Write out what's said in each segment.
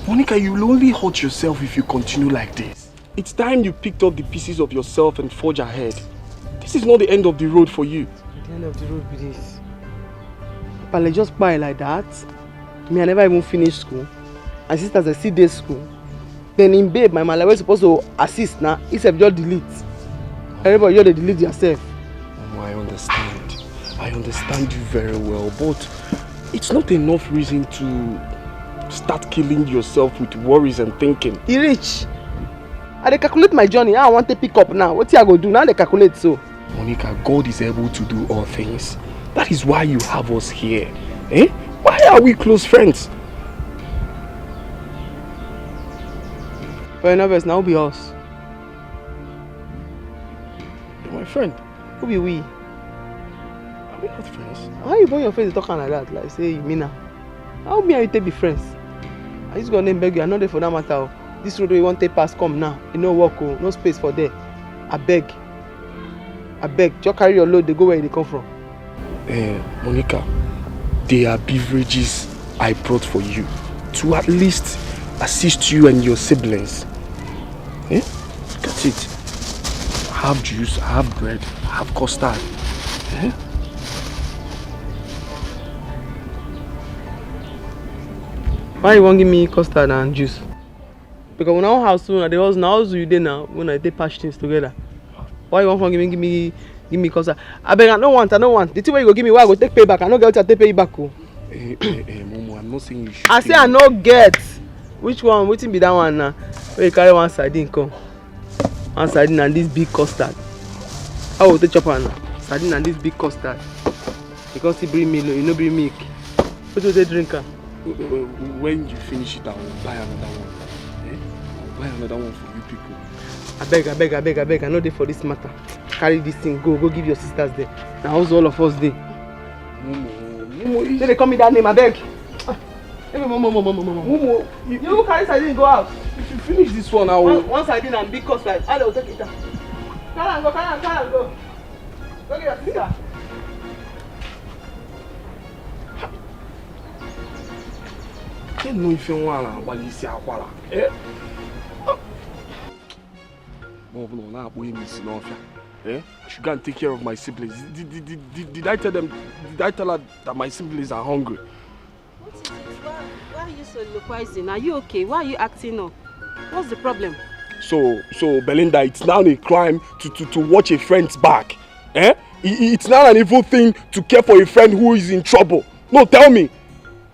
Monica, you'll only hurt yourself if you continue like this. It's time you picked up the pieces of yourself and forge ahead. This is not the end of the road for you. The end of the road with this. Papa, like just buy like that. Me, I never even finished school. My sisters are still day school. Then in babe, my man, was supposed to assist now. Except just delete. Everybody, you delete yourself. Oh, I understand. I understand you very well, but it's not enough reason to start killing yourself with worries and thinking. He rich. I calculate my journey. I want to pick up now. What I go do now? They calculate so. Monica, God is able to do all things. That is why you have us here. Eh? Why are we close friends? But nervous now be us. You're my friend. Who be we? Are we not friends? How you burn your face talking like that? Like say you mean now? How me and you take be friends? I just gonna beg you. I know there for that matter. This road we want to pass come now. You know walk, no space for there. I beg. Just carry your load. They go where they come from. Monica, there are beverages I brought for you to at least assist you and your siblings. Look at it. I have juice, I have bread, I have custard. Why you won't give me custard and juice? Because when our house soon, the house now you there now when I take patch things together. Why you want to give me custard? I beg, I don't want. The thing where you go give me, why I go take pay back? I no get to take pay back. Momo, I'm not saying you should. I say I no get. Which one? Which be that one now? Where you carry one sardine come, one sardine and this big custard. How will take chop now? Sardine and this big custard. Because he bring milk, you no bring milk. What will they drink? When you finish it, I will buy another one. I'll buy another one for you people. I beg. I know they for this matter. Carry this thing, go give your sisters there. Now how's all of us there? Momo, they call me that name, I beg. Momo, you carry sardine and go out. If you finish this one, I will. One sardine and big custard. I will take it down. Carry and go. Go get your sister. I don't know if you want to see Aquala. Eh? I should go and take care of my siblings. Did I tell them? Did I tell her that my siblings are hungry? What is it? Why are you soliloquizing? Are you okay? Why are you acting up? What's the problem? So Belinda, it's now a crime to watch a friend's back. Eh? It's now an evil thing to care for a friend who is in trouble. No, tell me,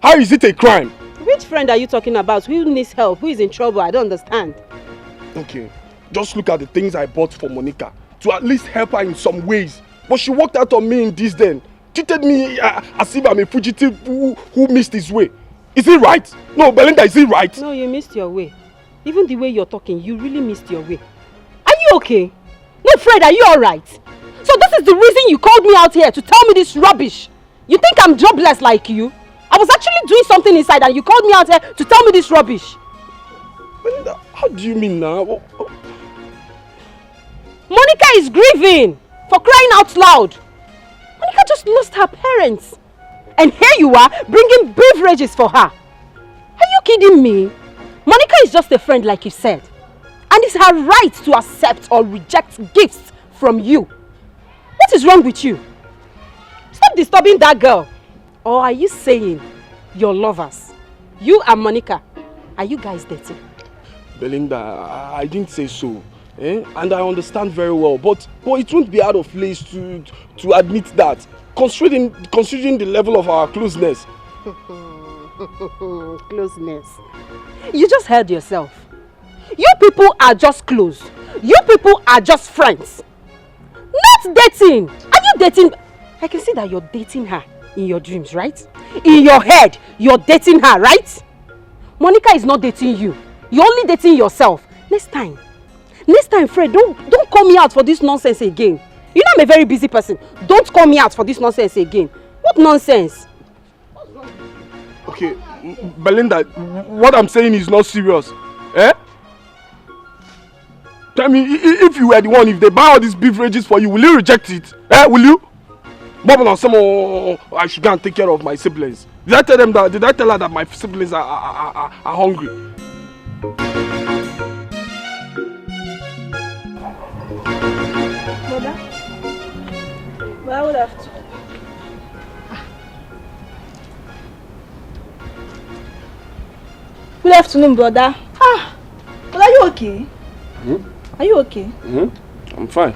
how is it a crime? Which friend are you talking about? Who needs help? Who is in trouble? I don't understand. Okay, just look at the things I bought for Monica to at least help her in some ways. But she walked out on me in this den. Treated me as if I'm a fugitive who missed his way. Is it right? No, Belinda, is it right? No, you missed your way. Even the way you're talking, you really missed your way. Are you okay? No, Fred, are you alright? So this is the reason you called me out here to tell me this rubbish? You think I'm jobless like you? I was actually doing something inside and you called me out here to tell me this rubbish. Belinda, how do you mean now? Monica is grieving, for crying out loud. Monica just lost her parents. And here you are, bringing beverages for her. Are you kidding me? Monica is just a friend like you said. And it's her right to accept or reject gifts from you. What is wrong with you? Stop disturbing that girl. Or are you saying you're lovers? You and Monica, are you guys dating? Belinda, I didn't say so. And I understand very well, but it won't be out of place to admit that, considering the level of our closeness. Closeness. You just heard yourself. You people are just close. You people are just friends. Not dating. Are you dating? I can see that you're dating her in your dreams, right? In your head, you're dating her, right? Monica is not dating you. You're only dating yourself. Next time, Fred, don't call me out for this nonsense again. You know I'm a very busy person. Don't call me out for this nonsense again. What nonsense? Okay, Belinda, what I'm saying is not serious. Tell me, if you were the one, if they buy all these beverages for you, will you reject it? Will you? Bob and some, I should go and take care of my siblings. Did I tell her that my siblings are hungry? Mother, but I would have to. Good afternoon, brother. But are you okay? Are you okay? I'm fine.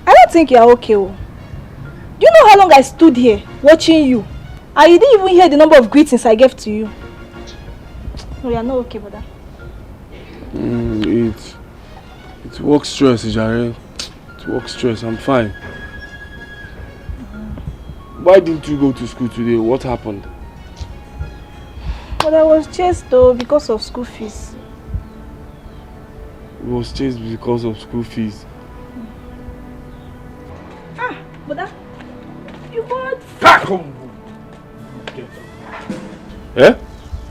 I don't think you are okay. Do you know how long I stood here watching you? And you didn't even hear the number of greetings I gave to you. No, you are not okay, brother. It's work stress, Jare. It's work stress. I'm fine. Why didn't you go to school today? What happened? But I was chased though because of school fees. You was chased because of school fees. Brother, you bought.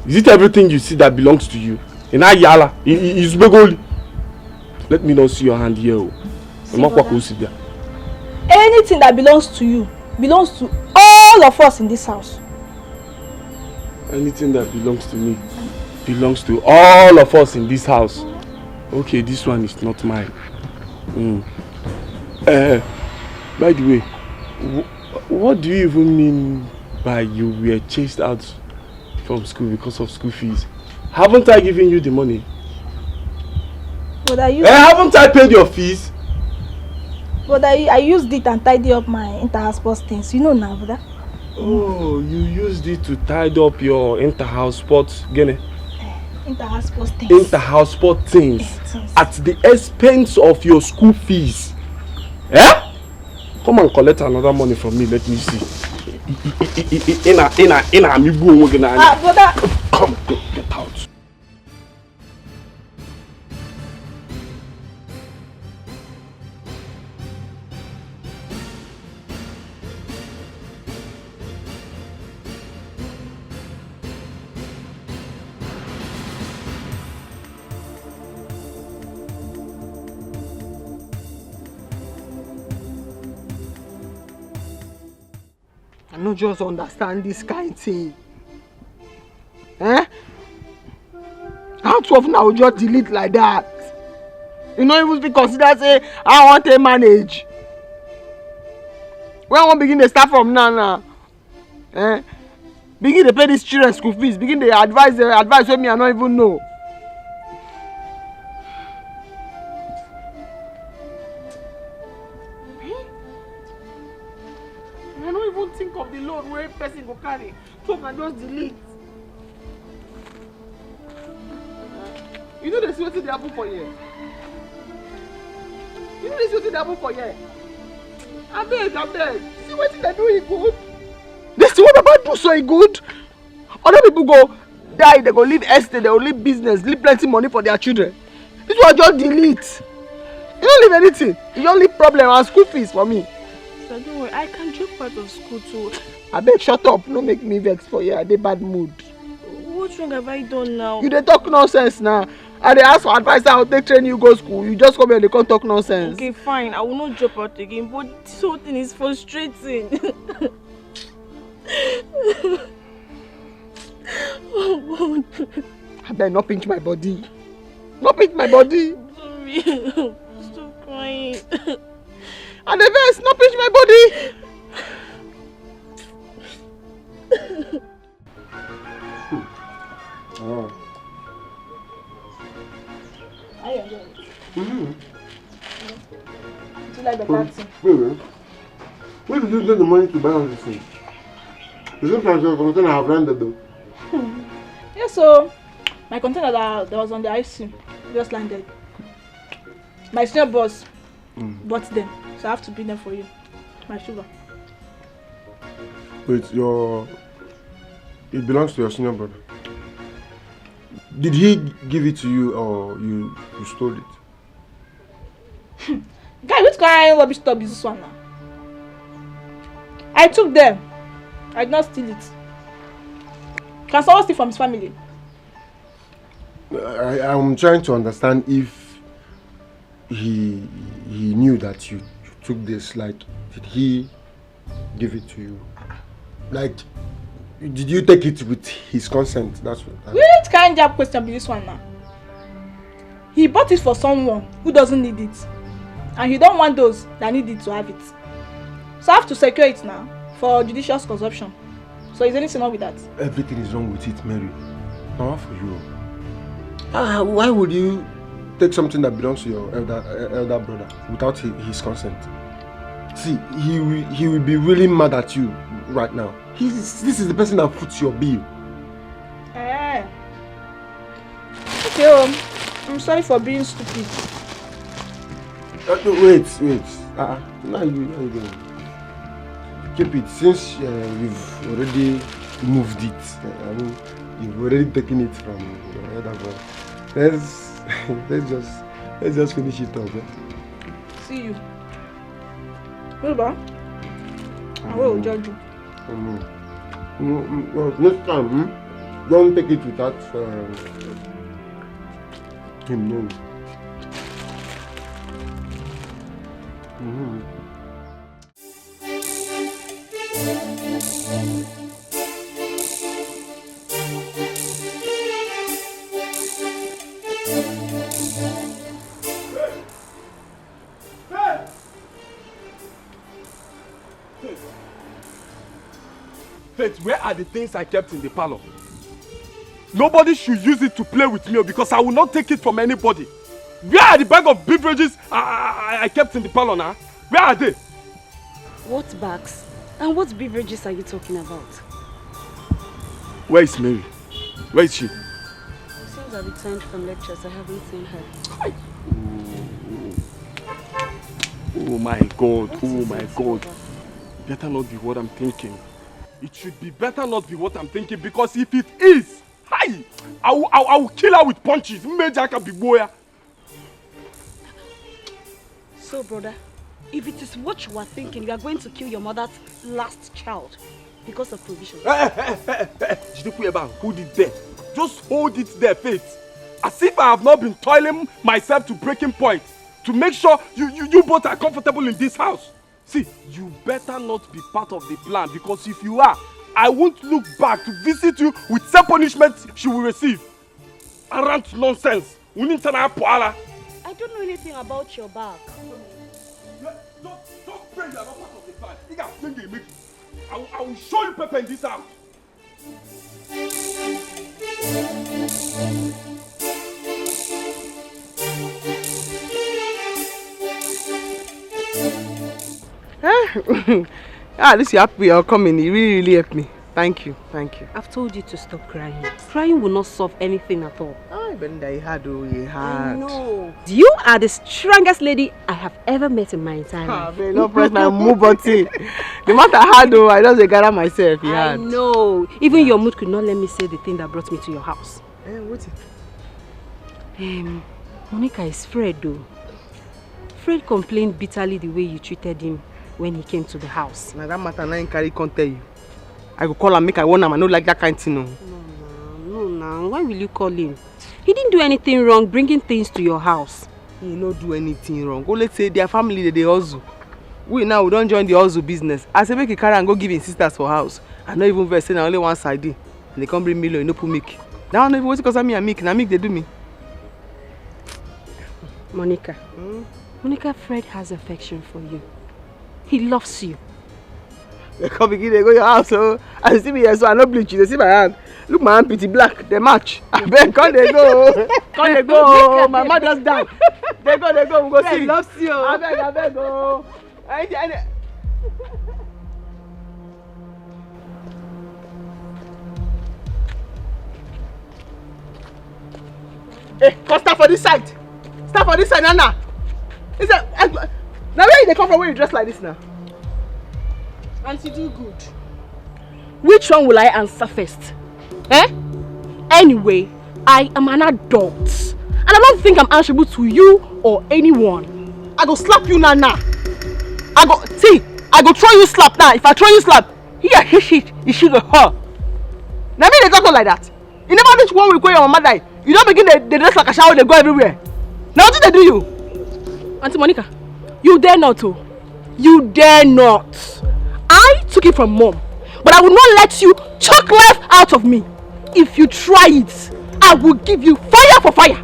Is it everything you see that belongs to you? In Ayala, is Begoli. Let me not see your hand here. Anything that belongs to you belongs to all of us in this house. Anything that belongs to me belongs to all of us in this house. Okay, this one is not mine. By the way, what do you even mean by you were chased out from school because of school fees? Haven't I given you the money? But I haven't I paid your fees? But I used it and tidy up my inter-house sports things. You know now, brother. Oh, you used it to tidy up your inter-house sports, Gene? Inter-house sports things. Inter-house sports things at the expense of your school fees. Come and collect another money from me. Let me see. Brother. Come, get out. I don't just understand this kind of thing. How 12 now just delete like that? You know, even be consider say I want to manage. When I want begin to start from now. Begin to pay these children school fees. Begin to advise with me I don't even know. I don't even think of the load where person go carry. So I just delete. You know the see wetin dey happen for here. You know the see wetin dey happen for here. Abeg. See wetin they do e good. This thing what Baba do so e good. Other people go die, they go leave estate, they go leave business, leave plenty money for their children. This one just delete. You don't leave anything. You don't leave problem and school fees for me. So don't worry, I can drop out of school too. Abeg shut up, no make me vex for you. I dey bad mood. What wrong have I done now? You dey talk nonsense now. I dey ask for advice how to take train you go school. You just come here and come talk nonsense. Okay, fine. I will not drop out again, but this whole thing is frustrating. Oh God. Abeg, not pinch my body. Not pinch my body. baby. Stop crying. And the verse, not pinch my body. Oh. Are you enjoying it? Mm-hmm. Do you like the dancing? Wait. Where did you get the money to buy all this thing? It seems like your container have landed though. Yeah, so my container that was on the IC just landed. My senior boss bought them, so I have to bring them for you. My sugar. Wait, it belongs to your senior brother. Did he give it to you or you stole it? Guy, which kind of rubbish stop is this one now? I took them. I did not steal it. Can someone steal from his family? I'm trying to understand if he knew that you took this. Like, did he give it to you? Like, did you take it with his consent? That's what. Which kind of question be this one now? He bought it for someone who doesn't need it, and he don't want those that need it to have it. So I have to secure it now for judicious consumption. So is anything wrong with that? Everything is wrong with it, Mary. Not for you. Why would you take something that belongs to your elder brother without his consent? See, he will be really mad at you right now. This is the person that puts your bill. Okay, I'm sorry for being stupid. Wait. Now you going. Keep it since you've already moved it. I mean, you've already taken it from your elder brother. Let's just finish it up. See you. Wilbur, I will judge you. Next time, don't take it without him knowing. Faith, where are the things I kept in the parlor? Nobody should use it to play with me because I will not take it from anybody. Where are the bag of beverages I kept in the parlor now? Where are they? What bags? And what beverages are you talking about? Where is Mary? Where is she? Since I returned from lectures, I haven't seen her. Oh my God, oh my God. Better not be what I'm thinking. It should be better not be what I'm thinking because if it is, I will kill her with punches. So, brother, if it is what you are thinking, you are going to kill your mother's last child because of provision. Hold it there. Just hold it there, Faith. As if I have not been toiling myself to breaking point to make sure you both are comfortable in this house. See, you better not be part of the plan because if you are, I won't look back to visit you with some punishment she will receive. Around nonsense. I don't know anything about your bag. Don't pray you are not part of the plan. I will show you pepper in this house. At least you're happy you're coming. You really helped me. Thank you. I've told you to stop crying. Crying will not solve anything at all. Belinda, you had. I know. You are the strongest lady I have ever met in my entire life. Don't press my move button. The matter I had, I just gather myself. I know. Even your mood could not let me say the thing that brought me to your house. What's it? Monica is Fred though. Fred complained bitterly the way you treated him when he came to the house. Now that matter I can't tell you. I go call him, make I warn him. I don't like that kind of thing. No. Why will you call him? He didn't do anything wrong bringing things to your house. He not do anything wrong. Go let's say their family they hustle. We don't join the hustle business. I say make he carry and go give his sisters for house. I not even vex say na only one side. And they come bring million, no put milk. Now I don't even what because me and milk. Now milk they do me. Monica. Monica, Fred has affection for you. He loves you. They come begin, they go your house, so I see me here, so I no bleach. They see my hand. Look, my hand pretty black. They match. I beg, come they go. Come they go. My mother's down. They go. We go see. Loves you. I beg, go. Hey, come stand for this side. Stand for this side, Nana. Now where you come from when you dress like this now? Auntie, do good. Which one will I answer first? Anyway, I am an adult. And I don't think I'm answerable to you or anyone. I go slap you, Nana. I go throw you slap now. If I throw you slap, he should go her. Now me they talk like that. You never reach one week where your mama die. You don't begin they dress like a shower, they go everywhere. Now what did they do you? Auntie Monica, you dare not to. You dare not. I took it from mom, but I will not let you choke life out of me. If you try it, I will give you fire for fire.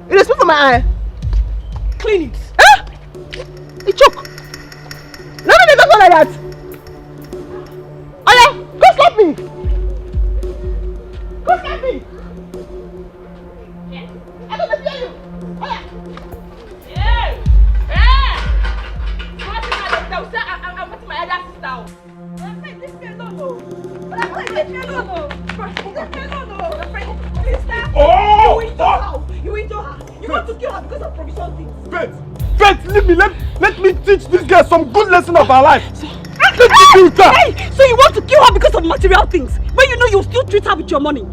It is for my eye. Clean it. It choke. No, they don't go like that. Oh yeah, go slap me. Go slap me. Yeah. I don't fear you. Oh yeah. I'm putting my other sister. Leave me alone. Leave me alone. Please stop. Oh! You injure her. You want to kill her because of provision things. Faith, leave me. Let me teach this girl some good lesson of her life. Let me do that. Hey, so you want to kill her because of material things, when you know you'll still treat her with your money?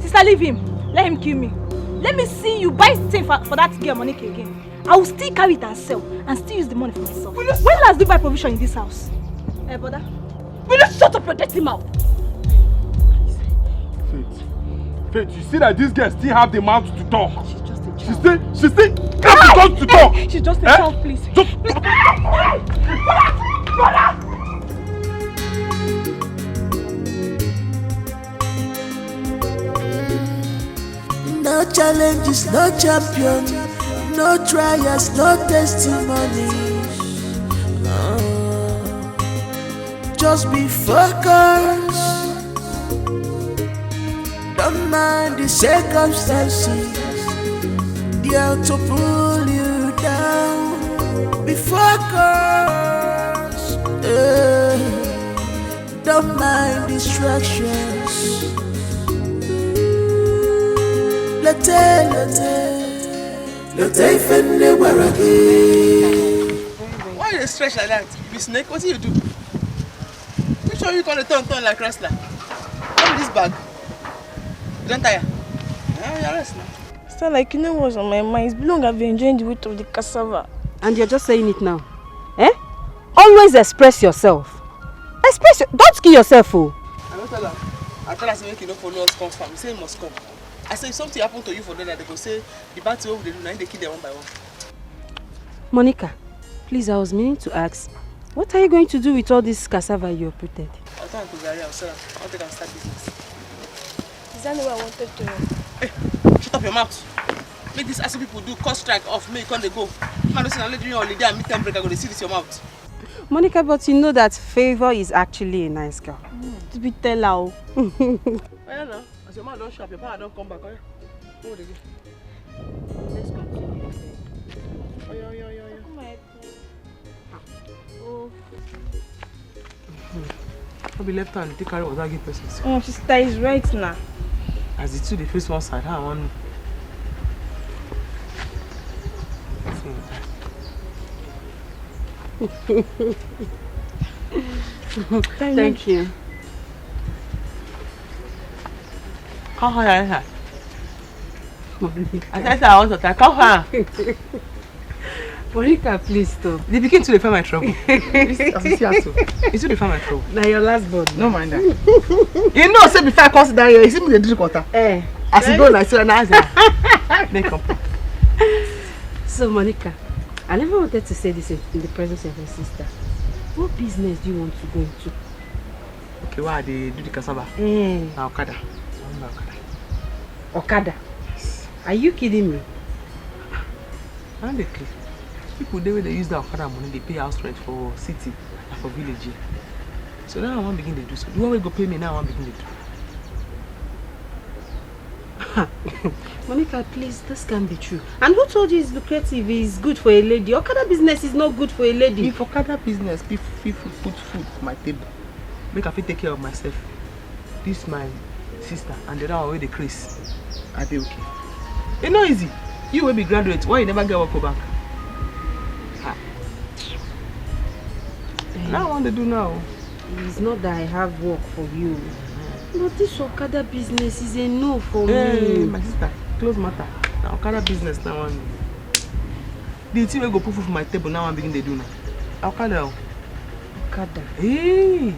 Sister, leave him. Let him kill me. Let me see you buy things for that girl Monica again. I will still carry it and sell and still use the money for myself. When last do you buy provision in this house? Hey, brother. Will you shut up your dirty mouth? Faith, you see that this girl still have the mouth to talk. She's just a child. She still have the tongue to talk. She's just a child, please. Brother! No challenges, no champion, no trials, no testimony. Just be focused. Don't mind the circumstances. They are to pull you down. Be focused. Don't mind distractions. Why you stretch like that? You be snake? What do you do? Which one you call a tonto like wrestler? What is this bag? You don't tire? Yeah, you're rest now. Sister, like you know what's on my mind. It's been long I've been enjoying the weight of the cassava. And you're just saying it now. Always express yourself. Don't kill yourself, oh. I don't tell her. I tell her to make you don't follow us come farm. You say you must come. I say if something happen to you for them, they go say the party what they do now, they kill them one by one. Monica, please, I was meaning to ask, what are you going to do with all this cassava you uprooted? I'll turn to Gary, I'll sell them. I'll take and start business. Is that what I wanted to know? Hey, shut up your mouth. Make these asshole people do cost strike off, make you go. Man, don't say I'm letting you holiday and meet them break, I go to see this your mouth. Monica, but you know that Favor is actually a nice girl. To be tell her. I don't know. As your man don't show up, your power don't come back. Oh, they let's continue. I'll be left hand, take carry without giving persons. Oh, sister is right now. As the two, they face one side, how one. Thank you. Come here. I said I want to come here. Monica, please stop. They begin to find my trouble. It's to find my trouble. Now your last body. No mind that. You know, say before I come down here, you see me the drink water. As you go, I say, make up. So, Monica, I never wanted to say this in the presence of your sister. What business do you want to go into? Okay, why they do the cassava? Now, Okada. Okada? Are you kidding me? And people they use the Okada money, they pay house rent for city and for village. So now I want to begin to do so. You want me to go pay me now? I want to begin to do. Monica, please, this can't be true. And who told you it's lucrative, it's good for a lady? Okada business is not good for a lady. If Okada business, people put food on my table, make I take care of myself. This my sister and the other one with the Chris. I be okay. It's not easy. You will be graduate. Why you never get work for bank? Now I want to do now. It's not that I have work for you. But this Okada business is a no for me. My sister, close matter. Now Okada business now one. The thing will go put food for my table now I'm beginning to do now. Okada. Okada. Hey.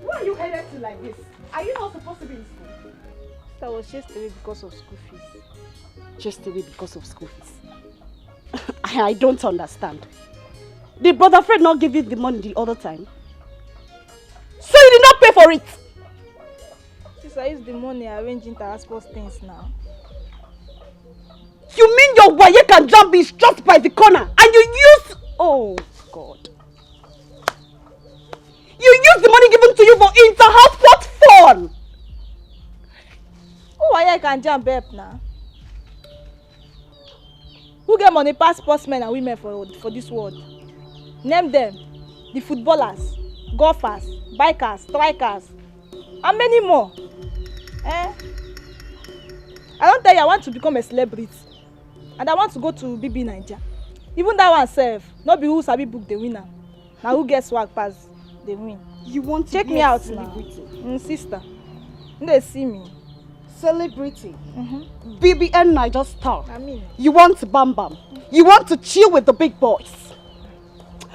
Where are you headed to like this? Are you not supposed to be in school? I was chased away because of school fees. Just away because of school fees. I don't understand. Did brother Fred not give you the money the other time? So you did not pay for it? Since I used the money, I arranged inter-sports things now. You mean your wire can jump is just by the corner and you use... Oh God. You use the money given to you for inter-house sport fun! Why I can jump up now? Who get money pass sportsmen and women for this world? Name them. The footballers, golfers, bikers, strikers, and many more. I don't tell you I want to become a celebrity. And I want to go to BB Nigeria. Even that one self, not be who sabi book the winner. Now who gets swag pass the win. You want to check be me a out celebrity? Now. Sister. They see me. Celebrity. BBN Niger star. I mean. You want to bam bam. You want to chill with the big boys.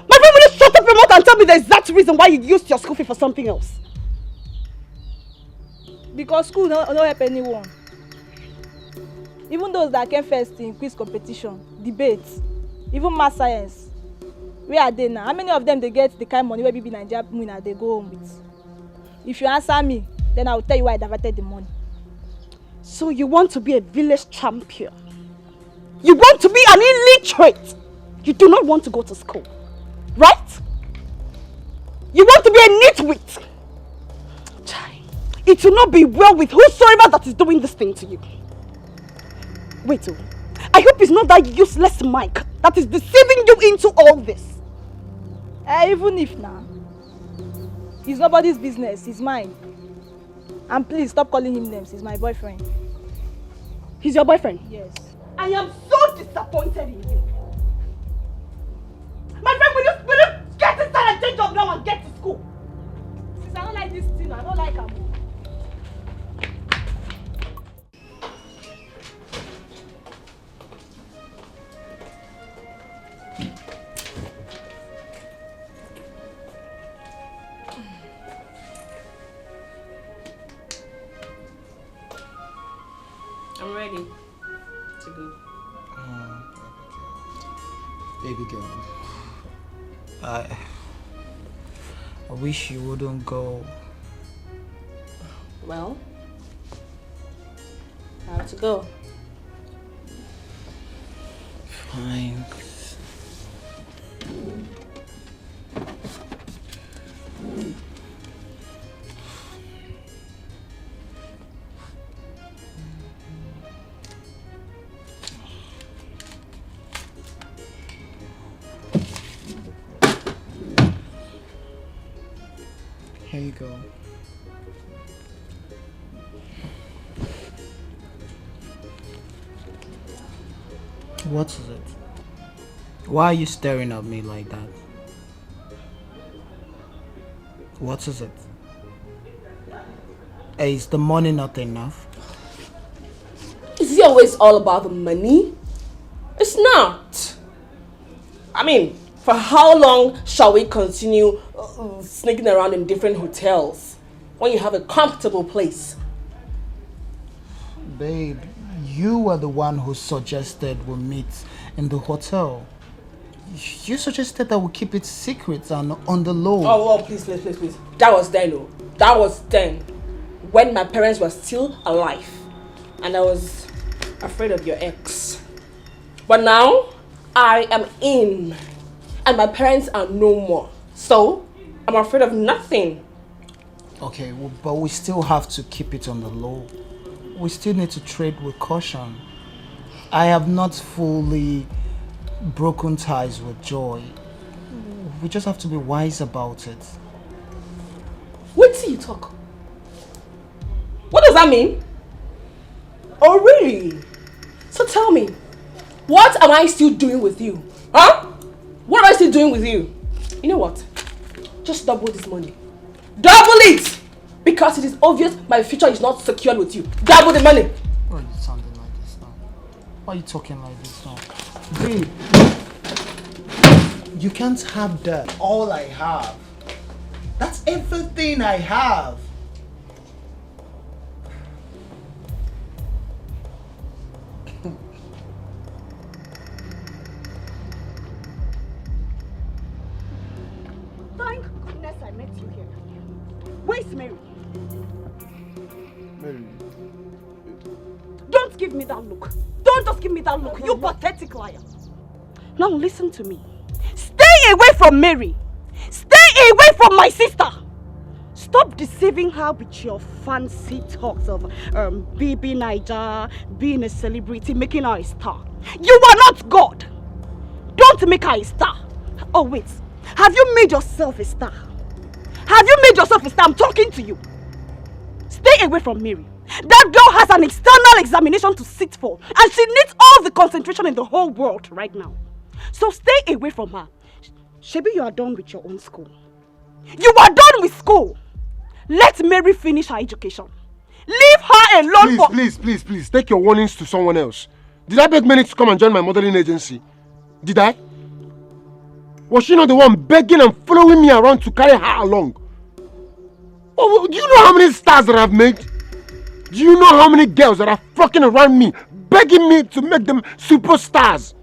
My friend, will you shut up your mouth and tell me the exact reason why you used your school fee for something else? Because school don't help anyone. Even those that came first in quiz competition, debates, even math science. Where are they now? How many of them they get the kind of money where BB Nigeria winner they go home with? If you answer me, then I will tell you why I diverted the money. So you want to be a village champion? You want to be an illiterate? You do not want to go to school, right? You want to be a nitwit? It will not be well with whosoever that is doing this thing to you. Wait, I hope it's not that useless Mike that is deceiving you into all this. Even if now, it's nobody's business, it's mine. And please stop calling him names, he's my boyfriend. He's your boyfriend? Yes. I am so disappointed in you. My friend, will you get inside and change job now and get to school? Since I don't like this thing, I don't like him. I'm ready to go. Baby girl, I wish you wouldn't go. Well, I have to go. Fine. Here you go. What is it? Why are you staring at me like that? What is it? Hey, is the money not enough? Is it always all about the money? It's not. I mean, for how long shall we continue sneaking around in different hotels when you have a comfortable place? Babe, you were the one who suggested we meet in the hotel. You suggested that we keep it secret and on the low. Oh, please. That was then, oh. That was then. When my parents were still alive. And I was afraid of your ex. But now, I am in. And my parents are no more. So, I'm afraid of nothing. Okay, well, but we still have to keep it on the low. We still need to trade with caution. I have not fully broken ties with Joy. We just have to be wise about it. Wait till you talk. What does that mean? Oh, really? So tell me, what am I still doing with you? Huh? What am I still doing with you? You know what? Just double this money. Double it! Because it is obvious my future is not secured with you. Double the money. Why are you sounding like this now? Why are you talking like this now? Babe, you can't have that. All I have. That's everything I have. Thank goodness I met you here. Where's Mary? Mary. Don't give me that look. Don't just give me that look. You pathetic liar. Now listen to me. Stay away from Mary. Stay away from my sister. Stop deceiving her with your fancy talks of baby Niger, being a celebrity, making her a star. You are not God. Don't make her a star. Oh wait, have you made yourself a star? Have you made yourself a star? I'm talking to you. Stay away from Mary. That girl has an external examination to sit for, and she needs all the concentration in the whole world right now. So stay away from her. Shebi, you are done with your own school. You are done with school. Let Mary finish her education. Leave her alone. Please, take your warnings to someone else. Did I beg Mary to come and join my modeling agency? Did I? Was she not the one begging and following me around to carry her along? Oh, do you know how many stars that I've made? Do you know how many girls that are flocking around me, begging me to make them superstars?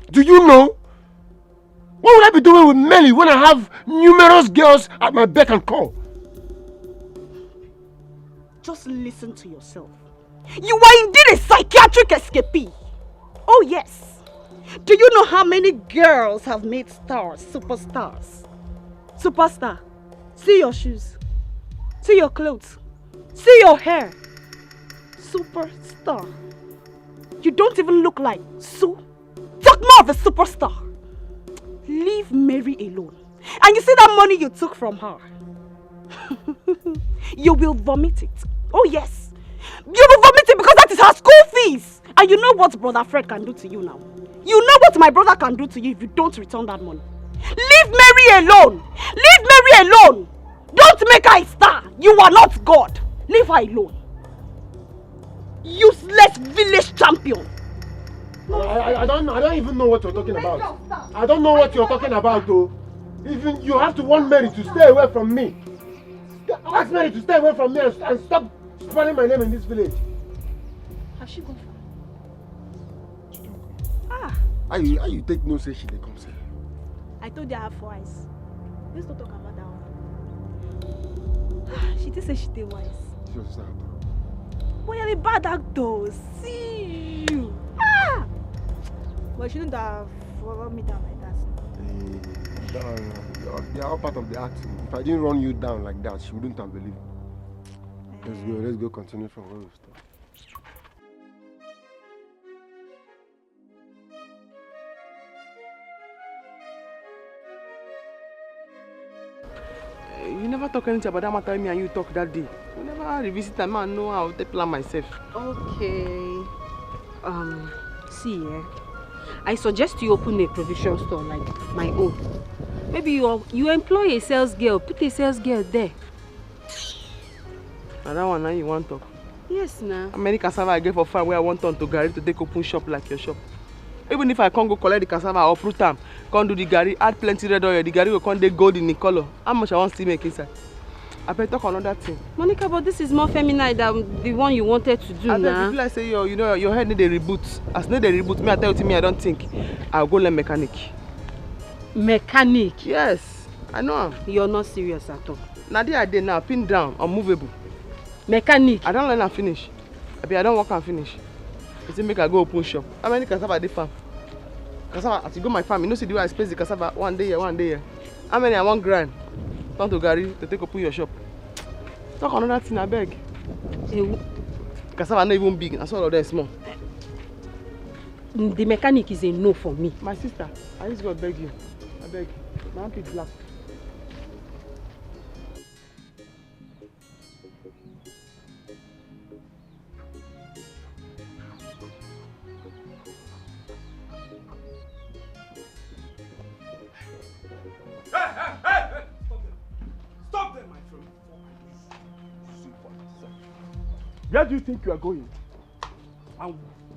Do you know? What would I be doing with Melly when I have numerous girls at my beck and call? Just listen to yourself. You are indeed a psychiatric escapee. Oh yes. Do you know how many girls have made stars, superstars? Superstar. See your shoes. See your clothes. See your hair. Superstar. You don't even look like Sue. Talk more of a superstar. Leave Mary alone. And you see that money you took from her? You will vomit it. Oh yes. You will vomit it because that is her school fees. And you know what Brother Fred can do to you now. You know what my brother can do to you if you don't return that money. Leave Mary alone. Leave Mary alone. Don't make her a star. You are not God. Leave her alone. Useless village champion. I don't even know what you're talking about. I don't know what you're talking about though. Even you have to warn Mary to stay away from me. Ask Mary to stay away from me and stop spoiling my name in this village. Has she gone? How you take no say she dey come say? I told you I have 4 eyes. Let's not talk about that one. She did say she did wise. She was sad. But you're a bad actor. See you. But she shouldn't have run me down like that. They are all part of the acting. If I didn't run you down like that, she wouldn't have believed. Let's go continue from where we stopped. You never talk anything about that matter me and you talk that day. You never revisit that man. Know how to plan myself. Okay. See, I suggest you open a provision store like my own. Maybe you employ a sales girl. Put a sales girl there. And that one now you want to talk? Yes, now. How many cassava I get for farm where I want tonto gari to take open shop like your shop? Even if I can't go collect the cassava or fruit am, can't do the gari, add plenty red oil, the gari will come dey golden in color. How much I want to make inside? I better talk another thing. Monica, but this is more feminine than the one you wanted to do now. I feel like say your head need a reboot. As need a reboot, me I tell you me I don't think. I'll go learn mechanic. Mechanic? Yes, I know him. You're not serious at all. Now there I did now, pinned down, unmovable. Mechanic? I don't learn and finish. I don't work and finish. You say make I go open shop. How many cassava dey farm? Cassava, as you go my farm, you know see the way I space the cassava one day here, one day here. How many I want grind? Turn to Gary to take open your shop. Talk another thing, I beg. Cassava not even big, I saw all of them small. The mechanic is a no for me. My sister, I just go beg you. I beg. My armpit black. Stop there, my friend. Where do you think you are going? And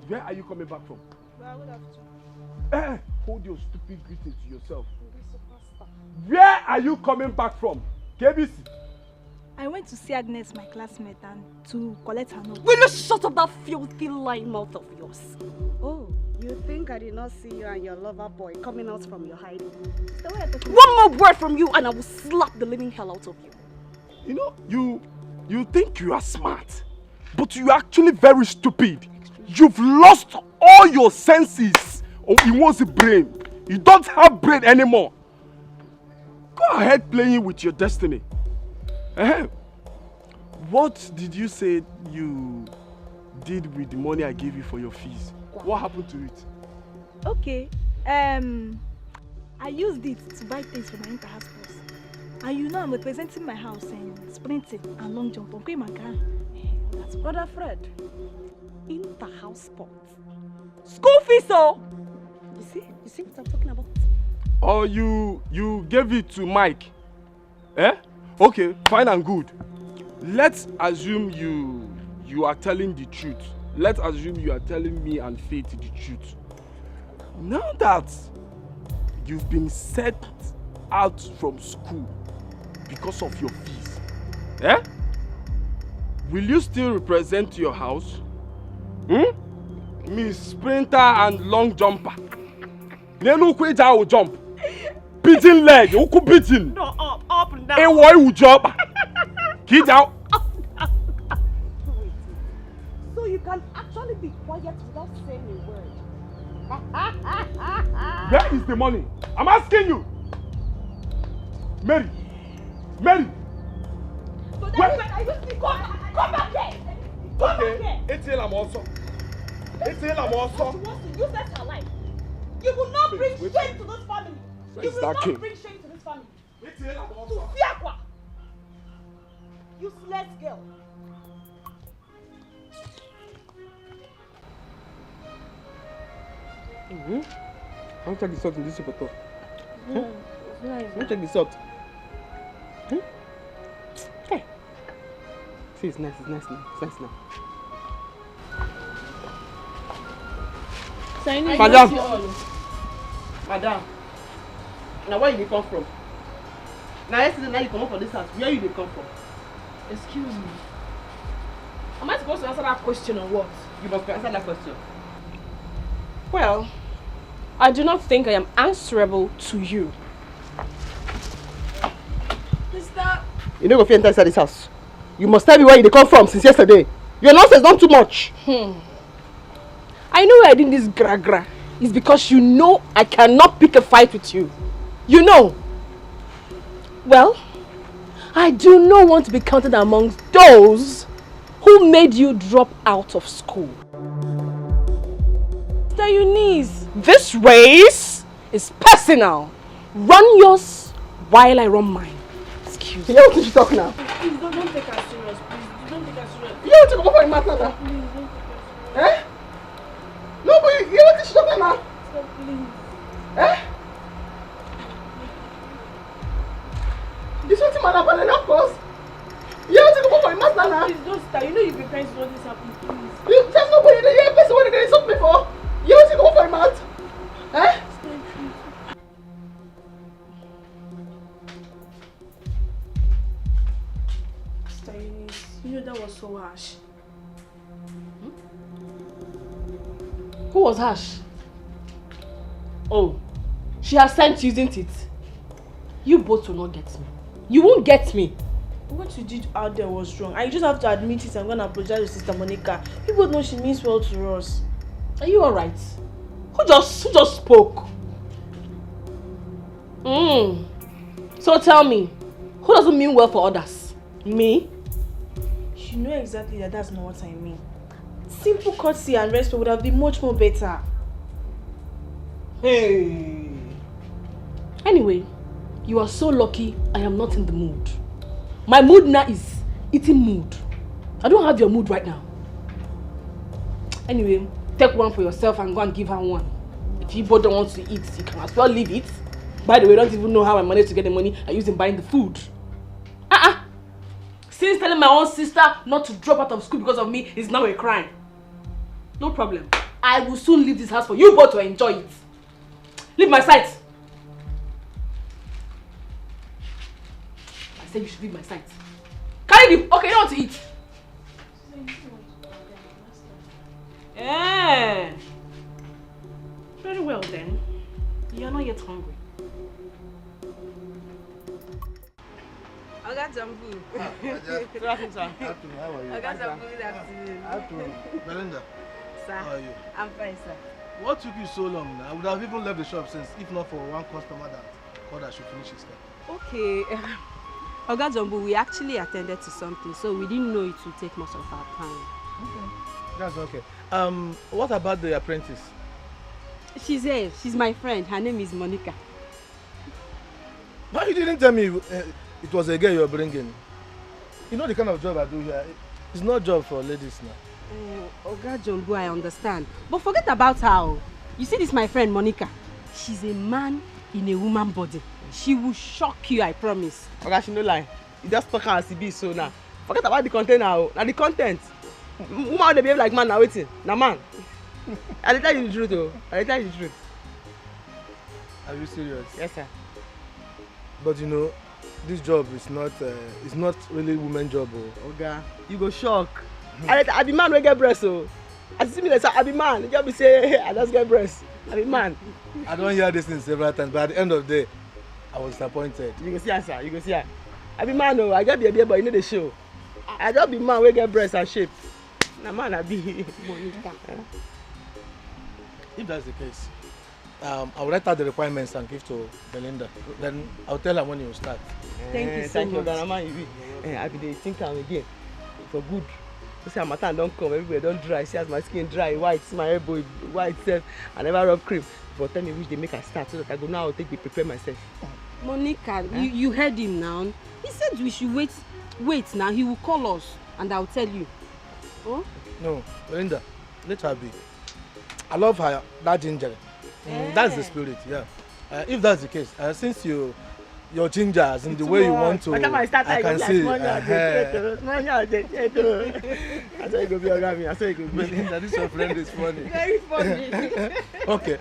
where are you coming back from? Well, I would have to. Hold your stupid greeting to yourself. Where are you coming back from? KBC? I went to see Agnes, my classmate, and to collect her note. Will you shut up that filthy lying mouth of yours? Oh, you think I did not see you and your lover boy coming out from your hiding? So what are you talking about? One more word from you and I will slap the living hell out of you. You know, you think you are smart, but you are actually very stupid. You've lost all your senses. Oh, it was a brain. You don't have brain anymore. Go ahead playing with your destiny. What did you say you did with the money I gave you for your fees? What happened to it? Okay. I used it to buy things for my inter-house course. And you know I'm representing my house in sprinting and long jump. Okay, my car. That's Brother Fred. Inter-house sports. School fees, oh! You see what I'm talking about? Or you gave it to Mike? Okay, fine and good. Let's assume you are telling the truth. Let's assume you are telling me and Faith the truth. Now that you've been set out from school because of your fees, will you still represent your house? Miss Sprinter and Long Jumper. Nenu Kweja will jump. Beating leg, you could beating. No, up and down. Hey, why will jump? Get out. So you can actually be quiet without saying a word. Where is the money? I'm asking you. Mary. Mary. So that's when I used to come back here. Come back here. It's here, I'm also. It's here, I'm also. She wants to use that her life. You will not bring shame to this family. You will not bring shame to this family. It's here, I'm also. Fiakwa. Useless girl. I want to check the salt in this potato. Let me check the salt. Hey. See, it's nice now. It's nice now. Madam, now where you come from? Now yesterday now you come up for this house. Where you come from? Excuse me. Am I supposed to answer that question or what? You must answer that question. Well, I do not think I am answerable to you. Sister. You don't go fit enter inside this house. You must tell me where you come from since yesterday. Your nonsense not too much. I know why I did this gra-gra. It's because you know I cannot pick a fight with you. You know. Well, I do not want to be counted amongst those who made you drop out of school. Sister Eunice, this race is personal. Run yours while I run mine. Excuse me. You know what you talk now? Please don't take us serious, please. Don't take us serious. You want to come up for a matter now? Please don't take us serious. No, but you know what you talking now? Stop, please. This one man up and of course. You want to come up for a matter now? Please don't start. You know you've been friends with all this happen, please. You just nobody there. You ain't person when there is something before. You want to come up for a mat? Sister Eunice, you know that was so harsh. Who was harsh? Oh, She has sent you, isn't it? You both will not get me. You won't get me. What you did out there was wrong. And you just have to admit it. I'm going to apologize to Sister Monica. People know she means well to us. Are you alright? Who just spoke? So tell me, who doesn't mean well for others? Me? You know exactly that that's not what I mean. Simple courtesy and respect would have been much more better. Hey. Anyway, you are so lucky I am not in the mood. My mood now is eating mood. I don't have your mood right now. Anyway, take one for yourself and go and give her one. If you both don't want to eat, you can as well leave it. By the way, I don't even know how I managed to get the money I used in buying the food. Since telling my own sister not to drop out of school because of me is now a crime. No problem. I will soon leave this house for you both to enjoy it. Leave my sight. I said you should leave my sight. Carry the... Okay, you don't want to eat. Yeah. Very well then. You are not yet hungry. Oga Jambu. Good afternoon, sir. Afternoon, how are you? Oga Jambu, good afternoon. Afternoon. Belinda, Sir, how are you? I'm fine, sir. What took you so long now? I would have even left the shop since, if not for one customer that called that should finish his car. Okay. Oga Jambu, we actually attended to something, so we didn't know it would take much of our time. Okay. That's okay. What about the apprentice? She's here. She's my friend. Her name is Monica. Why you didn't tell me it was a girl you were bringing? You know the kind of job I do here. It's not a job for ladies now. Oga Jambu, I understand. But forget about her. You see this, my friend Monica. She's a man in a woman body. She will shock you, I promise. Oga, she no lie. You just talk as it be so now. Forget about the content now. Now the content. Woman they behave like man now waiting. Now man. I tell you the truth though. I tell you the truth. Are you serious? Yes, sir. But you know, this job is not really woman job. Oga, you go shock. I be man wey get breast so. As you see me like say I be man. You just be say hey, I just get breast. I be man. I don't hear this thing several times, but at the end of the day, I was disappointed. You go see her, sir. You go see her. I be man oh. I get baby but you know the show. I just be man wey get breast and shape. Na man I be. Monica. If that's the case, I will write out the requirements and give to Belinda. Then I'll tell her when you will start. Thank you so thank much. you, Oga. Na man you be. I be dey think am again. For good. You see, my time don't come. Everywhere don't dry. See as my skin dry, white. See my elbow white self. I never rub cream. But tell me which they make I start so that I go now. I'll take the prepare myself. Monica, you heard him now. He said we should wait now. He will call us and I'll tell you. Oh? No, Belinda, let her be. I love her, that ginger. That's the spirit, yeah. If that's the case, since your ginger, as in the way you want to, I can see. I saw you go be Oga me. I saw you go be. Belinda, this your friend is funny. Very funny. Okay.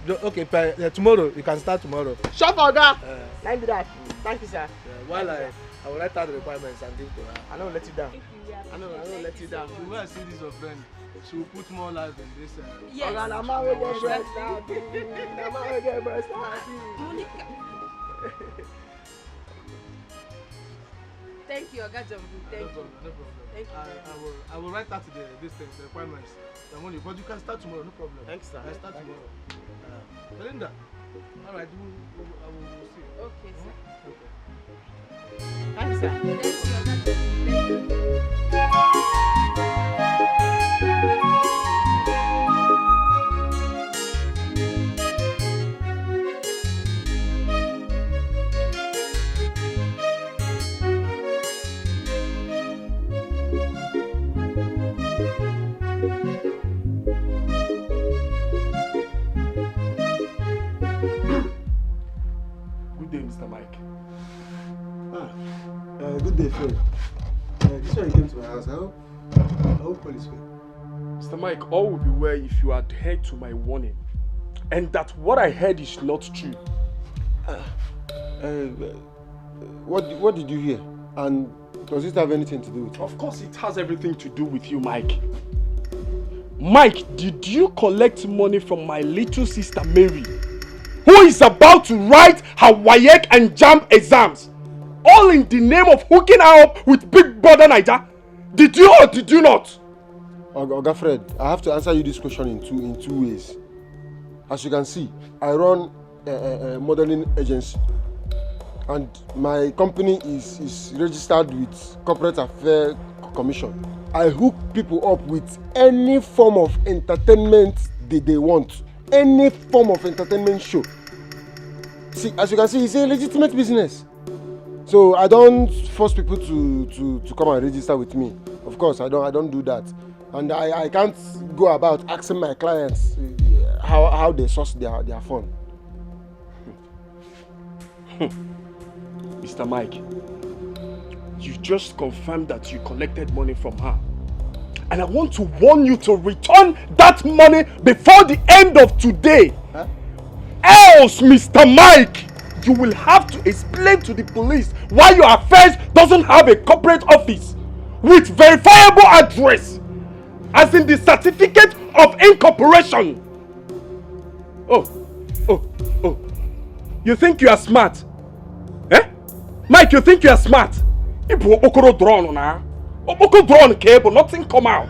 Okay, tomorrow, you can start tomorrow. Shut Oga! Thank you, that. Thank you, sir. While I will write out the requirements and give to her. I don't let you down. I know let you down. The way I see this your friend, she will put more life in this. Yes. Oga, na man wey get breast now. Na man wey get breast now. Monica. Thank you, Oga Jambu. Thank you. No problem. Thank you. I will write out the requirements. The money, but you can start tomorrow, no problem. Thanks, sir. I start tomorrow. Belinda, all right, I will see you. Okay, sir. Okay. Thank you, sir. Thank you, Oga Jambu. Good day, Mr. Mike. Good day, friend. This one came to my house. I hope all is well. Mr. Mike, all will be well if you adhere to my warning. And that what I heard is not true. What did you hear? And does it have anything to do with it? Of course, it has everything to do with you, Mike. Mike, did you collect money from my little sister Mary? who is about to write her WAEC and JAMB exams, all in the name of hooking her up with Big Brother Naija. Did you or did you not? Oga Fred, I have to answer you this question in two ways. As you can see, I run a modeling agency, and my company is registered with Corporate Affairs Commission. I hook people up with any form of entertainment they want, any form of entertainment show. See, as you can see, it's a legitimate business. So I don't force people to come and register with me. Of course, I don't do that, and I can't go about asking my clients how they source their fund. Mr. Mike, you just confirmed that you collected money from her. And I want to warn you to return that money before the end of today. Huh? Else, Mr. Mike, you will have to explain to the police why your affairs doesn't have a corporate office with verifiable address, as in the certificate of incorporation. Oh. You think you are smart? Eh? Mike, you think you are smart? People okoro drone na. Okoro drone cable, nothing come out.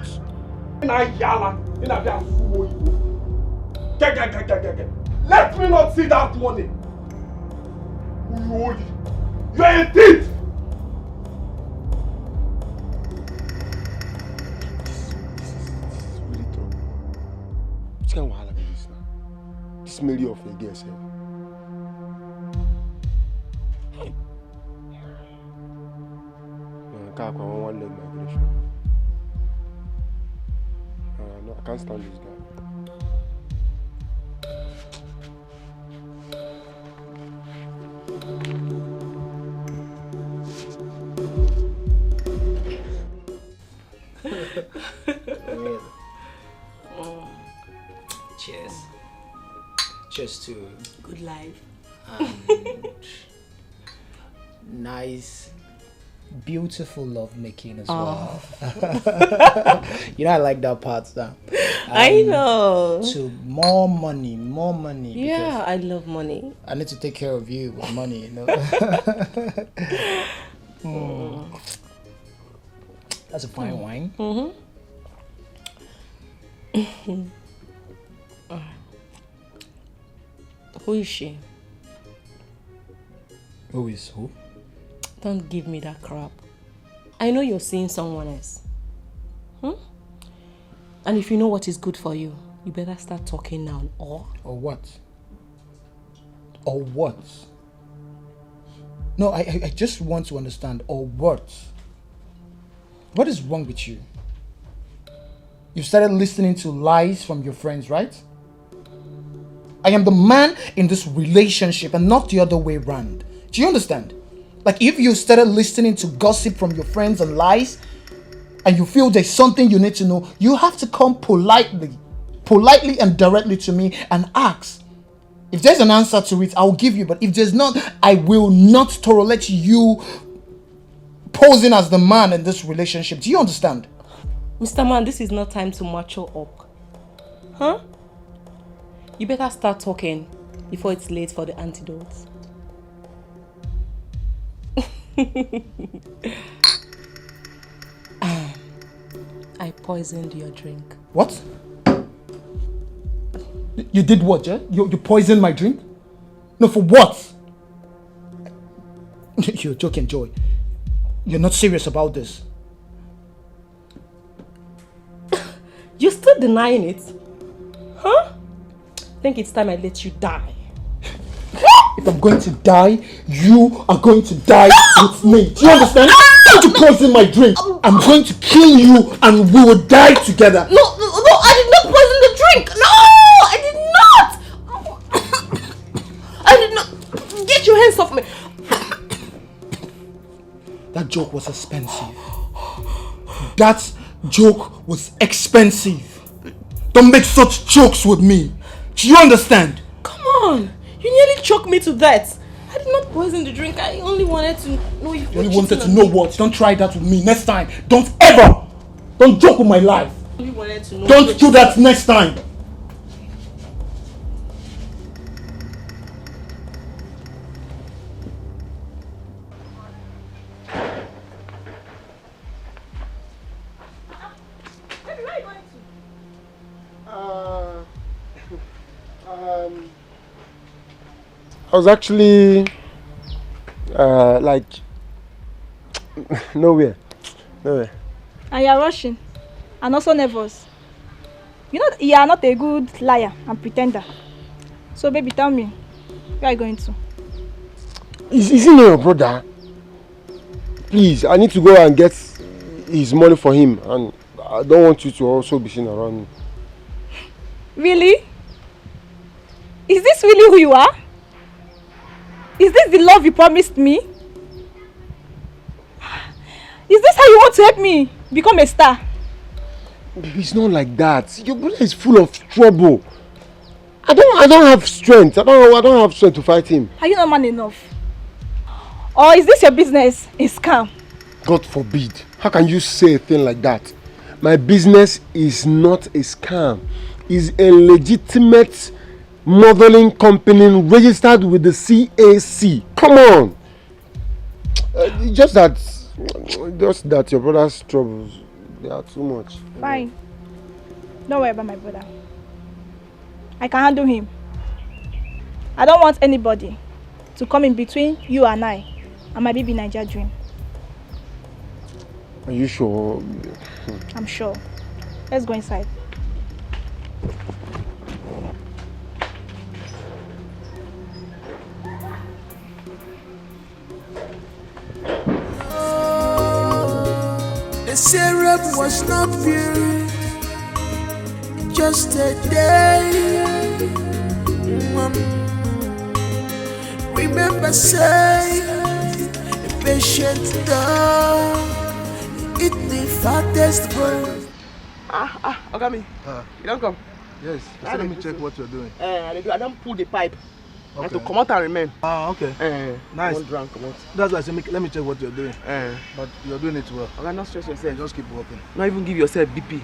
Let me not see that money. You are a thief. Which kind of wahala be this now? This Mary of a girl, sir. One leg migration. No, I can't stand this guy. Cheers. Cheers to good life. Nice, beautiful love making as well. You know, I like that part. I know. To more money. Yeah, I love money. I need to take care of you with money, you know. That's a fine wine. Who is she? Who is who? Don't give me that crap. I know you're seeing someone else. And if you know what is good for you, you better start talking now. Or what? Or what? No, I just want to understand. Or what? What is wrong with you? You started listening to lies from your friends, right? I am the man in this relationship and not the other way around. Do you understand? Like, if you started listening to gossip from your friends and lies, and you feel there's something you need to know, you have to come politely and directly to me and ask. If there's an answer to it, I'll give you. But if there's not, I will not tolerate you posing as the man in this relationship. Do you understand? Mr. Man, this is not time to macho up. Huh? You better start talking before it's late for the antidotes. I poisoned your drink. What? You did what, yeah? You poisoned my drink? No, for what? You're joking, Joy. You're not serious about this. You're still denying it? Huh? I think it's time I let you die. If I'm going to die, you are going to die with me. Do you understand? Don't you poison my drink. I'm going to kill you and we will die together. No, I did not poison the drink. No, I did not. I did not. Get your hands off me. That joke was expensive. That joke was expensive. Don't make such jokes with me. Do you understand? Come on. You nearly choked me to death. I did not poison the drink. I only wanted to know if you only wanted to know what? Don't try that with me next time. Don't ever. Don't joke with my life. I only wanted to know. Don't do that next time. I was actually like nowhere. And you are rushing and also nervous. You know you are not a good liar and pretender. So baby, tell me, where are you going to? Is he not your brother? Please, I need to go and get his money for him, and I don't want you to also be seen around me. Really? Is this really who you are? Is this the love you promised me? Is this how you want to help me become a star? Baby, it's not like that. Your brother is full of trouble. I don't have strength. I don't have strength to fight him. Are you not man enough? Or is this your business a scam? God forbid. How can you say a thing like that? My business is not a scam. It's a legitimate modeling company registered with the CAC. Come on. Just that your brother's troubles, they are too much. Fine. Don't worry about my brother. I can handle him. I don't want anybody to come in between you and I and my baby Niger dream. Are you sure? I'm sure. Let's go inside. The syrup was not pure, just a day. Remember, say, a patient dog, eat the fattest bird. Ogami, you don't come. Yes, let me check what you're doing. I don't pull the pipe. Okay. And to come out and remain. Okay. Nice. Drunk, come out. That's why I said, let me check what you're doing. But you're doing it well. Okay, not stress yourself. Just keep working. Not even give yourself BP.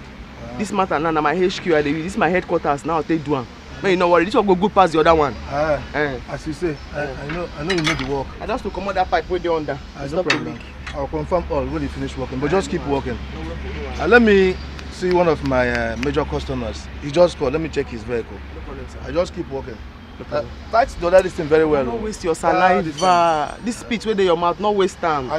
This matter now, my HQ, this is my headquarters. Now I'll take one. Man, you know what? This one go good past the other one. As you say, I know you know the work. I just to come out that pipe with the under. No problem. I'll confirm all when you finish working. But just keep working. Let me see one of my major customers. He just called. Let me check his vehicle. No problem, sir. I just keep working. Fight the other thing very well. Don't waste your saliva. This speech where they your mouth, not waste time.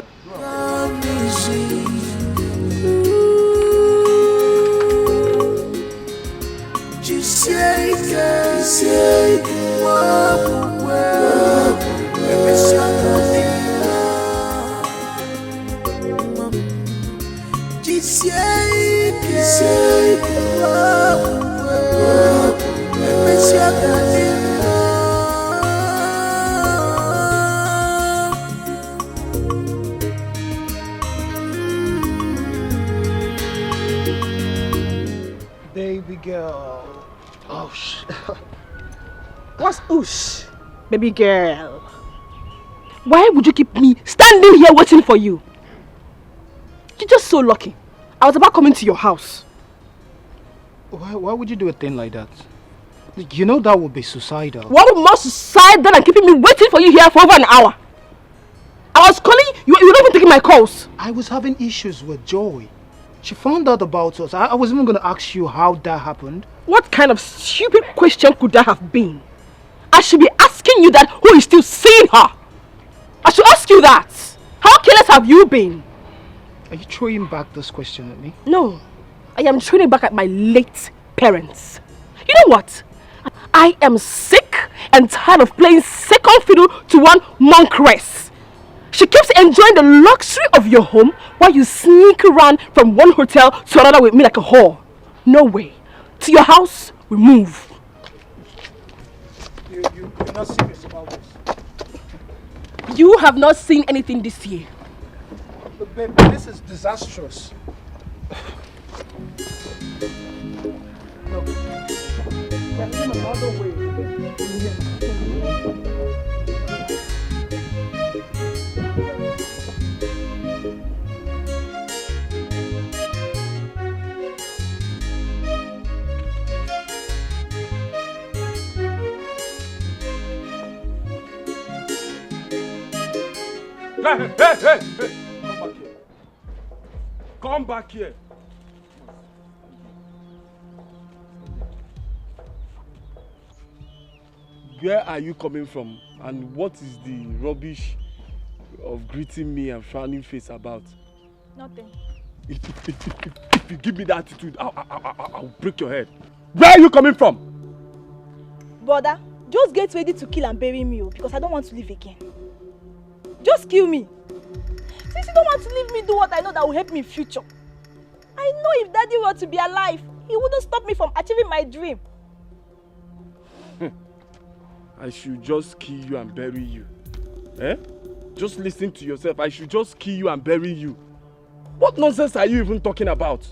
Baby girl. Oh, shit. What's oosh? Baby girl. Why would you keep me standing here waiting for you? You're just so lucky. I was about coming to your house. Why would you do a thing like that? You know that would be suicidal. What would more suicidal than keeping me waiting for you here for over an hour? I was calling you, you were not even taking my calls. I was having issues with Joy. She found out about us. I was even going to ask you how that happened. What kind of stupid question could that have been? I should be asking you that who is still seeing her. I should ask you that. How careless have you been? Are you throwing back this question at me? No, I am throwing it back at my late parents. You know what? I am sick and tired of playing second fiddle to one monkress. She keeps enjoying the luxury of your home while you sneak around from one hotel to another with me like a whore. No way. To your house, we move. You're not serious about this. You have not seen anything this year. But babe, this is disastrous. Look, there's another way. Hey! Come back here. where are you coming from? And what is the rubbish of greeting me and frowning face about? Nothing. If you give me that attitude, I'll break your head. Where are you coming from? Brother, just get ready to kill and bury me, because I don't want to live again. Just kill me. Since you don't want to leave me do what I know that will help me in future. I know if Daddy were to be alive, he wouldn't stop me from achieving my dream. I should just kill you and bury you. Eh? Just listen to yourself. I should just kill you and bury you. What nonsense are you even talking about?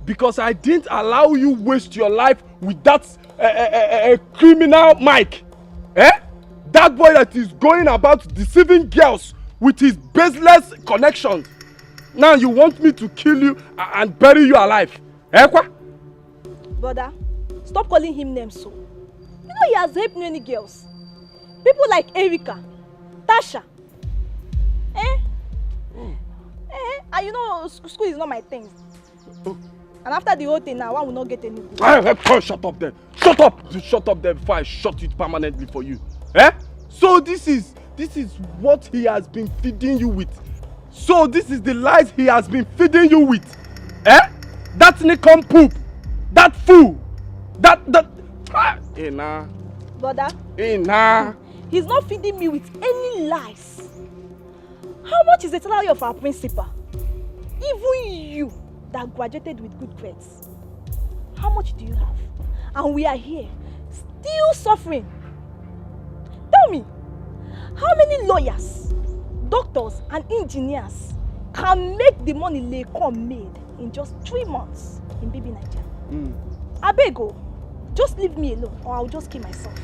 Because I didn't allow you waste your life with that criminal Mike. Eh? That boy that is going about deceiving girls with his baseless connections. Now you want me to kill you and bury you alive. Eh, kwa? Brother, stop calling him names so. You know he has raped many girls. People like Erika, Tasha. And you know school is not my thing. Oh. And after the whole thing now, one will not get any good. Shut up then. Shut up. Shut up then before I shut it permanently for you. Eh? So this is what he has been feeding you with. So this is the lies he has been feeding you with. Eh? That Nikon poop. That fool. That Ina. Brother. Ina. He's not feeding me with any lies. How much is the salary of our principal? Even you that graduated with good grades. How much do you have? And we are here, still suffering. Tell me, how many lawyers, doctors and engineers can make the money Lekon made in just 3 months in baby Nigeria? Abego, just leave me alone or I'll just kill myself.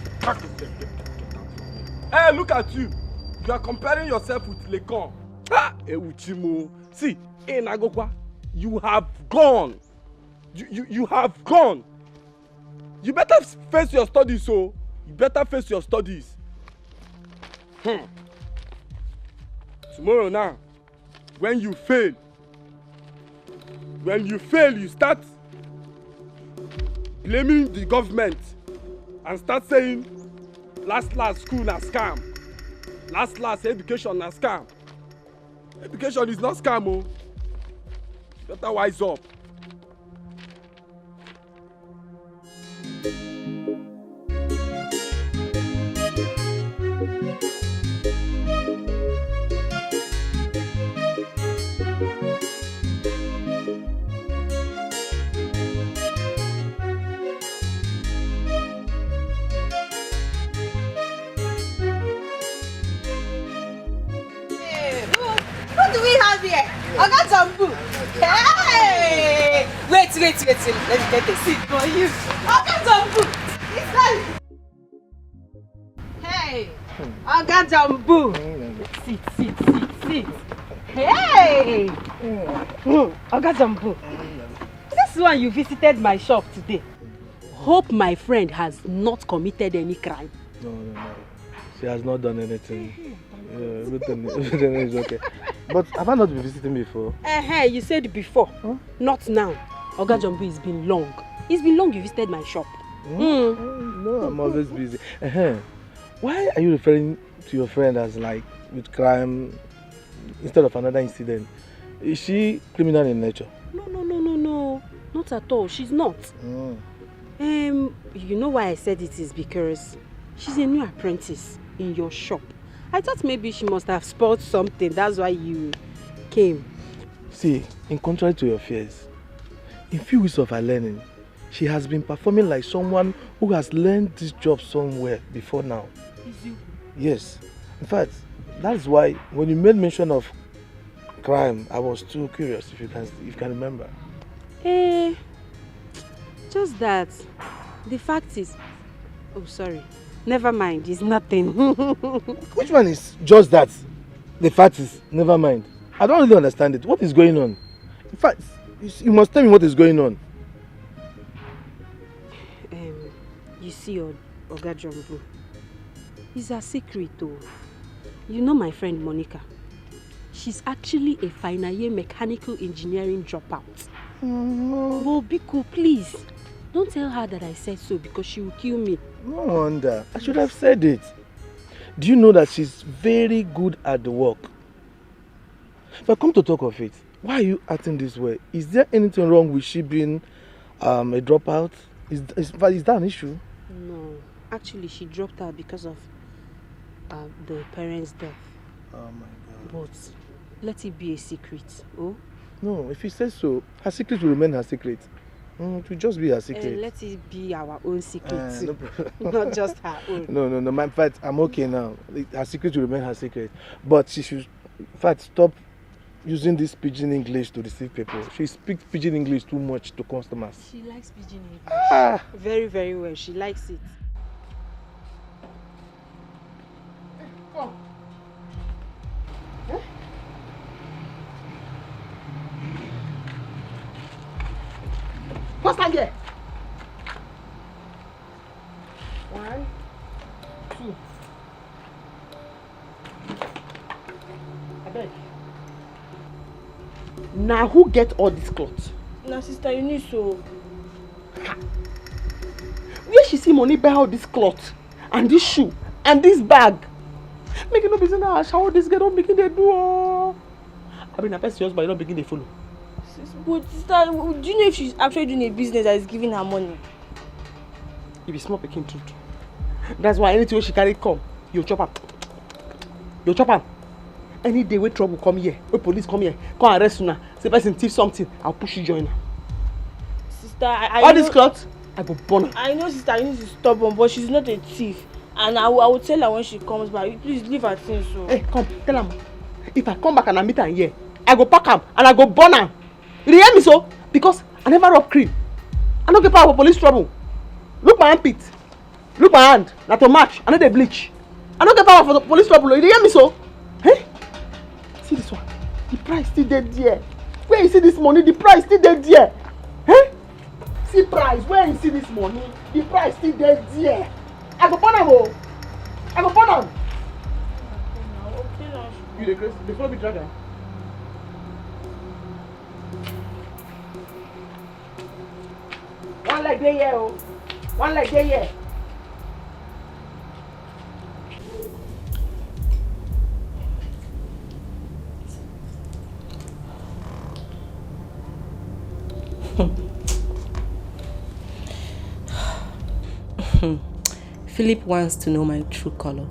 Hey, look at you. You are comparing yourself with Lekon. See, Nagokwa, you have gone. You have gone. You better face your studies, so you better face your studies. Tomorrow now, when you fail, you start blaming the government and start saying last school na scam. Last education na scam. Education is not scam, oh. Better wise up. What do we have here? I got some food. Hey! Wait. Let me get a seat for you. I got some food. It's hey! I got some food. Sit. Hey! I got some food. This one you visited my shop today. Hope my friend has not committed any crime. No. She has not done anything. Everything is okay. But have I not been visiting before? You said before. Huh? Not now. Oga Jumbo, it's been long. It's been long you visited my shop. No, I'm always busy. Why are you referring to your friend as like with crime instead of another incident? Is she criminal in nature? No. Not at all. She's not. You know why I said it is because she's a new apprentice in your shop. I thought maybe she must have spoiled something. That's why you came. See, in contrary to your fears, in few weeks of her learning, she has been performing like someone who has learned this job somewhere before now. Is you? Yes. In fact, that's why when you made mention of crime, I was too curious if you can remember. Just that. The fact is... Oh, sorry. Never mind, it's nothing. Which one is just that? The fact is, never mind. I don't really understand it. What is going on? In fact, you must tell me what is going on. You see, Oga Jumbo, it's a secret though. You know my friend Monica. She's actually a final year mechanical engineering dropout. Well, Biko, please. Don't tell her that I said so because she will kill me. No wonder. I should have said it. Do you know that she's very good at the work? If I come to talk of it, why are you acting this way? Is there anything wrong with she being a dropout? Is that an issue? No, actually she dropped out because of the parents' death. Oh my God. But let it be a secret, oh? No, if he says so, her secret will remain her secret. It will just be her secret. Let it be our own secret too. No Not just her own. No. In fact, I'm okay now. Her secret will remain her secret. But she should, in fact, stop using this pidgin English to deceive people. She speaks pidgin English too much to customers. She likes pidgin English. Very, very well. She likes it. Come. Eh? What's that here? 1, 2. I beg. Now who get all this clothes? Now sister, you need so. Where she see money buy all this cloth and this shoe and this bag? Make it no business now. Shower this girl don't begin they do. I mean, I person just but you don't begin they follow. But sister, do you know if she's actually doing a business that is giving her money? If it's small picking truth. That's why anything she carry come, you chop her. You chop her. Any day where trouble come here, where police come here, come arrest you now. Say person thief something, I'll push you join her. Sister, all this cloth, I go burn her. I know sister, you need to stop her, but she's not a thief. And I will tell her when she comes back. Please leave her things so. Hey, come, tell her. If I come back and I meet her here, I go pack her and I go burn her. You hear me so? Because I never rob cream. I don't get power for police trouble. Look my armpit. Look my hand. Not to match. I know they bleach. I don't get power for the police trouble. You hear me so? Hey? See this one. The price still dead there. Where you see this money? The price still dead there. Hey? See price. Where you see this money? The price still dead there. I go burn her. I go burn her. You the grace. Before we drag her. One leg there, yeah, oh. One leg there, yeah. Philip wants to know my true color,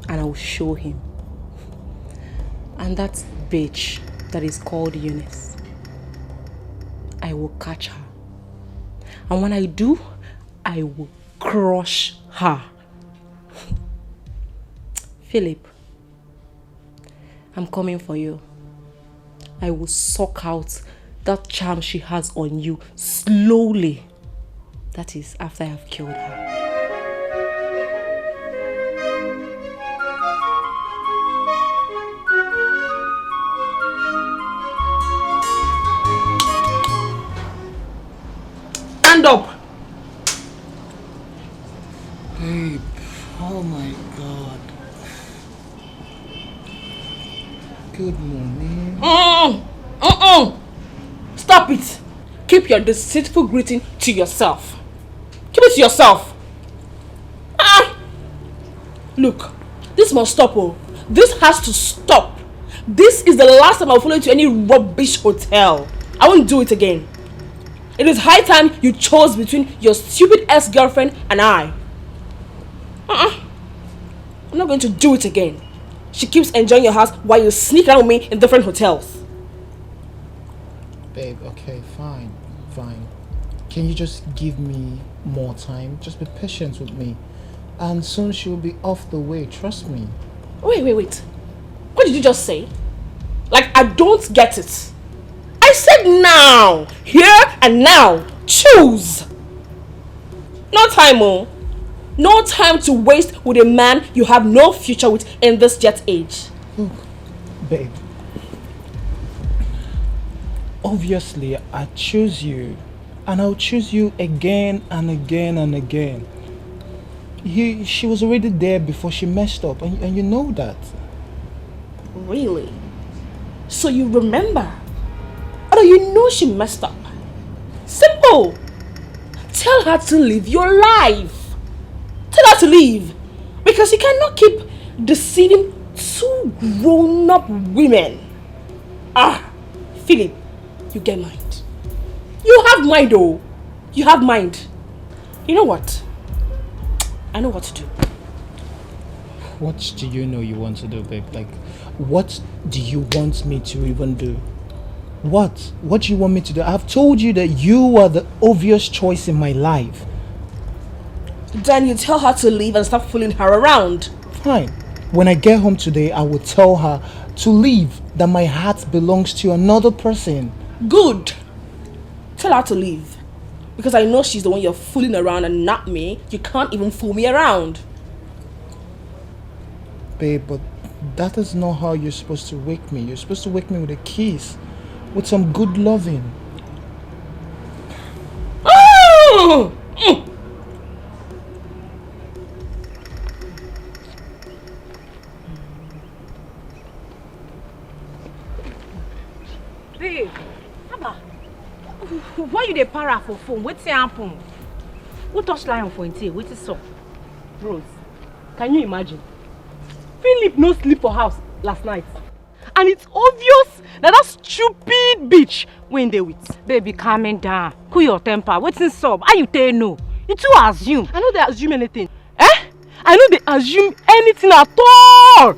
and I will show him. And that bitch that is called Eunice, I will catch her. And when I do, I will crush her. Philip, I'm coming for you. I will suck out that charm she has on you slowly. That is after I have killed her. Stand up. Babe, oh my God. Good morning. Stop it. Keep your deceitful greeting to yourself. Keep it to yourself. Look, this must stop. Oh. This has to stop. This is the last time I'll follow you to any rubbish hotel. I won't do it again. It is high time you chose between your stupid ex-girlfriend and I. I'm not going to do it again. She keeps enjoying your house while you sneak around with me in different hotels. Babe, okay, fine. Can you just give me more time? Just be patient with me. And soon she'll be off the way, trust me. Wait. What did you just say? Like, I don't get it. I said now. Here and now. Choose. No time, oh. No time to waste with a man you have no future with in this jet age. Look, babe. Obviously, I choose you. And I'll choose you again and again and again. She was already there before she messed up, and you know that. Really? So you remember? Or you know she messed up? Simple. Tell her to live your life. Tell to leave. Because you cannot keep deceiving two grown-up women. Philip, you get mind. You have mind, oh. You have mind. You know what? I know what to do. What do you know you want to do, babe? Like, what do you want me to even do? What? What do you want me to do? I've told you that you are the obvious choice in my life. Then you tell her to leave and stop fooling her around. Fine. When I get home today, I will tell her to leave, that my heart belongs to another person. Good. Tell her to leave. Because I know she's the one you're fooling around and not me. You can't even fool me around. Babe, but that is not how you're supposed to wake me. You're supposed to wake me with a kiss. With some good loving. Oh! Babe, Abba, why you dey para for phone? Wetin happen? Who touch lion for him? Wetin sup? Rose, can you imagine? Philip no sleep for house last night. And it's obvious that stupid bitch wey him dey with. Baby, calming down. Cool your temper. Wetin sup? How you tell no? You too assume. I no dey assume anything. I no dey assume anything at all.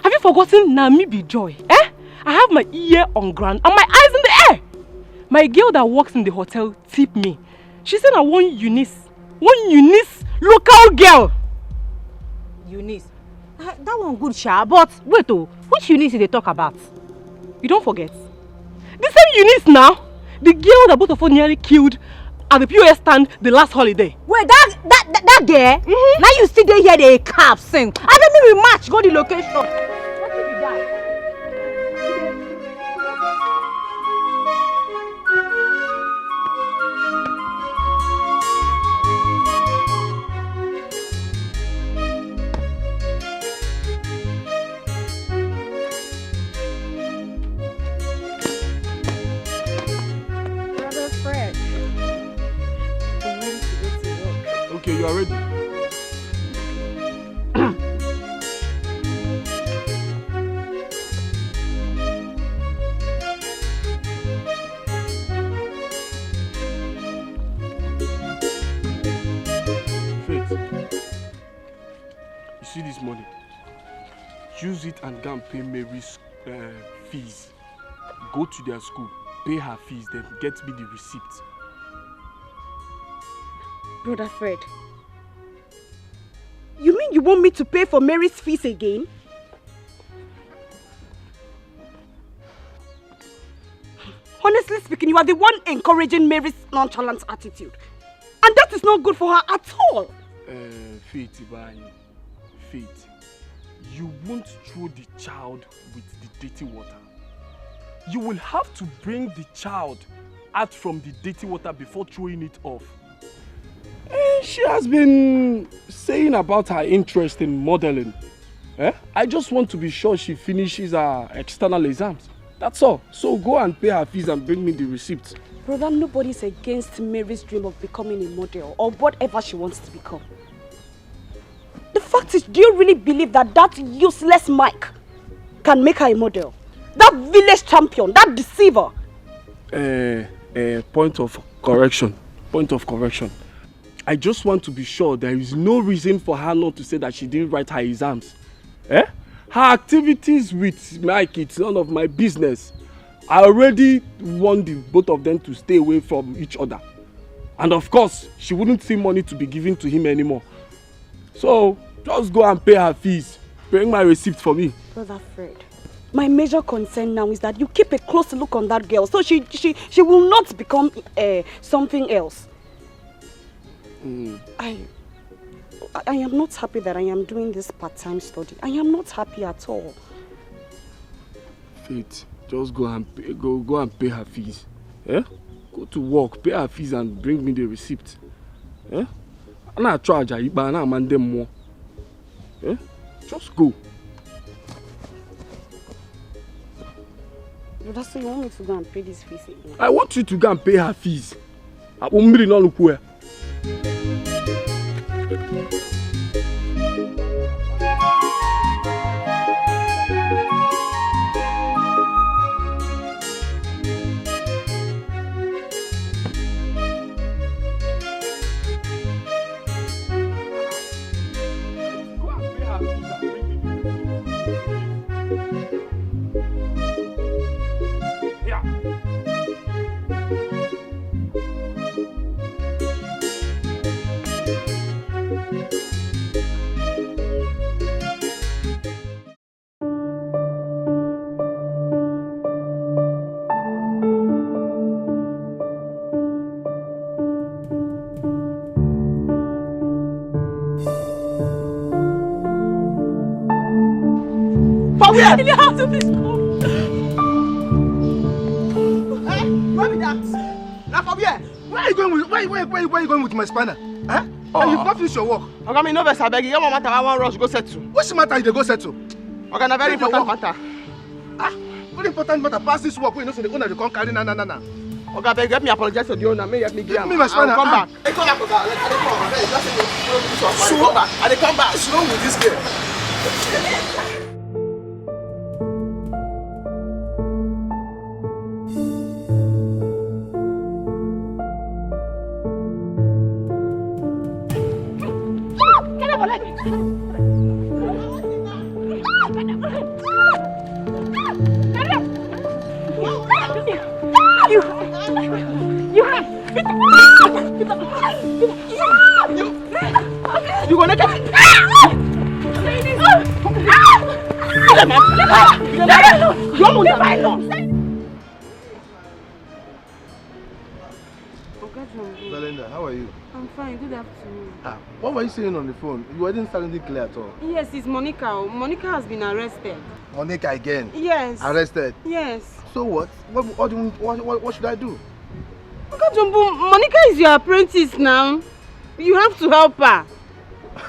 Have you forgotten na me be Joy? I have my ear on ground and my eyes in the air. My girl that works in the hotel tipped me. She said I one Eunice local girl. Eunice? That one good, sha. But wait, which Eunice they talk about? You don't forget. The same Eunice now, the girl that both of us nearly killed at the POS stand the last holiday. Wait, that girl? Now you still dey here the cap sing. I don't mean we match go the location. What be that? Okay, you are ready. Faith, you see this money? Use it and go and pay Mary's fees. Go to their school, pay her fees, then get me the receipt. Brother Fred, you mean you want me to pay for Mary's fees again? Honestly speaking, you are the one encouraging Mary's nonchalant attitude. And that is not good for her at all. Faith, Faith, you won't throw the child with the dirty water. You will have to bring the child out from the dirty water before throwing it off. She has been saying about her interest in modeling. I just want to be sure she finishes her external exams. That's all. So go and pay her fees and bring me the receipt. Brother, nobody's against Mary's dream of becoming a model or whatever she wants to become. The fact is, do you really believe that useless Mike can make her a model? That village champion, that deceiver. Point of correction. I just want to be sure there is no reason for her not to say that she didn't write her exams. Her activities with Mike, it's none of my business. I already warned the both of them to stay away from each other. And of course, she wouldn't see money to be given to him anymore. So, just go and pay her fees. Bring my receipt for me. Brother Fred, my major concern now is that you keep a close look on that girl so she will not become something else. I am not happy that I am doing this part-time study. I am not happy at all. Faith, just go and pay her fees. Go to work, pay her fees and bring me the receipt. I'm not charge her, but I'm not them more. Just go. That's so you want me to go and pay this fees again? I want you to go and pay her fees. I won't really not look where. In the house, please come. Hey, what is that? Now from here, where are you going with? Where are you going with my spanner? Huh? Oh. And you've not finished your work. Okay, me no vex abeg. You get one matter I wan rush go settle. Which matter you dey go settle? Okay, na very important matter. Ah, very important matter. Pass this work. We know say the owner dey come carry na. Okay, abeg help me apologize to the owner. May help me give am. Me my spanner. Come back. Hey, come back, Oga. I dey come. Abeg, just say you come back. I dey come back. What's wrong with this girl? You gonna get it? Belinda, how are you? I'm fine, good afternoon. What were you saying on the phone? You weren't sounding clear at all. Yes, it's Monica. Monica has been arrested. Monica again? Yes. Arrested? Yes. So what? What should I do? Monica is your apprentice now. You have to help her.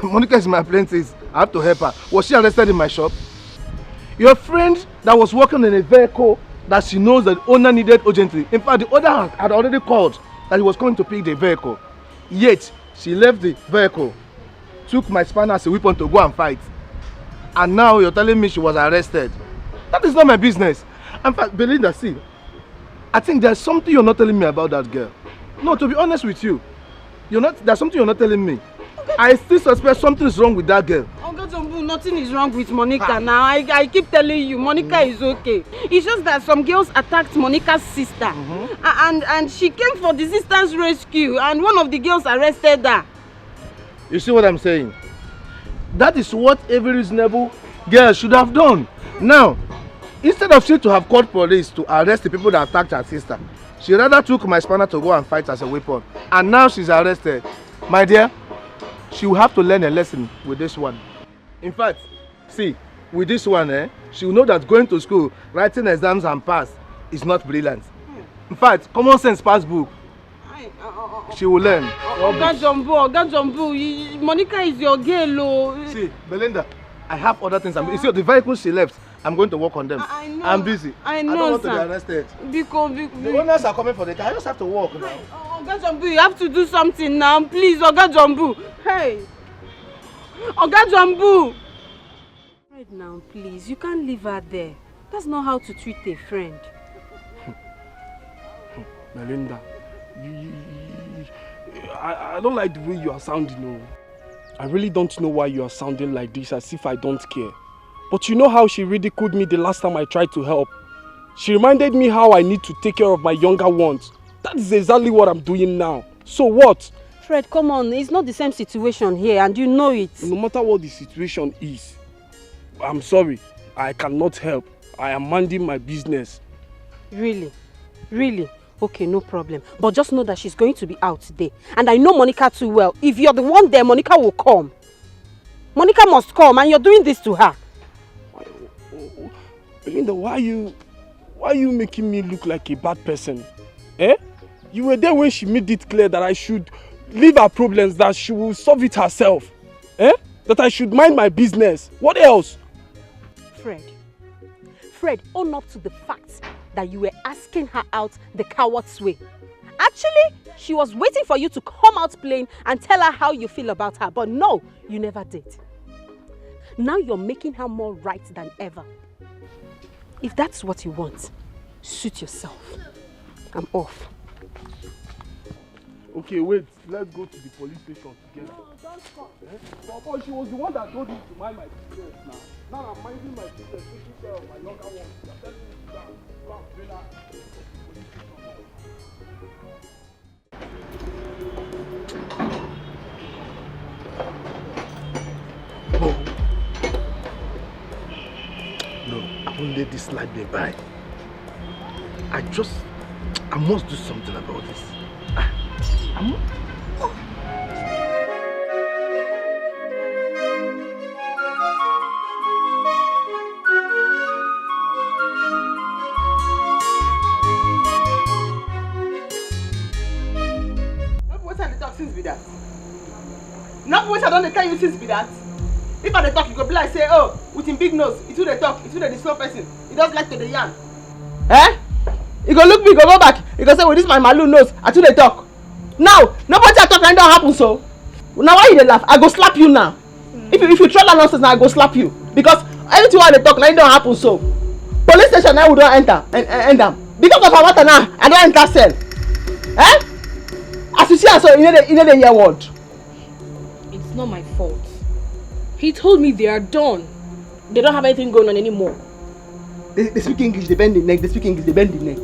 Monica is my apprentice. I have to help her. Was she arrested in my shop? Your friend that was working in a vehicle that she knows that the owner needed urgently. In fact, the owner had already called that he was going to pick the vehicle. Yet, she left the vehicle, took my spanner as a weapon to go and fight. And now you're telling me she was arrested. That is not my business. In fact, Belinda, see, I think there's something you're not telling me about that girl. No, to be honest with you, there's something you're not telling me. I still suspect something is wrong with that girl. Nothing is wrong with Monica now. I keep telling you, Monica is okay. It's just that some girls attacked Monica's sister. And she came for the sister's rescue and one of the girls arrested her. You see what I'm saying? That is what every reasonable girl should have done. Now, instead of she to have called police to arrest the people that attacked her sister, she rather took my spanner to go and fight as a weapon. And now she's arrested. My dear, she will have to learn a lesson with this one. In fact, see, with this one, she will know that going to school, writing exams and pass is not brilliant. In fact, common sense pass book. She will learn. Oga Jumbo, Monica is your girl. See, Belinda, I have other things. You see, the vehicles she left, I'm going to work on them. I know. I'm busy. I know, I don't want sir. to be arrested. Because the owners are coming for the car. I just have to walk now. Oga Jumbo, you have to do something now. Please, Oga Jumbo. Hey. Oga Jumbo. Right now, please. You can't leave her there. That's not how to treat a friend. Melinda, I don't like the way you are sounding. No. I really don't know why you are sounding like this, as if I don't care. But you know how she ridiculed me the last time I tried to help? She reminded me how I need to take care of my younger ones. That is exactly what I'm doing now. So what? Fred, come on. It's not the same situation here and you know it. No matter what the situation is, I'm sorry. I cannot help. I am minding my business. Really? Really? Okay, no problem. But just know that she's going to be out today. And I know Monica too well. If you're the one there, Monica will come. Monica must come and you're doing this to her. Belinda, why are you making me look like a bad person? Eh? You were there when she made it clear that I should leave her problems, that she will solve it herself. Eh? That I should mind my business. What else? Fred, own up to the fact that you were asking her out the coward's way. Actually, she was waiting for you to come out plain and tell her how you feel about her. But no, you never did. Now you're making her more right than ever. If that's what you want, suit yourself. I'm off. Okay, wait. Let's go to the police station together. No, don't come. Eh? But she was the one that told me to mind my business now. Now I'm minding my business, taking care of my younger ones. You're telling me to go and bring her to the police station. No, I won't let this slide me by. I must do something about this. since be that. Not what I don't tell you since be that. If I dey talk, you go be like say, oh, with him big nose, it's who they talk, it's who they slow person. He does like to the yarn. Eh? He go look me, go back. He go say, well, this my malu nose, I too they talk. Now, nobody talk and don't happen so. Now why you dey laugh? I go slap you now. If you try that nonsense now, I go slap you. Because everything why they talk now, it don't happen so. Police station now we don't enter and end them. Because of our water now, I don't enter cell. Eh? As you see, so you know the year word. It's not my fault. He told me they are done. They don't have anything going on anymore. They speak English, they bend the neck. They speak English, they bend the neck.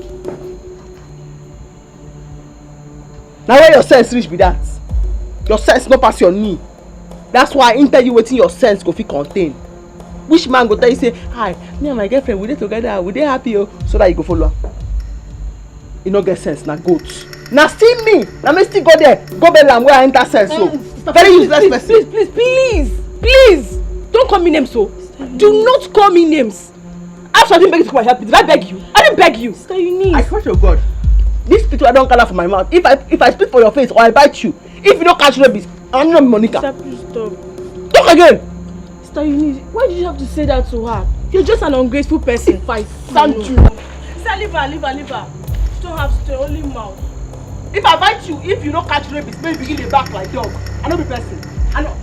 Now where your sense reach be that? Your sense no pass your knee. That's why I tell you waiting your sense go fit contain. Which man go tell you say, hi, me and my girlfriend we dey together, we dey happy oh, so that you go follow. You no get sense, na goat. Now still me, now me still go there, go bell where I enter sense so. Very useless person. Please, don't call me names so. Do not call me names. I have something beg you to come and help me. Did I beg you? I didn't beg you. Sister Eunice. I swear to God, this picture I don't color for my mouth. If I speak for your face or I bite you, if you don't catch rabies, I'm not Monica. Sister, please stop. Talk again. Sister Eunice, why did you have to say that to her? You're just an ungrateful person. Fight. Thank you. Sister, leave her. You don't have to stay, only mouth. If I bite you, if you don't catch rabies, maybe begin the back like dog. I know the person. I know.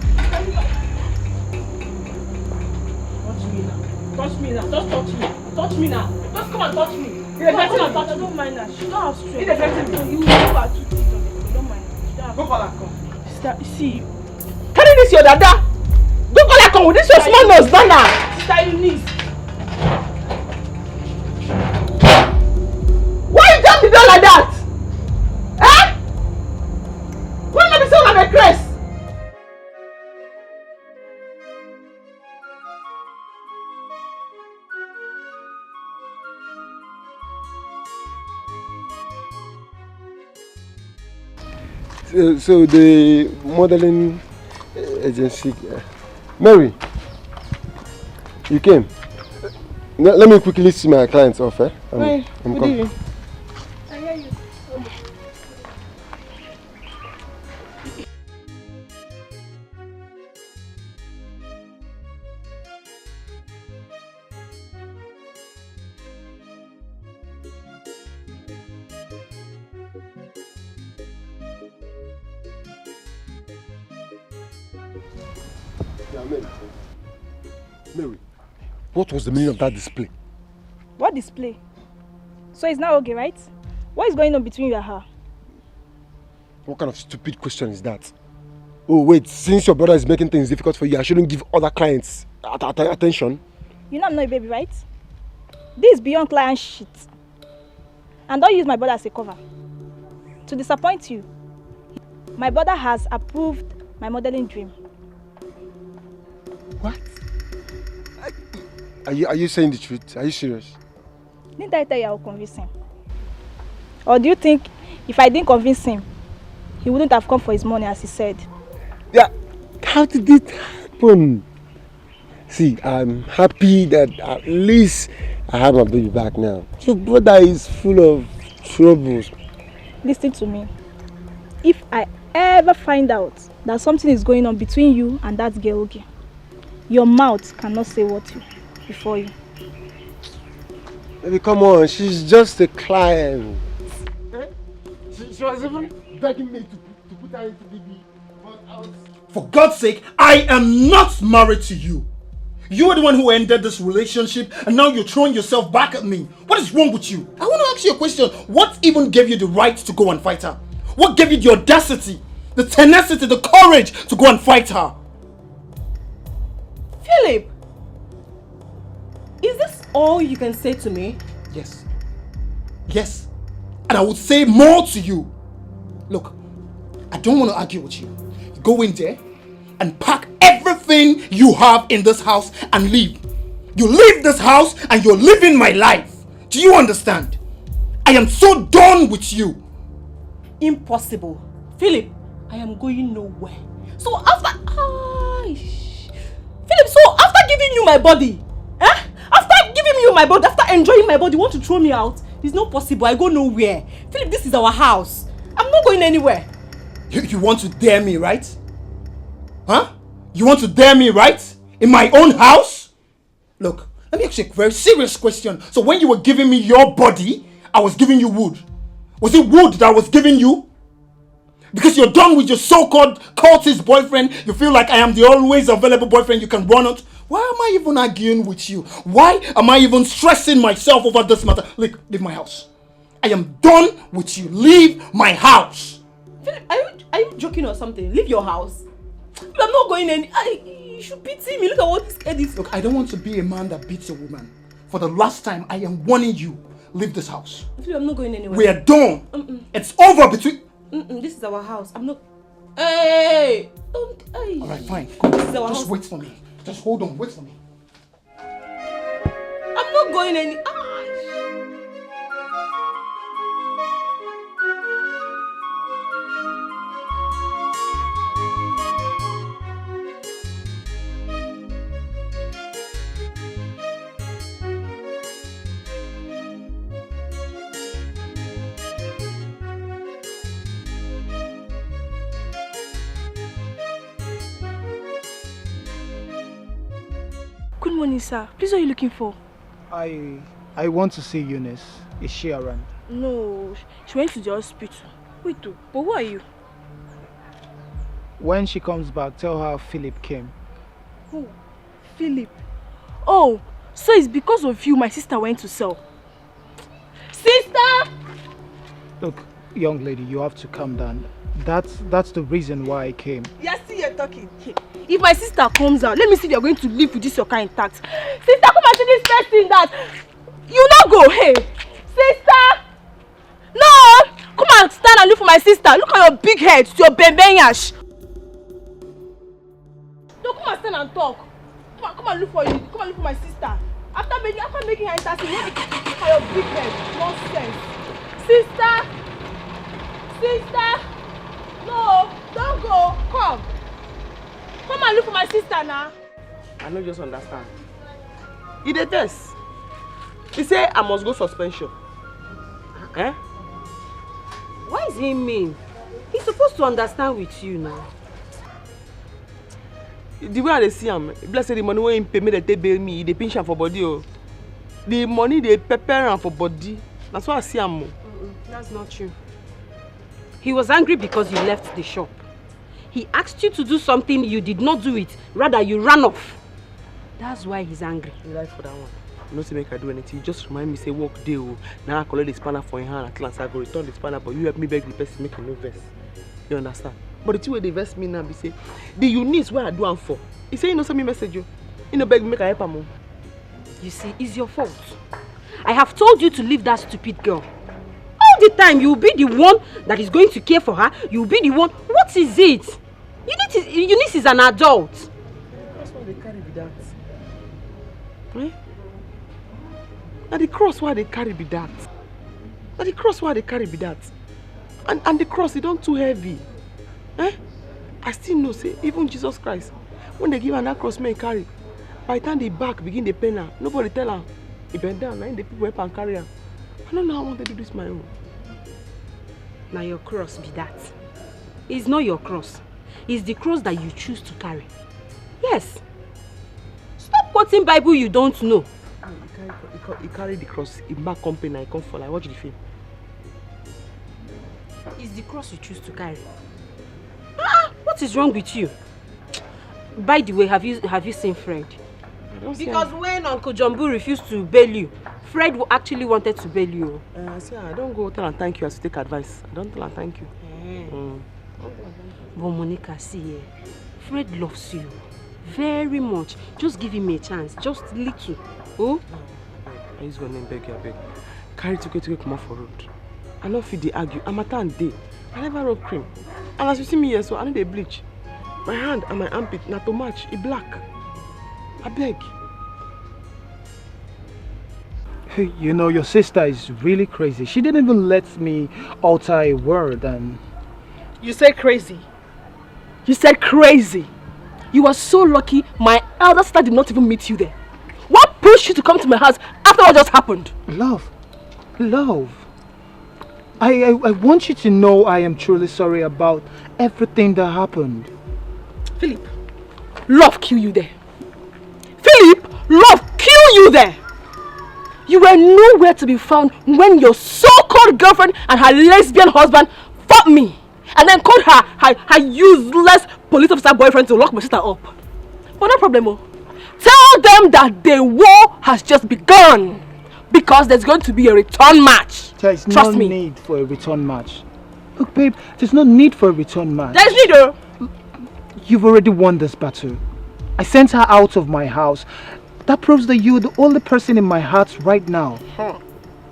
Touch me now. Just touch me. Touch me now. Just come and touch me. I don't mind her. She don't have strength. You will give her 2 teeth on it. Don't mind her. Go call her, come. Sister, see. Carry this your dada. Go call her, come with this your small nose, Dana. Sister Eunice. Why you jump the door like that? Eh? Why not be so like a crest? So the modeling agency, Mary, you came. Let me quickly see my clients off. I'm coming. I hear you. Mary, what was the meaning of that display? What display? So it's not okay, right? What is going on between you and her? What kind of stupid question is that? Oh wait, since your brother is making things difficult for you, I shouldn't give other clients attention? You know I'm not a baby, right? This is beyond client shit. And don't use my brother as a cover. To disappoint you, my brother has approved my modeling dream. What? Are you saying the truth? Are you serious? Didn't I tell you I would convince him? Or do you think if I didn't convince him, he wouldn't have come for his money as he said? Yeah, how did it happen? See, I'm happy that at least I have my baby back now. Your brother is full of troubles. Listen to me. If I ever find out that something is going on between you and that girl, okay, your mouth cannot say what before you. Baby, come on, she's just a client. She was even begging me to put her into baby. For God's sake, I am not married to you. You are the one who ended this relationship and now you're throwing yourself back at me. What is wrong with you? I want to ask you a question. What even gave you the right to go and fight her? What gave you the audacity, the tenacity, the courage to go and fight her? Philip, is this all you can say to me? Yes. Yes. And I would say more to you. Look, I don't want to argue with you. Go in there and pack everything you have in this house and leave. You leave this house and you're living my life. Do you understand? I am so done with you. Impossible. Philip, I am going nowhere. So after... Philip, so after giving you my body, after giving you my body, after enjoying my body, you want to throw me out? It's not possible. I go nowhere. Philip, this is our house. I'm not going anywhere. You want to dare me, right? Huh? You want to dare me, right? In my own house? Look, let me ask you a very serious question. So when you were giving me your body, I was giving you wood. Was it wood that I was giving you? Because you're done with your so-called cultist boyfriend, you feel like I am the always available boyfriend you can run on. Why am I even arguing with you? Why am I even stressing myself over this matter? Look, leave my house. I am done with you. Leave my house. Philip, are you joking or something? Leave your house. I'm not going any. You should pity me. Look at what this kid is. Look, I don't want to be a man that beats a woman. For the last time, I am warning you. Leave this house. Philip, I'm not going anywhere. We are done. It's over between... This is our house. I'm not... Hey! Don't... Hey. Alright, fine. Come on. This is our Just house. wait for me. Just hold on. Wait for me. I'm not going any... Good morning, sir. Please, what are you looking for? I want to see Eunice. Is she around? No, she went to the hospital. Wait, but who are you? When she comes back, tell her Philip came. Who? Philip. Oh, so it's because of you my sister went to sell. Sister! Look, young lady, you have to calm down. That's the reason why I came. Yes, see you're talking. If my sister comes out, let me see if you're going to live with this your car intact. Sister, come and see this person that you not go. Hey, sister! No! Come and stand and look for my sister. Look at your big head, your benyash. No, come and stand and talk. Come and look for you. Come and look for my sister. After making her intercede, look at your big head. Nonsense. Sister! Sister! No, don't go. Come. Come and look for my sister now. I no just understand. You dey test. He say I must go suspension. Eh? What does he mean? He's supposed to understand with you now. The way I dey see him, bless the money wey him pay me dey take bail me, he dey pinch am for body oh. The money dey pepper am for body. That's why I see him. That's not true. He was angry because you left the shop. He asked you to do something, you did not do it. Rather, you ran off. That's why he's angry. You like for that one. You know, say make I do anything. You just remind me, say, work day. Oh. Now I collect the spanner for your hand. At last, I go return the spanner, but you help me beg the person, make him no vex. You understand? But the two way they vex me now, be say, the Eunice where I do am for. He say, you know, send me message you. You know, beg me, make I help him. You see, it's your fault. I have told you to leave that stupid girl. All the time, you'll be the one that is going to care for her. You'll be the one. What is it? Eunice is an adult. That's why they carry be that. Eh? Now the cross why they carry be that. Now the cross why they carry be that. And the cross, it don't too heavy. Eh? I still know, say, even Jesus Christ, when they give her that cross, may carry. By the time the back begin the pain her, nobody tell her. He bend down, and the people help and carry her. I don't know how I want to do this my own. Now your cross be that. It's not your cross. It's the cross that you choose to carry. Yes. Stop quoting Bible you don't know. He carry the cross, he back company, I come for like watch the film. It's the cross you choose to carry. What is wrong with you? By the way, have you seen Fred? Because when Uncle Jumbo refused to bail you, Fred actually wanted to bail you. See, I don't go tell and thank you as to take advice. I don't tell and thank you. But Monica, see, Fred loves you very much. Just give him a chance, just little. Oh? I use your name, beg you, beg. Carry to come off for road. I don't feel they argue. I'm a tan day. I never rub cream. And as you see me here, so I need a bleach. My hand and my armpit, not to match, it's black. I beg. Hey, you know, your sister is really crazy. She didn't even let me utter a word and... You said crazy. You said crazy. You were so lucky my elder sister did not even meet you there. What pushed you to come to my house after what just happened? Love. I want you to know I am truly sorry about everything that happened. Philip, love kill you there. Philip, love kill you there. You were nowhere to be found when your so-called girlfriend and her lesbian husband fought me and then called her useless police officer boyfriend to lock my sister up. But no problem, oh. Tell them that the war has just begun because there's going to be a return match. There's Trust no me. need for a return match. Look, babe, there's no need for a return match. There's need, oh. You've already won this battle. I sent her out of my house. That proves that you're the only person in my heart right now.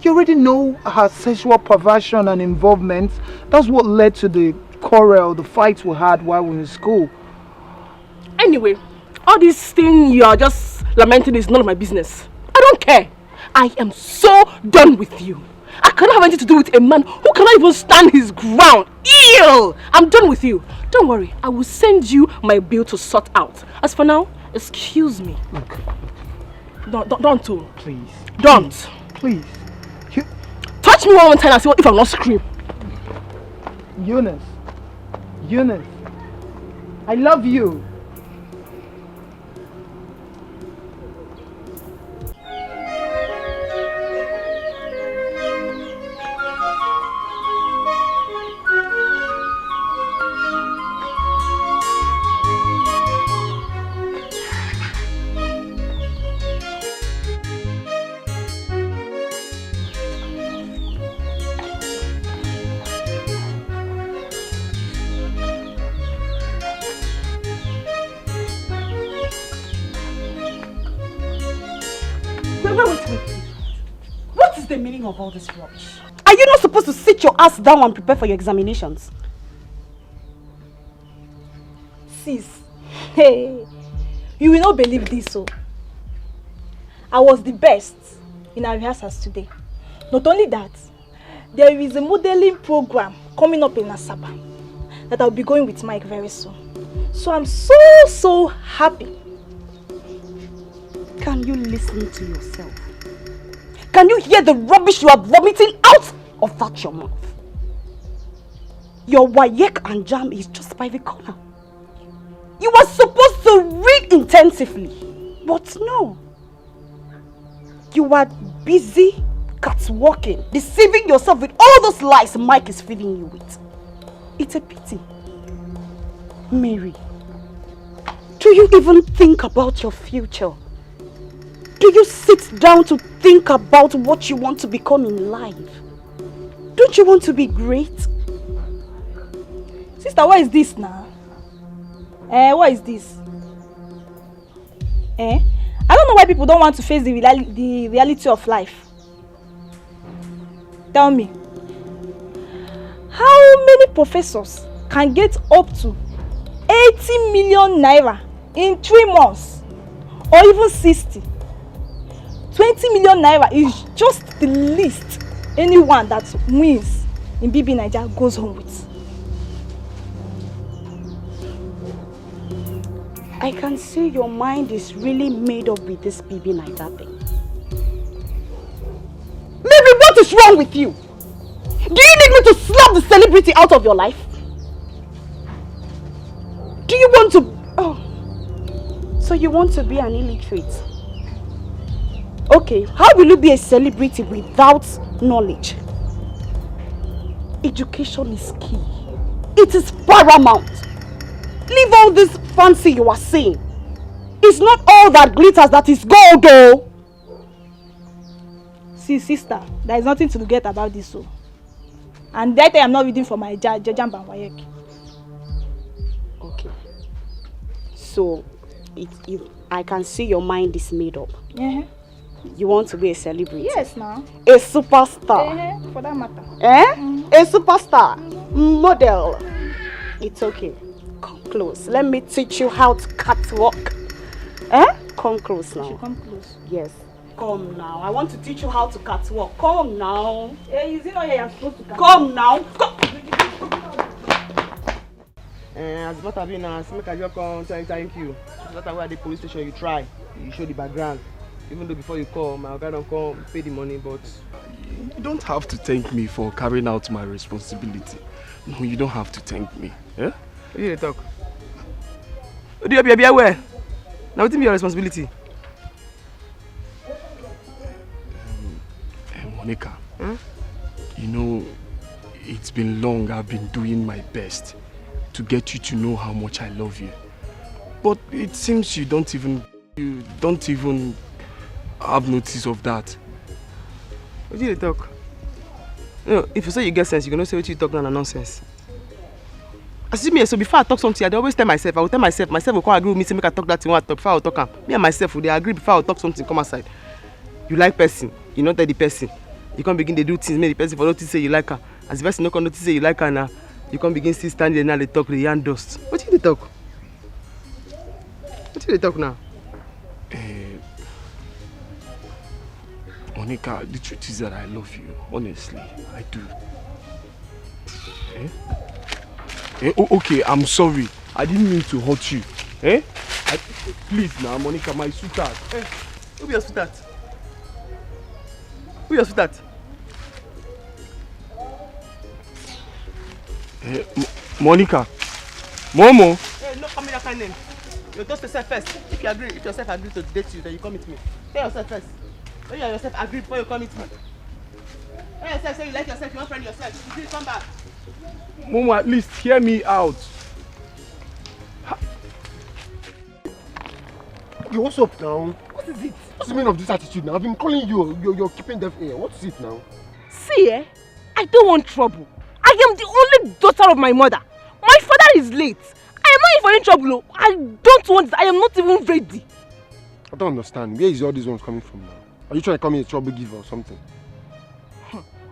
You already know her sexual perversion and involvement. That's what led to the quarrel, the fights we had while we were in school. Anyway, all this thing you are just lamenting is none of my business. I don't care. I am so done with you. I cannot have anything to do with a man who cannot even stand his ground. Ew! I'm done with you. Don't worry, I will send you my bill to sort out. As for now, excuse me. Look. Don't. Please. Don't. Please. Touch me one more time and see if I'm not scream. Eunice, I love you. What is the meaning of all this rubbish? Are you not supposed to sit your ass down and prepare for your examinations? Sis, hey, you will not believe this, so I was the best in our rehearsals today. Not only that, there is a modeling program coming up in Asaba that I'll be going with Mike very soon. So I'm so happy. Can you listen to yourself? Can you hear the rubbish you are vomiting out of that your mouth? Your WAEC and JAM is just by the corner. You are supposed to read intensively, but no. You are busy catwalking, deceiving yourself with all those lies Mike is feeding you with. It's a pity. Mary, do you even think about your future? Do you sit down to think about what you want to become in life? Don't you want to be great? Sister, what is this now? What is this? I don't know why people don't want to face the reality of life. Tell me, how many professors can get up to 80 million naira in 3 months? Or even 60? 20 million naira is just the least anyone that wins in BB Nigeria goes home with. I can see your mind is really made up with this BB Nigeria thing. Mary, what is wrong with you? Do you need me to slap the celebrity out of your life? Do you want to... Oh, so you want to be an illiterate? Okay, how will you be a celebrity without knowledge? Education is key. It is paramount. Leave all this fancy you are saying. It's not all that glitters that is gold, though. See, sister, there is nothing to get about this, so. And that I'm not reading for my jam and WAEC. Okay. So, I can see your mind is made up. Yeah. You want to be a celebrity? Yes, now. A superstar? For that matter. A superstar? Model? It's okay. Come close. Let me teach you how to catwalk. Come close now. Come close. Yes. Come now. I want to teach you how to catwalk. Come now. Is it not here you're supposed to come now. Come. As matter be now, make I just come thank you. That's why at the police station you try. You show the background. Even though before you call, my guy don't come pay the money, but... You don't have to thank me for carrying out my responsibility. No, you don't have to thank me. Eh? What do you talk? What do you be aware? Now what is your responsibility? Monica, you know, it's been long I've been doing my best to get you to know how much I love you. But it seems you don't even have notice of that. What do you talk? No, if you say you get sense, you're gonna say what you talk now nonsense. I see me, so before I talk something, I always tell myself, I will tell myself will come agree with me, say make I talk that thing when I talk, before I talk. Me and myself, they agree before I talk something, come aside. You like person, you not tell the person. You can't begin to do things, make the person for notice say you like her. As the person not notice say you like her now, you can't begin still standing there now they talk, the yarn dust. What do you talk? What do you talk now? Monica, the truth is that I love you. Honestly, I do. Okay, I'm sorry. I didn't mean to hurt you. Please now, Monica, my sweetheart. Who be your sweetheart? Who your sweetheart? Monica. Momo. Hey, no, come here, that kind name. You toast yourself first. If yourself agree to date you, then you come with me. Tell yourself first. When you yourself agree before you come with me. Tell yourself, say you like yourself, you want friend yourself. Please come back. Momo, at least hear me out. Yo, what's up now? What is it? What's the meaning of this attitude now? I've been calling you. You're keeping deaf ear. What's it now? See, I don't want trouble. I am the only daughter of my mother. My father is late. I am not even in trouble. I don't want it. I am not even ready. I don't understand. Where is all these ones coming from now? Are you trying to call me a trouble giver or something?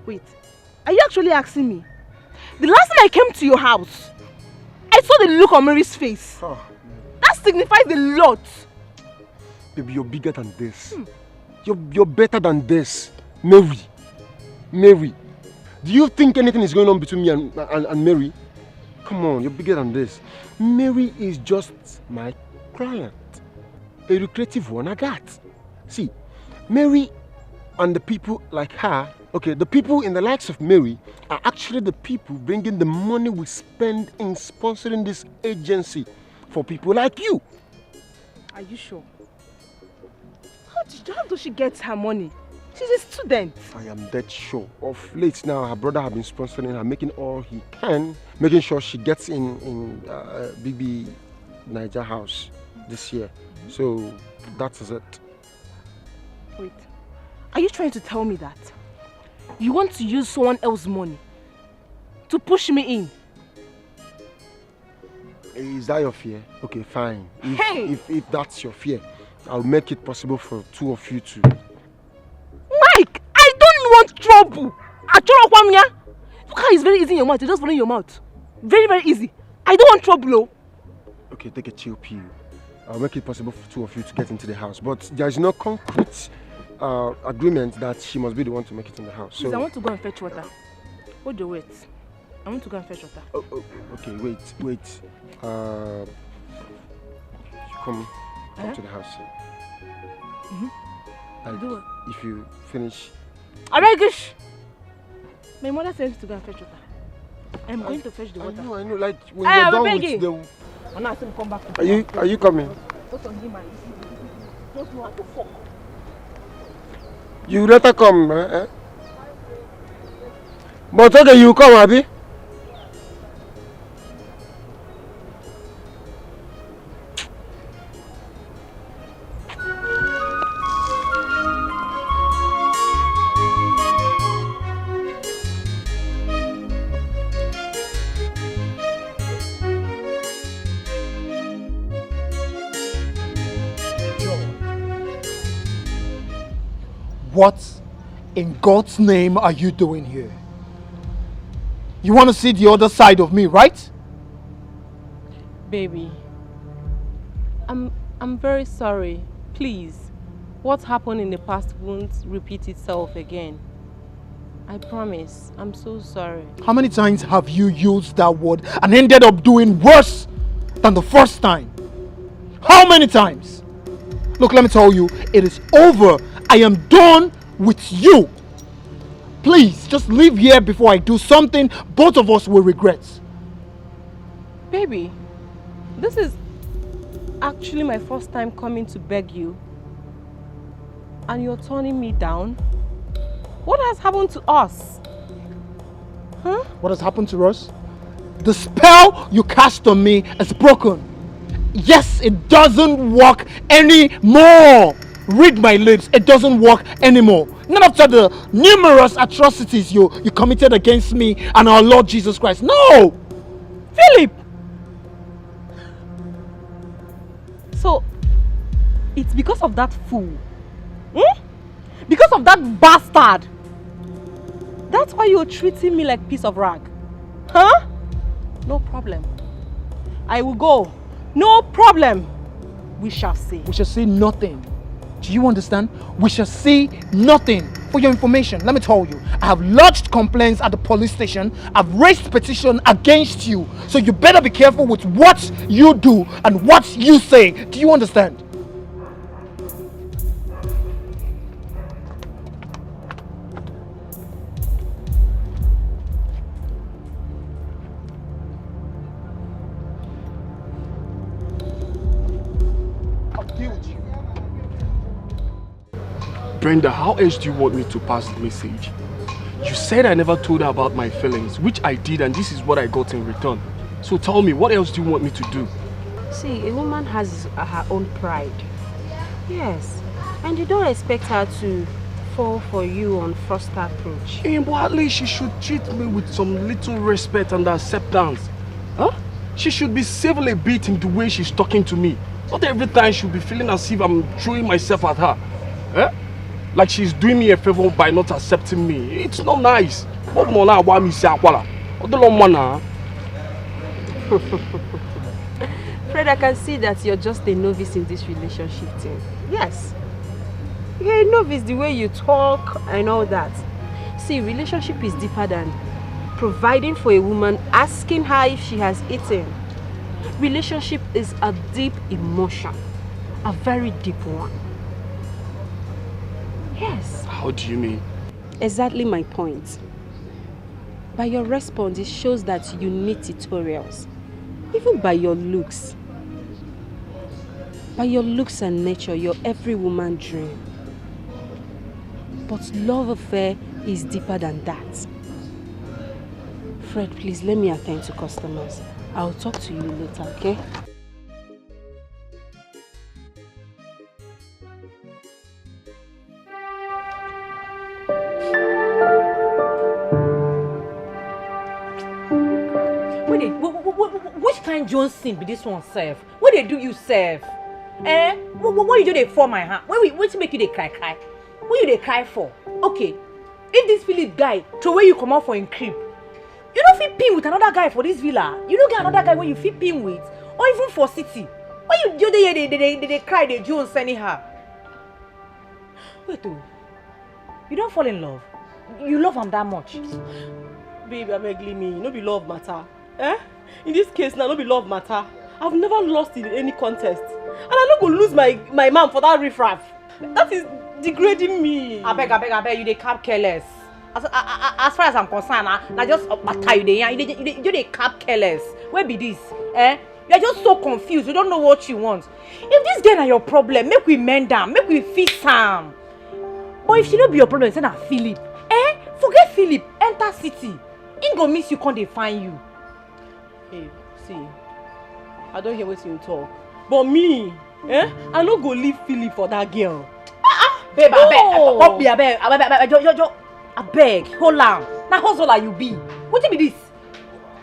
Wait, are you actually asking me? The last time I came to your house, I saw the look on Mary's face. That signifies a lot. Baby, you're bigger than this. You're better than this. Mary. Do you think anything is going on between me and Mary? Come on, you're bigger than this. Mary is just my client. A lucrative one I got. See, Mary and the people like her, okay, the people in the likes of Mary are actually the people bringing the money we spend in sponsoring this agency for people like you. Are you sure? How does she get her money? She's a student. I am dead sure. Of late now, her brother has been sponsoring her, making all he can, making sure she gets in BB Niger house this year. So that is it. Wait, are you trying to tell me that you want to use someone else's money to push me in? Is that your fear? Okay, fine. If that's your fear, I'll make it possible for two of you to... Mike, I don't want trouble. Look how it's very easy in your mouth. You just follow in your mouth. Very, very easy. I don't want trouble. Okay, take a chill pill. I'll make it possible for two of you to get into the house. But there is no concrete agreement that she must be the one to make it in the house. Please, I want to go and fetch water. Hold your wait. I want to go and fetch water. Okay, wait. You come to the house. Do what? If you finish... Aregish! My mother said to go and fetch water. I'm going to fetch the water. I know, like when you're done with the... I'm not saying come back. Are you coming? Don't know how to fuck. You let her come, eh? But okay, you come, Abby. What in God's name are you doing here? You want to see the other side of me, right? Baby, I'm very sorry. Please, what happened in the past won't repeat itself again. I promise. I'm so sorry. How many times have you used that word and ended up doing worse than the first time? How many times? Look, let me tell you, it is over. I am done with you. Please, just leave here before I do something both of us will regret. Baby, this is actually my first time coming to beg you. And you're turning me down? What has happened to us? Huh? What has happened to us? The spell you cast on me is broken. Yes, it doesn't work anymore. Read my lips, it doesn't work anymore. Not after the numerous atrocities you committed against me and our Lord Jesus Christ. No! Philip! So, it's because of that fool? Because of that bastard? That's why you're treating me like a piece of rag? Huh? No problem. I will go. No problem. We shall see. We shall see nothing. Do you understand? We shall see nothing. For your information, let me tell you, I have lodged complaints at the police station. I've raised petition against you. So you better be careful with what you do and what you say. Do you understand? Brenda, how else do you want me to pass the message? You said I never told her about my feelings, which I did, and this is what I got in return. So tell me, what else do you want me to do? See, a woman has her own pride. Yes. And you don't expect her to fall for you on first approach. Yeah, but at least she should treat me with some little respect and acceptance. Huh? She should be civil a bit in the way she's talking to me. Not every time she'll be feeling as if I'm throwing myself at her. Eh? Like she's doing me a favor by not accepting me. It's not nice. Fred, I can see that you're just a novice in this relationship thing. Yes. You're a novice the way you talk and all that. See, relationship is deeper than providing for a woman, asking her if she has eaten. Relationship is a deep emotion. A very deep one. Yes. How do you mean? Exactly my point. By your response, it shows that you need tutorials. Even by your looks. By your looks and nature, you're every woman's dream. But love affair is deeper than that. Fred, please let me attend to customers. I'll talk to you later, okay? Which kind Johnson be this one serve? What they do you serve? Eh? What you do they for my hand? What make you they cry? What you they cry for? Okay, if this Philip guy throw where you come out for in crib, you don't fit pin with another guy for this villa. You don't get another guy where you fit pin with, or even for city. Why you do they cry they Jones anyhow? Wait oh, you don't fall in love? You love him that much? Baby, I beg me, no be love matter. Eh? In this case now, no be love matter. I've never lost in any contest. And I'm not going to lose my man for that riffraff. That is degrading me. I beg, you they cap careless. As far as I'm concerned, I just matter you they cap careless. Where be this? Eh? You're just so confused, you don't know what you want. If this girl are your problem, make we mend them, make we fix them. But if she don't be your problem, send her Philip. Eh? Forget Philip, enter city. He go miss you, can't they find you? Hey, see, I don't hear what you talk. But me, eh? I no go leave Philip for that girl. Babe, I beg, hold on. Now hustler you be. What be this?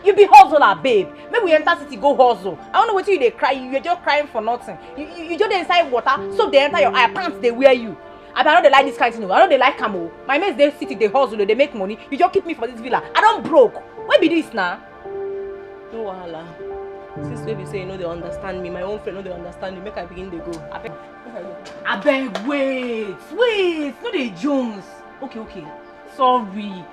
You be hustler, babe. Maybe we enter city go hustle. I don't know what you they cry. You're just crying for nothing. You just inside water, so they enter your eye, pants they wear you. I know they like this kind of thing. I know they like camo. My mates they city they hustle, they make money. You just keep me for this villa. I don't broke. Where be this now? No wahala. Since baby say you know they understand me, my own friend know they understand me. Make I begin they go. I beg, wait. No they Jones. Okay. Sorry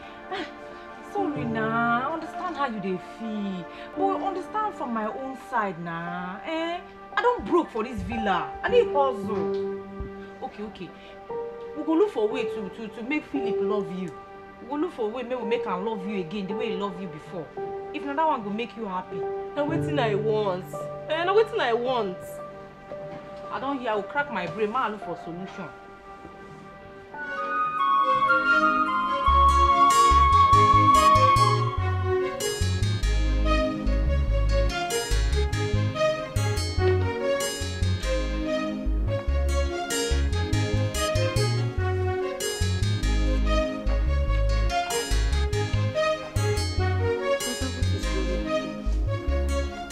now. I understand how you they feel. But understand from my own side now. Eh? I don't broke for this villa. I need hustle. Okay. We go look for a way to make Philip love you. We go look for a way maybe we make him love you again the way he loved you before. If another one go make you happy. Now waiting I want. Now waiting I want. I don't hear. I will crack my brain. I look for solution.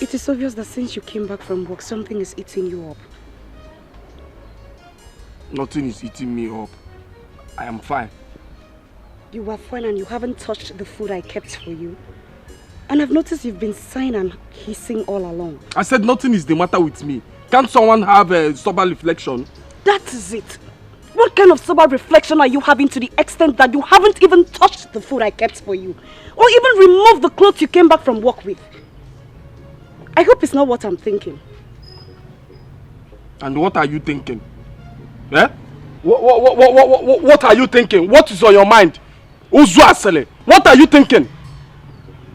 It is obvious that since you came back from work, something is eating you up. Nothing is eating me up. I am fine. You are fine and you haven't touched the food I kept for you. And I've noticed you've been sighing and hissing all along. I said nothing is the matter with me. Can't someone have a sober reflection? That is it. What kind of sober reflection are you having to the extent that you haven't even touched the food I kept for you? Or even removed the clothes you came back from work with? I hope it's not what I'm thinking. And what are you thinking? Eh? What are you thinking? What is on your mind? What are you thinking?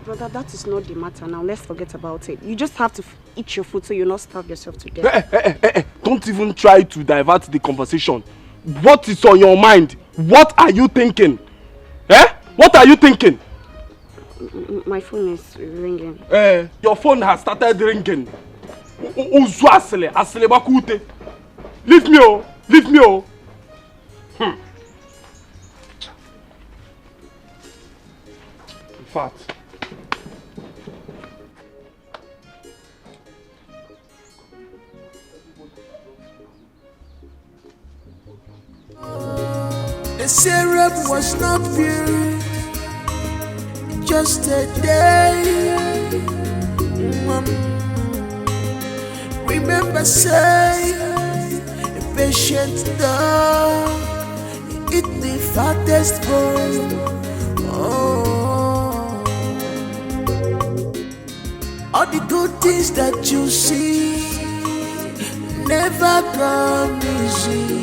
Brother, that is not the matter now. Let's forget about it. You just have to eat your food so you'll not starve yourself to death. Don't even try to divert the conversation. What is on your mind? What are you thinking? Eh? What are you thinking? My phone is ringing. Your phone has started ringing. Leave me, oh. Leave me, oh. In fact. The syrup was not pure, just a day. Remember, say, a patient dog, eat the fattest bone. Oh, all the good things that you see never come easy.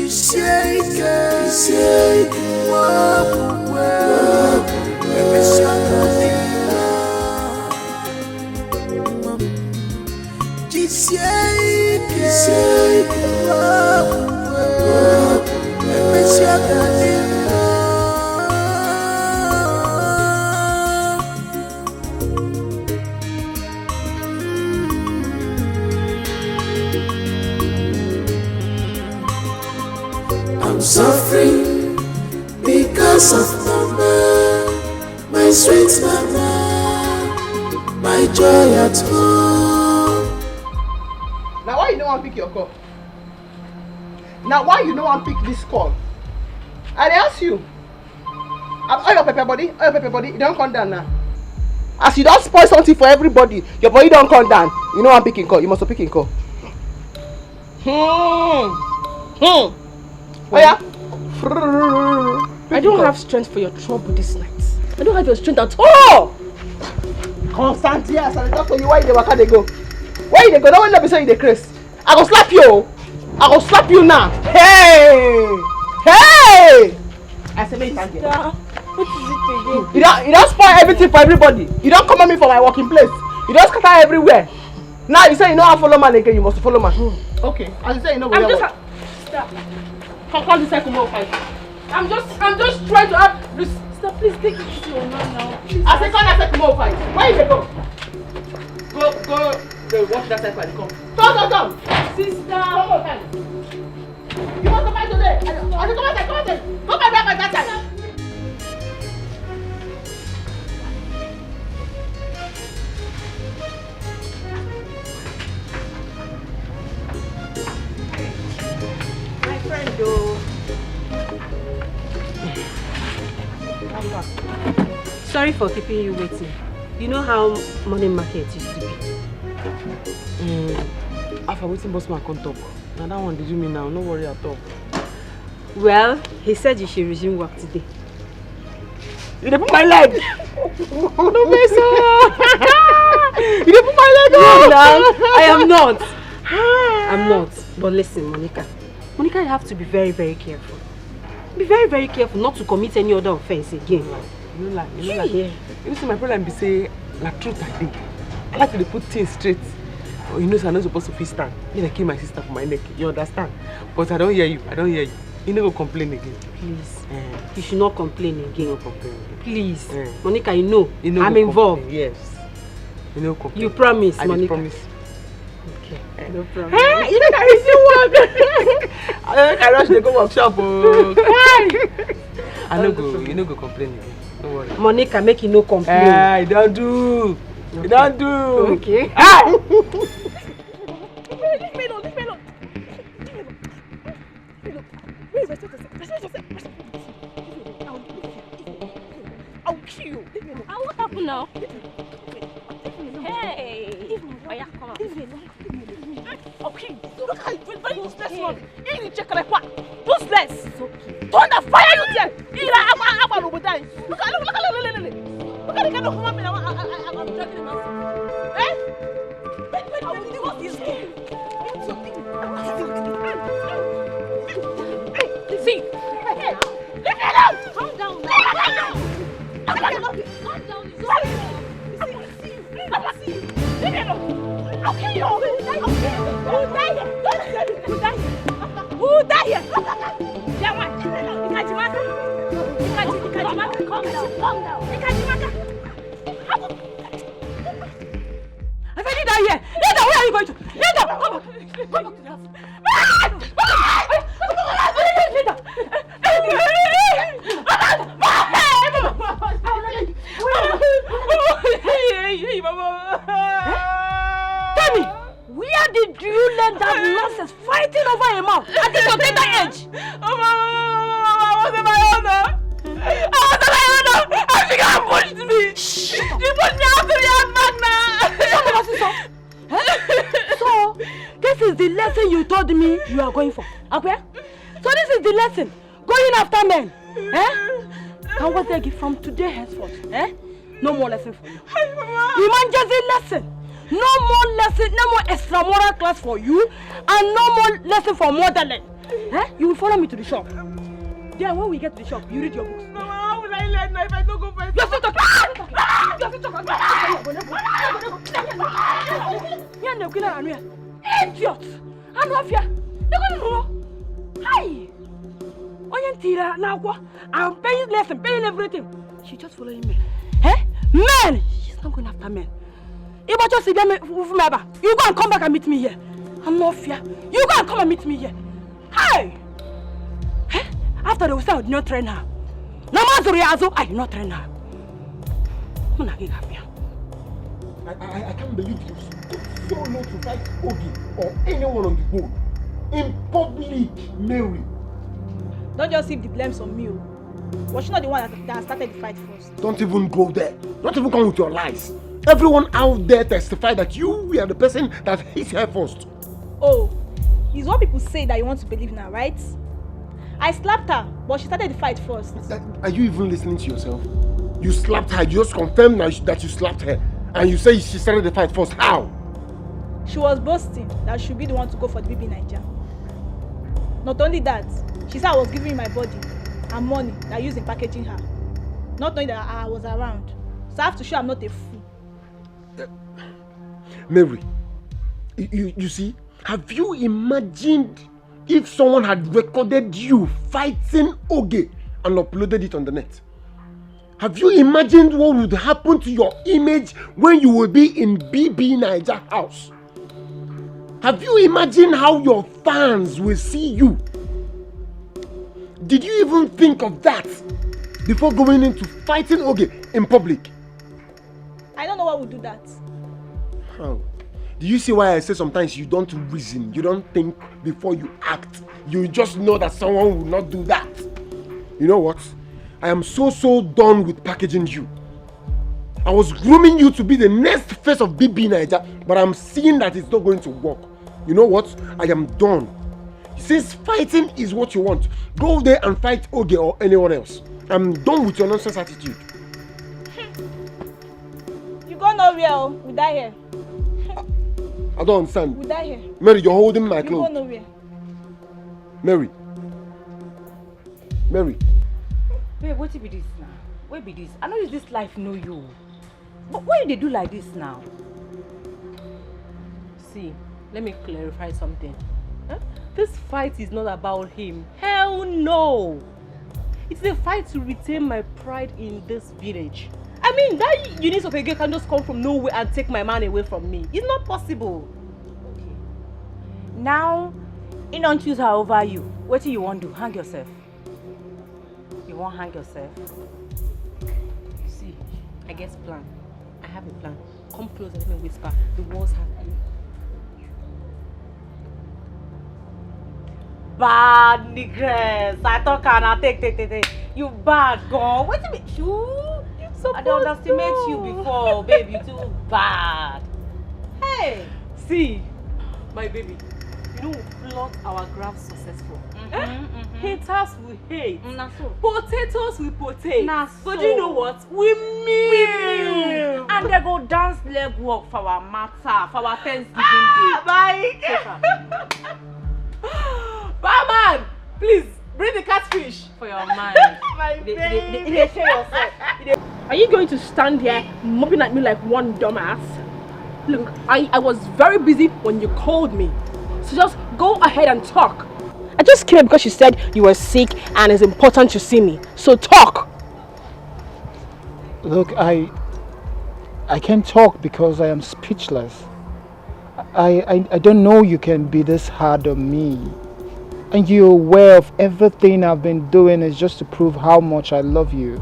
Say, walk away, I'm suffering because of mama, my sweet mama, my joy at home. Now why you no wan pick your call? Now why you no wan pick this call? I dey ask you. All your pepper body, you don't come down now. As you don't spoil something for everybody, your body don't come down. You know I'm picking call. You must be picking call. Oh yeah. I don't have strength for your trouble this night. I don't have your strength at all. Constant, yes. I talk to you. Why you dey waka dey go? Where you dey go? Don't let me say you dey craze. I go slap you. I go slap you now. Hey, hey! I say make you stand here. What is it again? You don't spoil everything for everybody. You don't come at me for my working place. You don't scatter everywhere. Now you say you know how to follow man again. You must follow man. Okay. As you say you know where. Stop. Come this cycle more fight. I'm just trying to have this. Stop, please take it to your man now. Please. I say come that cycle more fight. Where you go? Go watch that cycle and come. Come. Sister. Come on, time. You must come back today. I say come outside. Come back by that time. My friend, though. Sorry for keeping you waiting. You know how morning market used to be? After waiting, boss man come talk. Now that one did you mean now? No worry at all. Well, he said you should resume work today. You dey put my leg. No mess up. You dey put my leg on. I am not. I'm not. But listen, Monica. Monica, you have to be very, very careful. Be very, very careful not to commit any other offense again. You know, you see, my problem be say, la truth I think. I like to put things straight. Oh, you know, so I'm not supposed to feel stand. You know, kill my sister for my neck. You understand? But I don't hear you. You never complain again. Please. You should not complain again. No complain again. Please. Monica, you know I'm involved. Complain. Yes. You know complain. You promise, Monica. I promise. Okay. No problem. Hey, you know I still work. I rush to go workshop. I no go. You no go complain again. Don't worry. Monica, make you no complain. You don't do. Okay. You don't do. Okay. Leave me alone. I'll kill you. What happened now? Hey! Oh yeah, come on. Okay, look how you're very useless one. You need to check like what? Useless. Thunder fire you there. I'm over there. Look at the kind of woman I'm dragging him out. Eh? Wait, what is this? See. Hey, leave me alone. Calm down. Calm down. I'll kill you! Who died here? Yaman! Ikajimaka! Calm down! Ikajimaka! I said you die here! Linda, where are you going to? Linda! Come on! Tell me, where did you learn that nonsense fighting over a man at this your tender age? I was in my honor. And she got pushed me. She pushed me out to the magna. So, this is the lesson you told me you are going for. Okay? So this is the lesson. Going after men. And what they give from today henceforth. No more lesson for you. Emergency lesson. No more lesson, no more extramural class for you, and no more lesson for modeling. You will follow me to the shop. Then when we get to the shop, you read your books. Mama, how will I learn if I don't go first? You're still talking. Idiot! I'm not here. You're going to know. Hi! I'm paying lesson, paying everything. She's just following me. Men! She's not going after men. If I just see them, you go and come back and meet me here. I'm not fear. You go and come and meet me here. Hey! After they will say I did not train her. I did not train her. I can't believe you so low to fight Ogi or anyone on the board. In public, Mary. Don't just heap the blames on me. Was she not the one that started the fight first? Don't even go there. Don't even come with your lies. Everyone out there testified that you were the person that hit her first. Oh, it's what people say that you want to believe now, right? I slapped her, but she started the fight first. Are you even listening to yourself? You slapped her. You just confirmed that you slapped her. And you say she started the fight first. How? She was boasting that she should be the one to go for the baby Niger. Not only that, she said I was giving my body and money that I used in packaging her. Not knowing that I was around. So I have to show I'm not a fool. Mary, you see, have you imagined if someone had recorded you fighting Oge and uploaded it on the net? Have you imagined what would happen to your image when you will be in BB Niger house? Have you imagined how your fans will see you? Did you even think of that before going into fighting Oge in public? I don't know what would do that. How? Do you see why I say sometimes you don't reason, you don't think before you act? You just know that someone will not do that. You know what? I am so done with packaging you. I was grooming you to be the next face of BB Niger, but I'm seeing that it's not going to work. You know what? I am done. Since fighting is what you want, go there and fight Oge or anyone else. I'm done with your nonsense attitude. nowhere. Oh. We die here. I don't understand. We die here. Mary, you're holding my You clothes. go nowhere. Mary. Mary. Babe, what be this now? Where be this? I know is this life know you. But why they do like this now? See, let me clarify something. Huh? This fight is not about him. Hell no! It's a fight to retain my pride in this village. I mean, that unit of a girl can just come from nowhere and take my man away from me. It's not possible. Okay. Now, he don't choose her over you. What do you want to do? Hang yourself. You won't hang yourself. See, I guess plan. I have a plan. Come close and let me whisper. The walls have you. Bad niggas. I thought can I take. You bad girl. What do you mean? I don't underestimate you before, babe. You too bad. Hey. See, my baby. You know, plot our graph successful. Haters will hate. Potatoes will potate. But you know what? We mean. And they go dance leg walk for our matter, for our Thanksgiving day. Barman, please bring the catfish for your man. My baby. Are you going to stand here mopping at me like one dumbass? Look, I was very busy when you called me. So just go ahead and talk. I just came because you said you were sick and it's important to see me. So talk. Look, I can't talk because I am speechless. I don't know you can be this hard on me. And you're aware of everything I've been doing is just to prove how much I love you.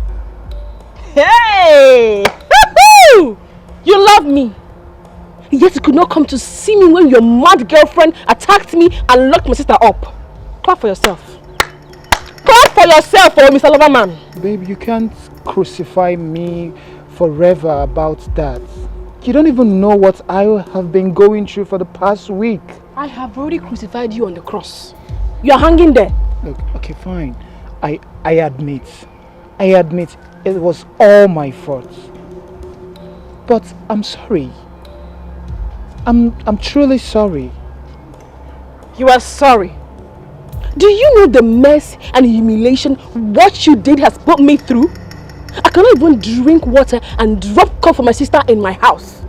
Hey! Woo-hoo! You love me. Yet you could not come to see me when your mad girlfriend attacked me and locked my sister up. Clap for yourself. Clap for yourself, oh, Mr. Loverman. Babe, you can't crucify me forever about that. You don't even know what I have been going through for the past week. I have already crucified you on the cross. You're hanging there. Look, okay, fine. I admit it was all my fault. But I'm sorry. I'm truly sorry. You are sorry. Do you know the mess and humiliation what you did has put me through? I cannot even drink water and drop cough for my sister in my house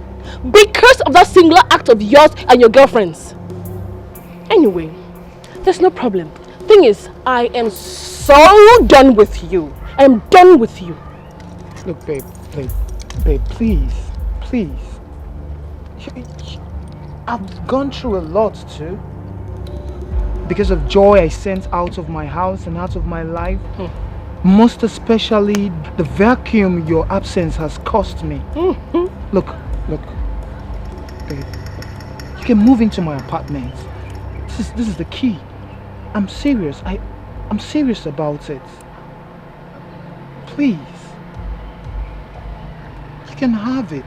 because of that singular act of yours and your girlfriend's. Anyway, there's no problem. Thing is, I am so done with you. I am done with you. Look, babe, please. I've gone through a lot too. Because of joy I sent out of my house and out of my life. Most especially the vacuum your absence has cost me. Look, babe. You can move into my apartment. This is the key. I'm serious. I'm serious about it. Please. You can have it.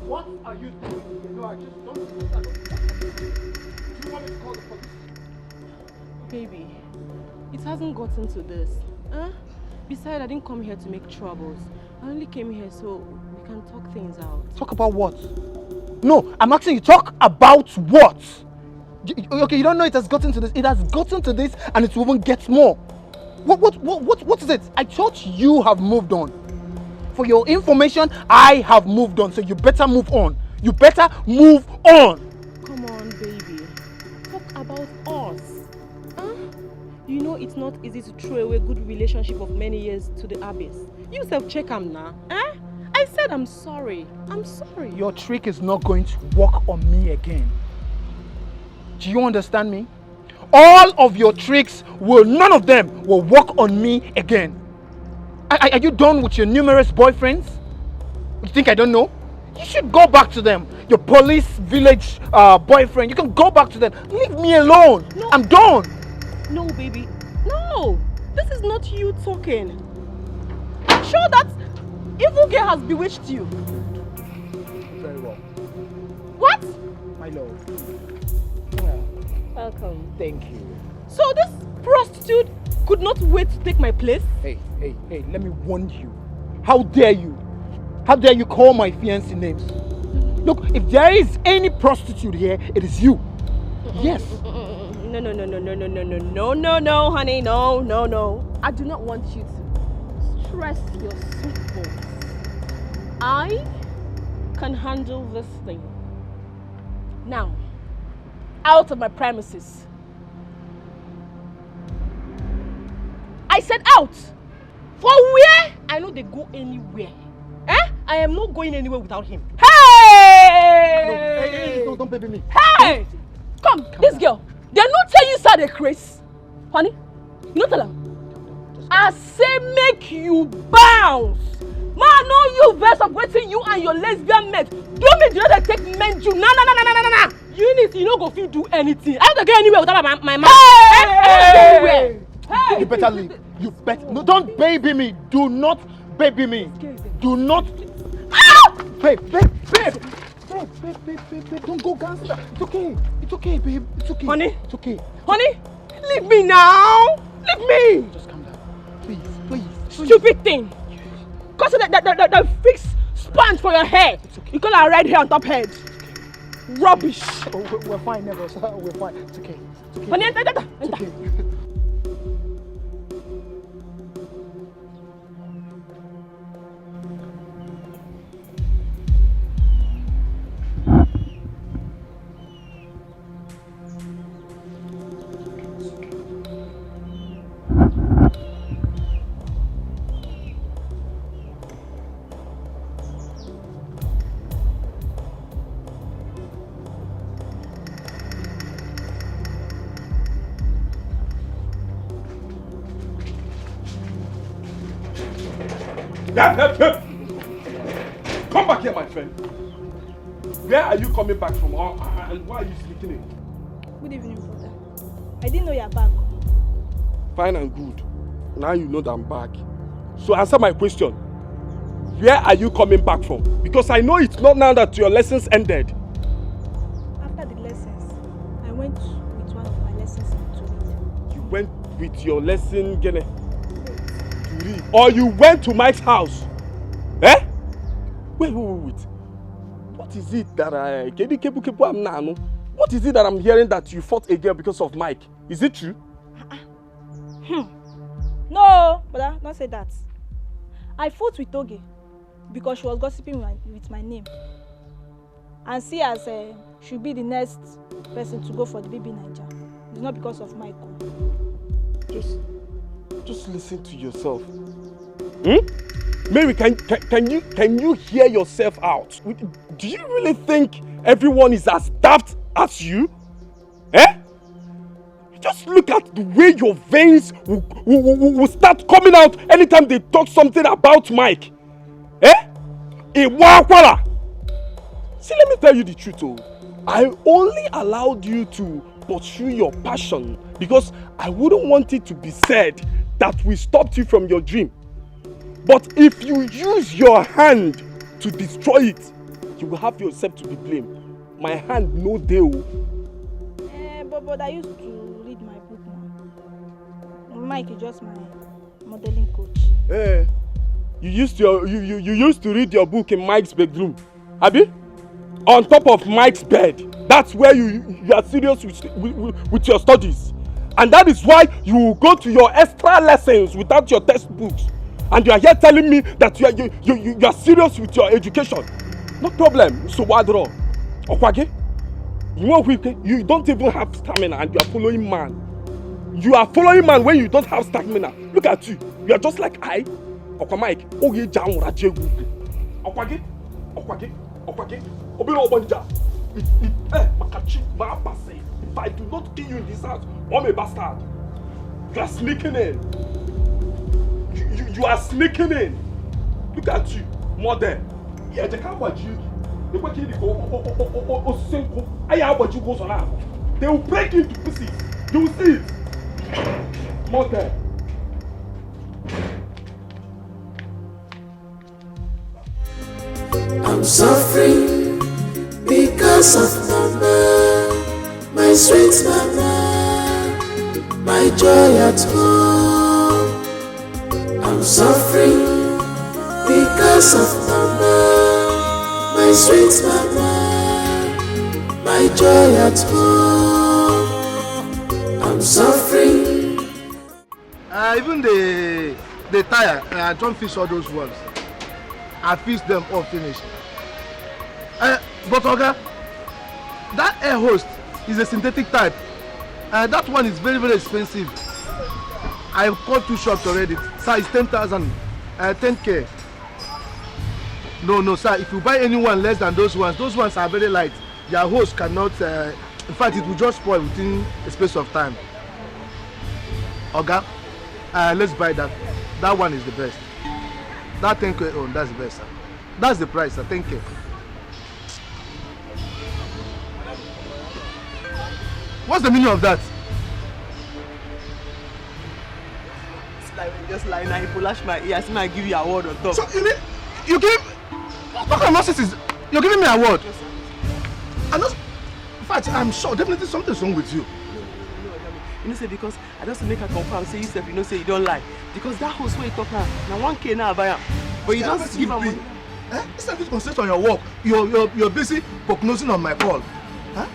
What are you doing? No, I just don't understand. Do you want me to call the police? Baby, it hasn't gotten to this. Besides, I didn't come here to make troubles. I only came here so we can talk things out. Talk about what? No, I'm asking you, talk about what? Okay, you don't know it has gotten to this. It has gotten to this and it will even get more. What is it? I thought you have moved on. For your information, I have moved on, so you better move on. You better move on. Come on, baby. Talk about us. You know it's not easy to throw away good relationship of many years to the abyss. You self-check am now. I said I'm sorry. I'm sorry. Your trick is not going to work on me again. Do you understand me? All of your tricks none of them will work on me again. Are you done with your numerous boyfriends? You think I don't know? You should go back to them. Your police village boyfriend. You can go back to them. Leave me alone. No. I'm done. No, baby. No. This is not you talking. Sure, that's Evil girl has bewitched you. Very well. What? My love. Welcome. Thank you. So this prostitute could not wait to take my place? Hey, let me warn you. How dare you? How dare you call my fiancé names? Look, if there is any prostitute here, it is you. Yes. No, honey, no. I do not want you to stress your sweet bones. I can handle this thing. Now, out of my premises. I said out. For where? I know they go anywhere. I am not going anywhere without him. Hey! No, don't baby me. Hey! Come, this girl. They not tell you sir they craze. Honey, you not tell them. I say make you bounce. Man, no you verse of waiting you and your lesbian mate. Don't make you not take men you. Nah. You no go fit do anything. I don't go anywhere without my man. Hey! You better leave. You better. No, don't baby me. Do not baby me. Do not. Babe. Don't go gangster. It's okay, babe. It's okay. Honey. It's okay. Honey, leave me now. Leave me. Just calm down. Please. Stupid thing. Cause the fixed sponge for your hair. Okay. You call her red hair on top head. Rubbish. Oh, we're fine, never. We're fine. It's okay. Honey, enter. It's okay. Come back here, my friend. Where are you coming back from? And why are you sneaking in? Good evening, brother. I didn't know you're back. Fine and good. Now you know that I'm back. So answer my question. Where are you coming back from? Because I know it's not now that your lessons ended. After the lessons, I went with one of my lessons to read. You went with your lesson, Gene? To read? Or you went to Mike's house? Eh? Wait. What is it that what is it that I'm hearing that you fought a girl because of Mike? Is it true? No, brother, don't say that. I fought with Oge because she was gossiping with my name. And see as she'll be the next person to go for the baby Naija. It's not because of Mike. Just listen to yourself. Mary, can you hear yourself out? Do you really think everyone is as daft as you? Just look at the way your veins will start coming out anytime they talk something about Mike. See, let me tell you the truth. I only allowed you to pursue your passion because I wouldn't want it to be said that we stopped you from your dream. But if you use your hand to destroy it, you will have yourself to be blamed. My hand no deal. But I used to read my book now. Mike is just my modeling coach. You used to read your book in Mike's bedroom, Abi? On top of Mike's bed. That's where you are serious with your studies. And that is why you go to your extra lessons without your textbooks. And you are here telling me that you are serious with your education. No problem. So what draw? Okwage? You don't even have stamina and you are following man. You are following man when you don't have stamina. Look at you. You are just like I. Okwamike. Oye jam rajegu. Okwage? Obiro obanja. Makachi mabase. If I do not kill you in this house, I'm a bastard. You are sneaking in. You are sneaking in. Look at you, mother. Yeah, they can't watch you. They will kill you. They will break into pieces. You will see it. Mother. I'm suffering because of mama, my sweet mama, my joy at home. I'm suffering because of mama, my sweet mama, my joy at home. I'm suffering. Even the tire, I don't fish all those ones. I fish them all finished. But Oga, that air host is a synthetic type. That one is very, very expensive. I've called 2 shops already. Sir, it's 10,000, 10K. No, sir, if you buy any one less than those ones are very light. Your host cannot, in fact, it will just spoil within a space of time. Oga, let's buy that. That one is the best. That 10K on, that's the best, sir. That's the price, sir, 10K. What's the meaning of that? It's like when you just lie now, you lash my ear, I give you a word on top. So you give what kind of nonsense is you're giving me a word? I know, in fact, I'm sure definitely something's wrong with you. No, you know say because I just make her confirm, say yourself, you know say you don't lie. Because that host where you talk now 1K now I buy him. But you just give her money. Instead of concentrate on your work, you're busy prognosing on my call. Huh?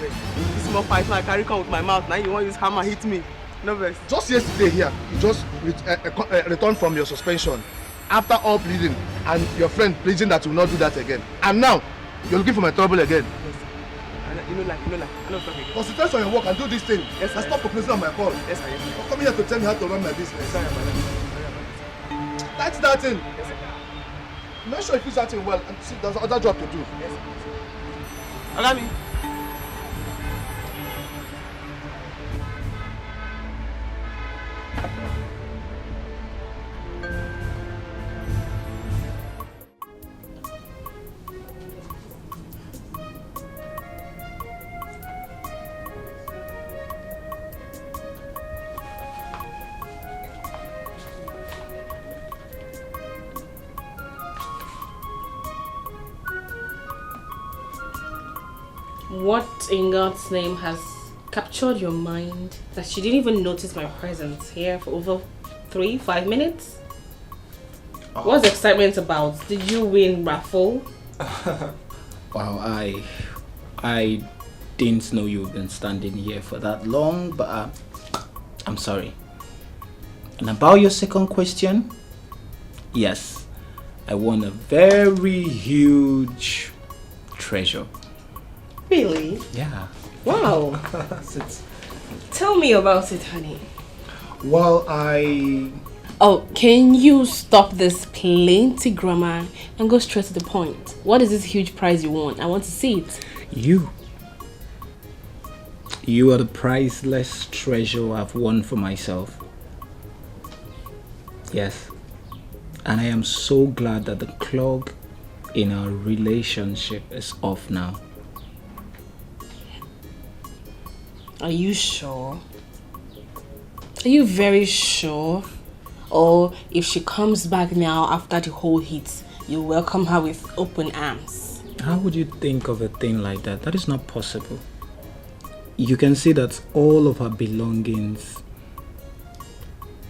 This small fight I carry come with my mouth. Now you want to use hammer hit me. No vex. Just yesterday here, you just returned from your suspension after all pleading and your friend pleading that you will not do that again. And now you're looking for my trouble again. Yes, sir. You know like. I don't talk again. Concentrate on your work and do this thing. Yes, sir. And stop prognosing on my call. Yes, sir. You're coming here to tell me how to run my business. Sorry, That's that thing. Yes, sir. Make sure you fix that thing well and see there's another job to do. Yes, sir. Allow me. What in God's name has captured your mind that you didn't even notice my presence here for over 3-5 minutes? What's the excitement about? Did you win raffle? Wow, I didn't know you've been standing here for that long, but I'm sorry. And about your second question, yes, I won a very huge treasure. Really? Yeah. Wow. Tell me about it, honey. Well, Oh, can you stop this plenty grammar and go straight to the point? What is this huge prize you won? I want to see it. You are the priceless treasure I've won for myself. Yes. And I am so glad that the clog in our relationship is off now. Are you sure? Are you very sure? Or if she comes back now after the whole hit, you welcome her with open arms? How would you think of a thing like that? That is not possible. You can see that all of her belongings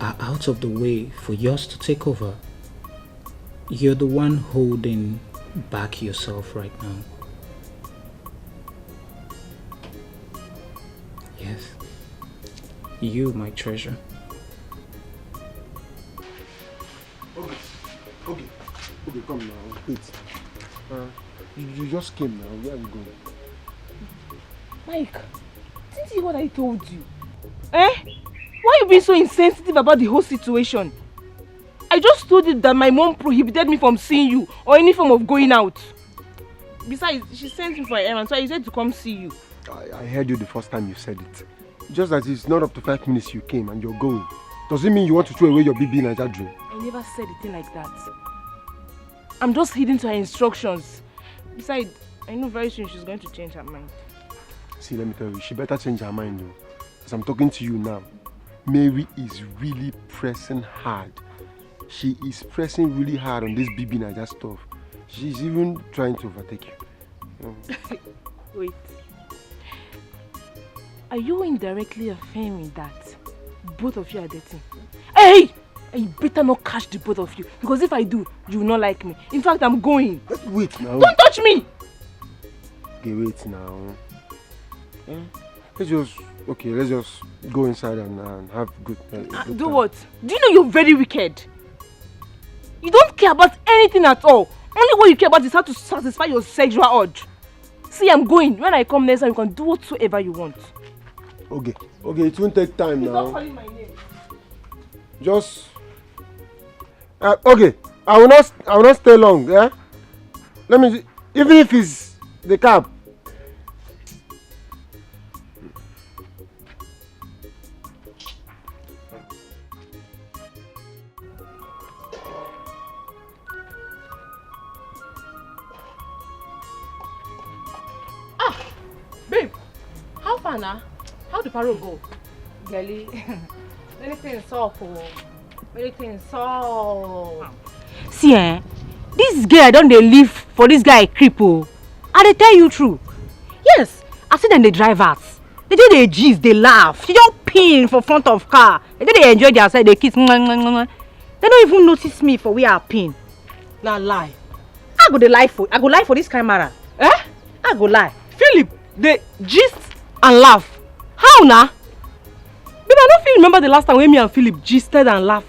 are out of the way for yours to take over. You're the one holding back yourself right now. Yes. You, my treasure. Okay, come now. Wait. You just came now. Where are you going? Mike, didn't you hear what I told you? Why are you being so insensitive about the whole situation? I just told you that my mom prohibited me from seeing you or any form of going out. Besides, she sent me for an errand, so I said to come see you. I heard you the first time you said it. Just that it's not up to 5 minutes you came and you're going. Does it mean you want to throw away your BB Naija dream? I never said a thing like that. I'm just heeding to her instructions. Besides, I know very soon she's going to change her mind. See, let me tell you, she better change her mind though. As I'm talking to you now, Mary is really pressing hard. She is pressing really hard on this BB Naija stuff. She's even trying to overtake you. Wait. Are you indirectly affirming that both of you are dating? Hey! You better not catch the both of you, because if I do, you will not like me. In fact, I'm going. Wait now. Don't touch me! Okay, wait now. Let's just go inside and have good. Good Do what? Do you know you're very wicked? You don't care about anything at all. Only what you care about is how to satisfy your sexual urge. See, I'm going. When I come next time, you can do whatsoever you want. Okay, it won't take time now. Stop calling my name. Just okay. I will not stay long. Yeah. Let me see. Even if it's the cab. Babe, how far now? How the parole go? Girlie, anything soft or anything soft. See, this girl don't they live for this guy cripple. I they tell you true. Yes, I see them they drive us. They do they gist, they laugh. She don't pin for front of car. They do they enjoy themselves, they kiss. They don't even notice me for where I pin. Now lie. I go lie for this camera. I go lie. Philip, they gist and laugh. How now? Babe, I don't feel remember the last time when me and Philip gisted and laughed.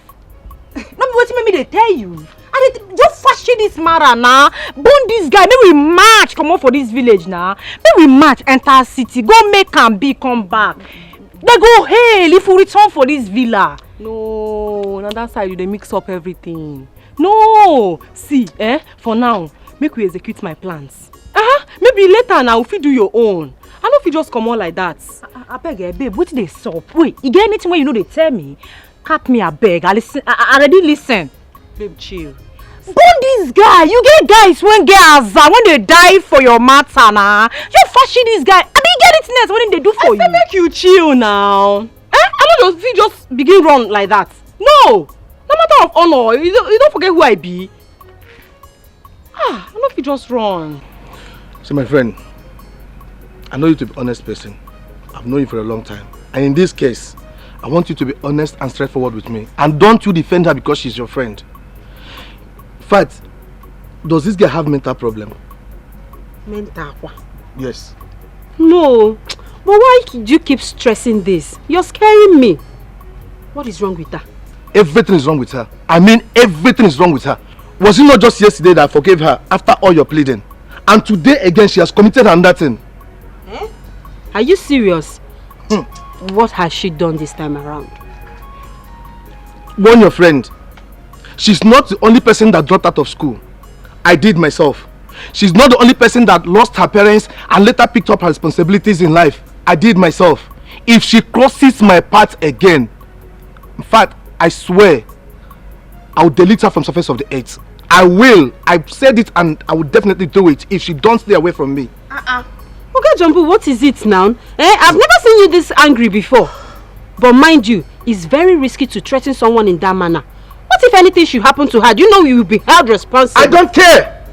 No, but what maybe they tell you? And they just fashion this matter now. Bone this guy. Maybe we march, come on for this village now. Maybe we march, enter city, go make and be, come back. They go hail if we return for this villa. No, on that side they mix up everything. No, see, for now, make we execute my plans. Maybe later now if you do your own. I know if you just come on like that. I beg, babe, what they sup? Wait, you get anything where you know they tell me? Cap me, I beg. I listen. I already listen. Babe, chill. Bone this guy. You get guys when they die for your matter now. You fashion this guy. I mean, get it next. What did they do for you? I make you chill now. I don't just begin run like that. No matter of honor. You don't forget who I be. I don't know if you just run. See, my friend, I know you to be an honest person. I've known you for a long time. And in this case, I want you to be honest and straightforward with me. And don't you defend her because she's your friend. In fact, does this girl have mental problem? Mental? Yes. No. But why do you keep stressing this? You're scaring me. What is wrong with her? Everything is wrong with her. I mean, everything is wrong with her. Was it not just yesterday that I forgave her after all your pleading? And today again, she has committed another thing. Are you serious? What has she done this time around? Warn your friend. She's not the only person that dropped out of school. I did myself. She's not the only person that lost her parents and later picked up her responsibilities in life. I did myself. If she crosses my path again, in fact, I swear, I will delete her from the surface of the earth. I will. I've said it and I will definitely do it if she don't stay away from me. Okay, Jumbo, what is it now? I've never seen you this angry before. But mind you, it's very risky to threaten someone in that manner. What if anything should happen to her? Do you know you will be held responsible? I don't care.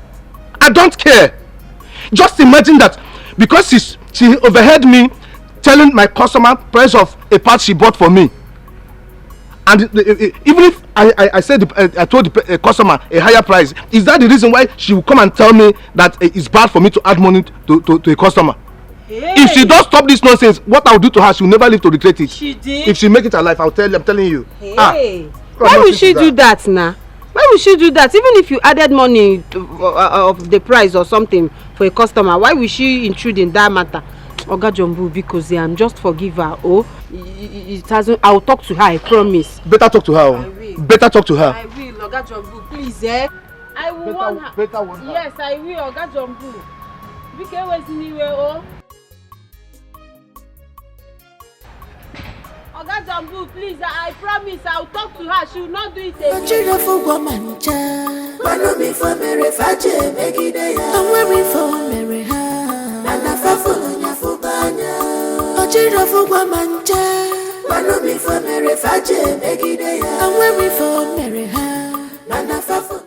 I don't care. Just imagine that because she overheard me telling my customer price of a part she bought for me. And even if I said I told the customer a higher price, is that the reason why she will come and tell me that it's bad for me to add money to a customer? Hey. If she don't stop this nonsense, what I'll do to her, she will never live to regret it. She did? If she make it alive, I'm telling you. Hey. Why will she do that now? Why will she do that? Even if you added money of the price or something for a customer, why will she intrude in that matter? Oga Jumbo, because just forgive her. It hasn't. I'll talk to her, I promise. Better talk to her. I will. Better talk to her. I will, Oga Jumbo, please, I will warn her. Better warn her. Yes, I will, Oga Jumbo. Dikeh was anywhere, Oga Jumbo, please, I promise I'll talk to her. She will not do it again. I'm wearing for Mary and I follow you for Banya. Ochira for Guamanja. Manomi for Mary Faje, Megidea. I'm wearing for Mary and I follow.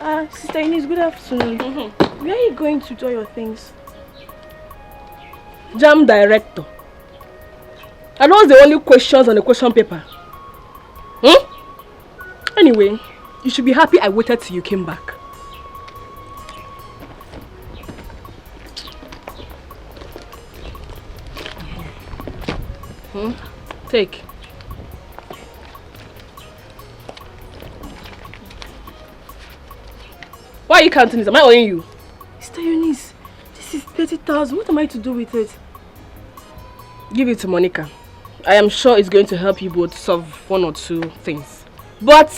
Sister Eunice, good afternoon. Where are you going to do your things? Jam director. And what's the only questions on the question paper? Anyway, you should be happy I waited till you came back. Take. Why are you counting this? Am I owing you? Sister Eunice, this is 30,000. What am I to do with it? Give it to Monica. I am sure it's going to help you both solve one or two things. But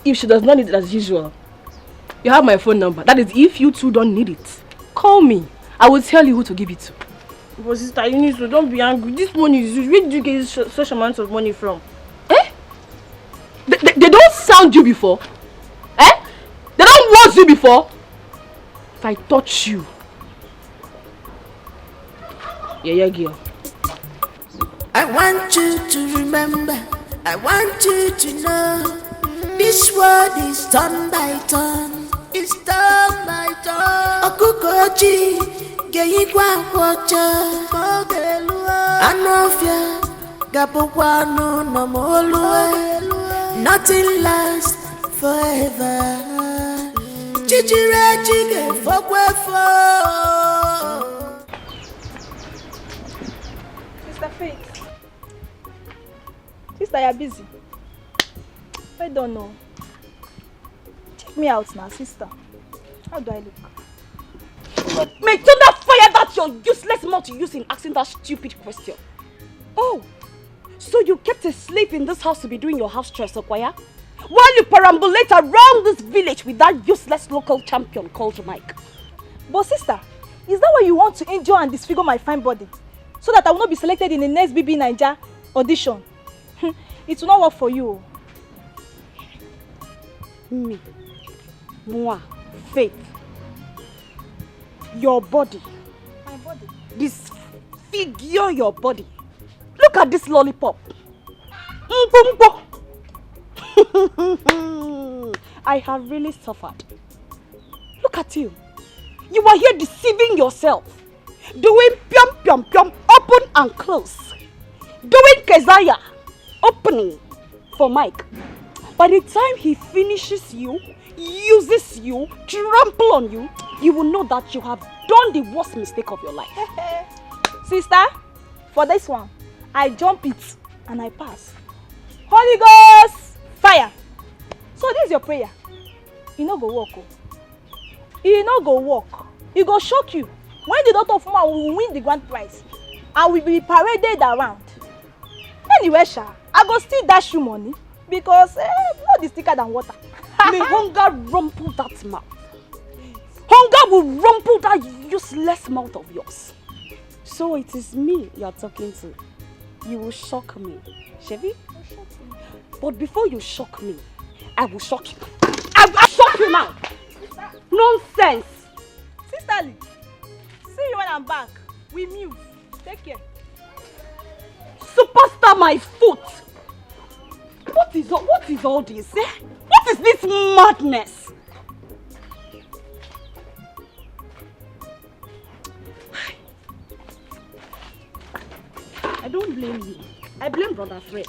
if she does not need it as usual, you have my phone number. That is if you two don't need it. Call me. I will tell you who to give it to. But Sister Eunice, don't be angry. This money is huge. Where did you get such amounts of money from? They don't sound you before. They don't want you before. If I touch you. Yeah, girl. I want you to remember, I want you to know, this world is turn by turn, it's turn by turn. Okukochi, Geyikwa Kwacha, Anofia, Gapokwano, Nomolue, nothing lasts forever. Chichire chige fokwefo. Sister Faith. Sister, you're busy. I don't know. Check me out now, sister. How do I look? May thunder fire that your useless mouth you use in asking that stupid question. Oh, so you kept a slave in this house to be doing your house chores, Okwaya? While you perambulate around this village with that useless local champion called Mike. But sister, is that why you want to injure and disfigure my fine body? So that I will not be selected in the next BB Naija audition? It will not work for you. Me, moi, Faith, your body. My body? Disfigure your body. Look at this lollipop. I have really suffered. Look at you. You are here deceiving yourself. Doing pium pium pium, open and close. Doing Keziah, opening for Mike. By the time he finishes you, uses you, trample on you, you will know that you have done the worst mistake of your life. Sister, for this one, I jump it and I pass. Holy Ghost, fire. So this is your prayer. You no go walk. You no go walk. It go shock you. When the daughter of man will win the grand prize, I will be paraded around. Anyway, Sha, I go still dash you money because blood is thicker than water. May hunger rumple that mouth. Hunger will rumple that useless mouth of yours. So it is me you are talking to. You will shock me, Chevy. But before you shock me, I will shock you. I will shock you now. Nonsense. Sisterly, see you when I'm back. We move. Take care. Superstar my foot. What is all this? What is this madness? I don't blame you. I blame Brother Fred.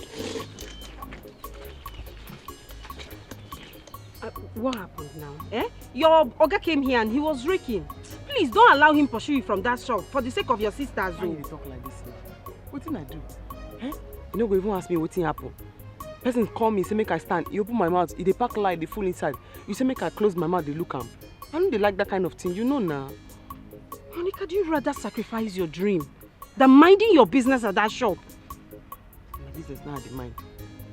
What happened now? Your Oga came here and he was raking. Please don't allow him pursue you from that shop for the sake of your sisters. Why you talk like this now? What did I do? You no go even ask me what happened. Person call me, say make I stand. You open my mouth, they pack light, they full inside. You say make I close my mouth, they look am. I don't they like that kind of thing, you know now. Monica, do you rather sacrifice your dream than minding your business at that shop? My business now I dey mind.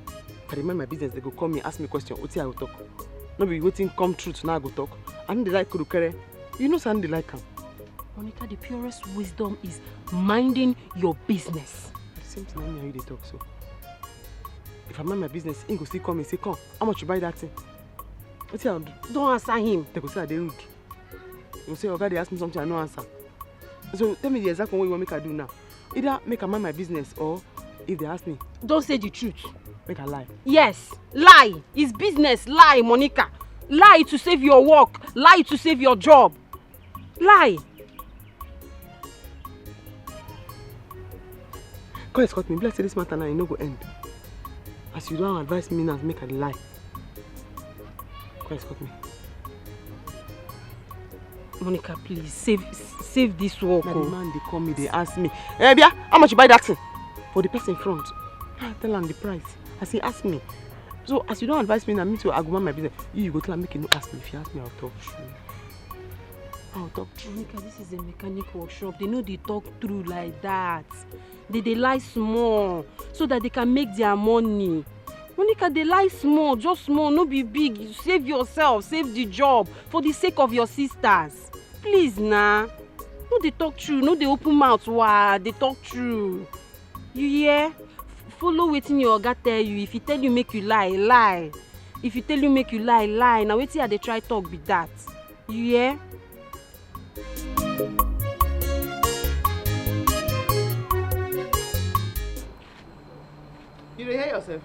If I dey mind my business, they go call me, ask me question, what I will talk. No be waiting come true to now I go talk. I don't they like Kurukere. You know something they like am. Monica, the purest wisdom is minding your business. The same thing I mean how you they talk so. If I mind my business, he go still call me say, come, how much you buy that thing? What's I'll do? Don't answer him. They go say they rude. You say, okay, they ask me something, I no answer. So tell me the exact one what you want make I do now. Either make I mind my business or if they ask me. Don't say the truth. Make I lie. Yes, lie. It's business, lie, Monica. Lie to save your work. Lie to save your job. Lie. God escort me. Bless this matter now, it no go end. As you don't advise me now, make a lie. God escort me. Monica, please save this work. Now the man they call me, they ask me, "Hey, Bia, how much you buy that thing?" For the person in front. I tell them the price. As he ask me. So as you don't advise me now, me too, I go mind my business. You go tell him make you no ask me. If you ask me, I'll talk true. I'll talk true. Monica, this is a mechanic workshop. They know they talk through like that. They lie small so that they can make their money. Monica, they lie small, just small, no be big. Save yourself, save the job for the sake of your sisters. Please, nah. No, they talk true. No, they open mouth. Wow, they talk true. You hear? Follow wetin your oga tell you. If he tell you make you lie, lie. If he tell you make you lie, lie. Now wetin I dey try talk be that. You hear? You dey hear yourself?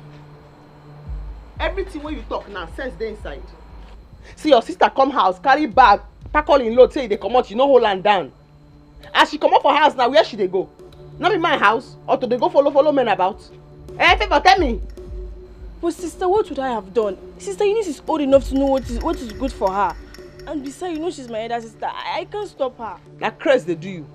Everything wey you talk now, sense dey inside. See your sister come house, carry bag, pack all in load, say e dey comot, you no hold am down. As she comot for house now, where she dey go? No be my house, or to dey go follow men about? Favour, tell me. But sister, what would I have done? Sister Eunice is old enough to know what is good for her. And besides, you know she's my elder sister. I can't stop her. Na craze dey do you.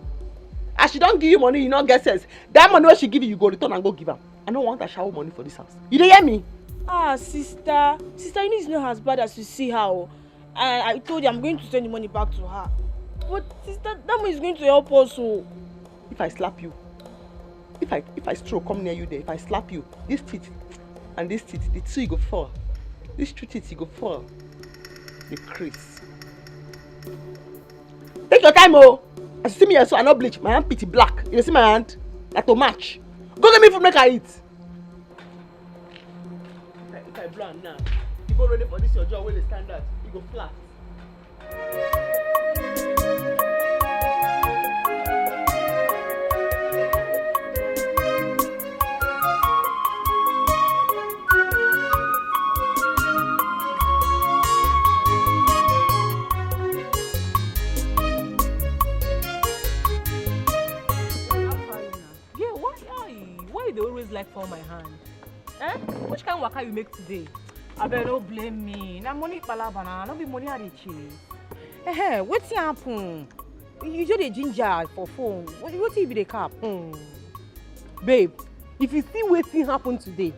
As she don give you money, you no get sense. That money wey she give you go return and go give am. I no want her shower money for this house. You dey hear me? Ah, sister Eunice is not as bad as you see her. And I told you I'm going to send the money back to her. But sister, that money is going to help us. If I slap you, if I stroke come near you there, if I slap you, this teeth and this teeth, the two you go fall. These two teeth you go fall. The crease. Take your time, oh. As you see me here, so I no bleach. My hand pretty black. You see my hand? Like to match. Go get me food, make I eat. If I blow am now, you go ready for this your job where they stand out. You go flat. They always like for my hand. Which kind of waka you make today? Abeg no blame me. Na money palabana, no be money I dey chase. Wetin happen? You just dey ginger for phone. Wetin be the cap? Babe, if you see wetin happen today,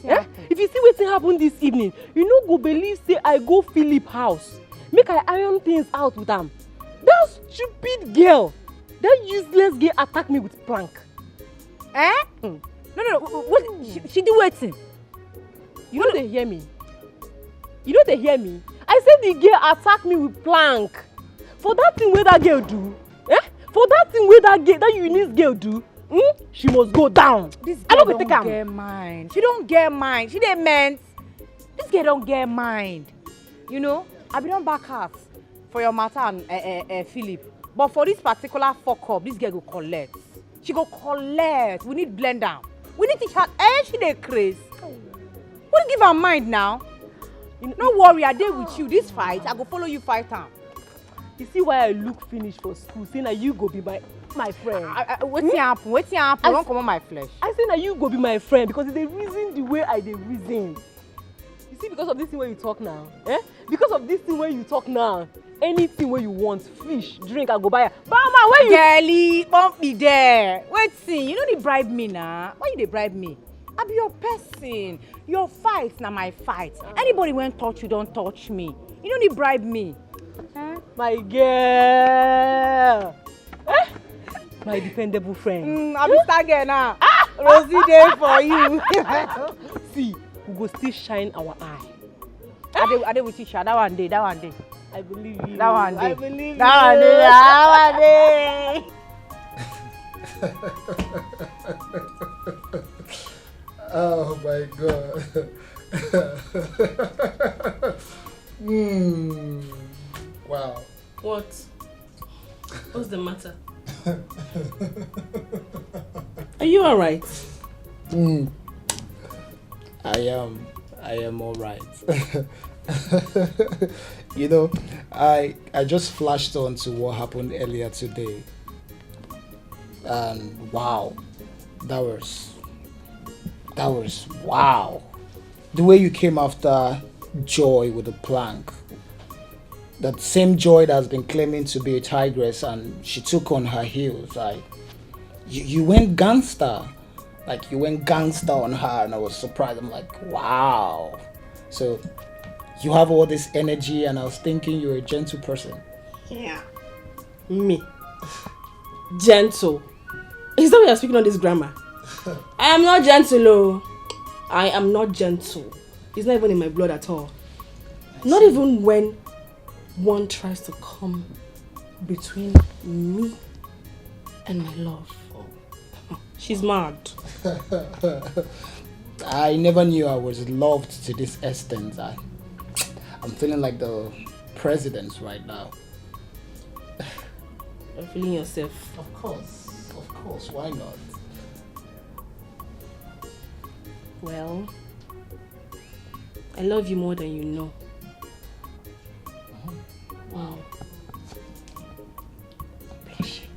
if you see wetin happen this evening, you no go believe say I go Philip house. Make I iron things out with am. That stupid girl, that useless girl attack me with plank. No. What she do wetin? You know they hear me. You know they hear me. I said the girl attack me with plank. For that thing where that girl do, for that thing where that Eunice girl do, she must go down. This girl don't get mind. She don't get mind. She dey meant. This girl don't get mind. You know, I be don back house for your matter and Philip. But for this particular fuck up, this girl go collect. She go collect. We need blend down. We need teach her. She dey craze. What give her mind now? No worry, I dey with you. This fight, I go follow you fight am. You see why I look finish for school? Say na you go be my friend. Wetin happen? Wetin happen? Don't come on my flesh. I say na you go be my friend because they reason the way I dey reason. You see, because of this thing where you talk now, because of this thing where you talk now, anything where you want, fish, drink, I go buy. Mama, where you? Girlie, bump me there. Wetin? You no dey bribe me now. Why you dey bribe me? I be your person. Your fight na my fight. Anybody when touch you, don't touch me. You no need bribe me. My girl. My dependable friend. I be star girl now. Rosie dey for you. See, we go still shine our eye. I dey with you, Sha. That one day. I believe you. That one day. I believe you. That one day. Oh my God. Wow. What? What's the matter? Are you alright? I am alright. You know, I just flashed on to what happened earlier today. And wow, that was wow. The way you came after Joy with a plank. That same Joy that's been claiming to be a tigress and she took on her heels. You went gangster. Like you went gangster on her and I was surprised. I'm like, wow. So you have all this energy and I was thinking you're a gentle person. Yeah. Me. Gentle. Is that why you're speaking on this grammar? I am not gentle, oh. I am not gentle. It's not even in my blood at all. Not even when one tries to come between me and my love. She's mad. I never knew I was loved to this extent. I'm feeling like the president right now. You're feeling yourself. Of course, why not? Well, I love you more than you know. Wow. I'm blushing.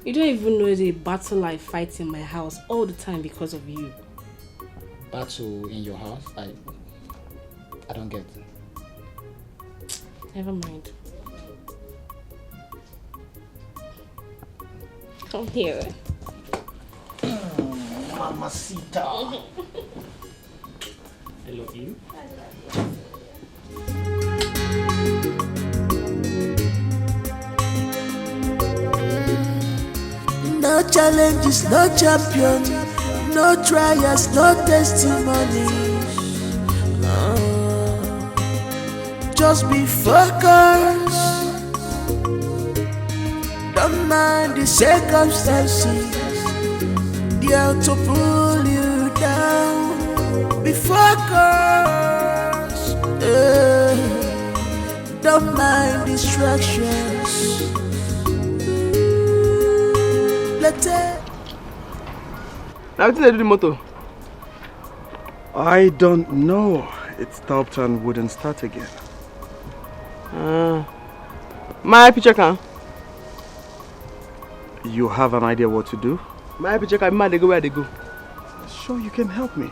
You don't even know the battle I fight in my house all the time because of you. Battle in your house? I don't get it. Never mind. Come here. Mamacita. I love you. No challenges, no champion, no trials, no testimony. Just be focused. Don't mind the circumstances. They are to pull you down. Be focused. Don't mind distractions. Let's Now, what did they do the motor? I don't know. It stopped and wouldn't start again. My picture can. You have an idea what to do? My picture can. They go where they go. Sure, you can help me.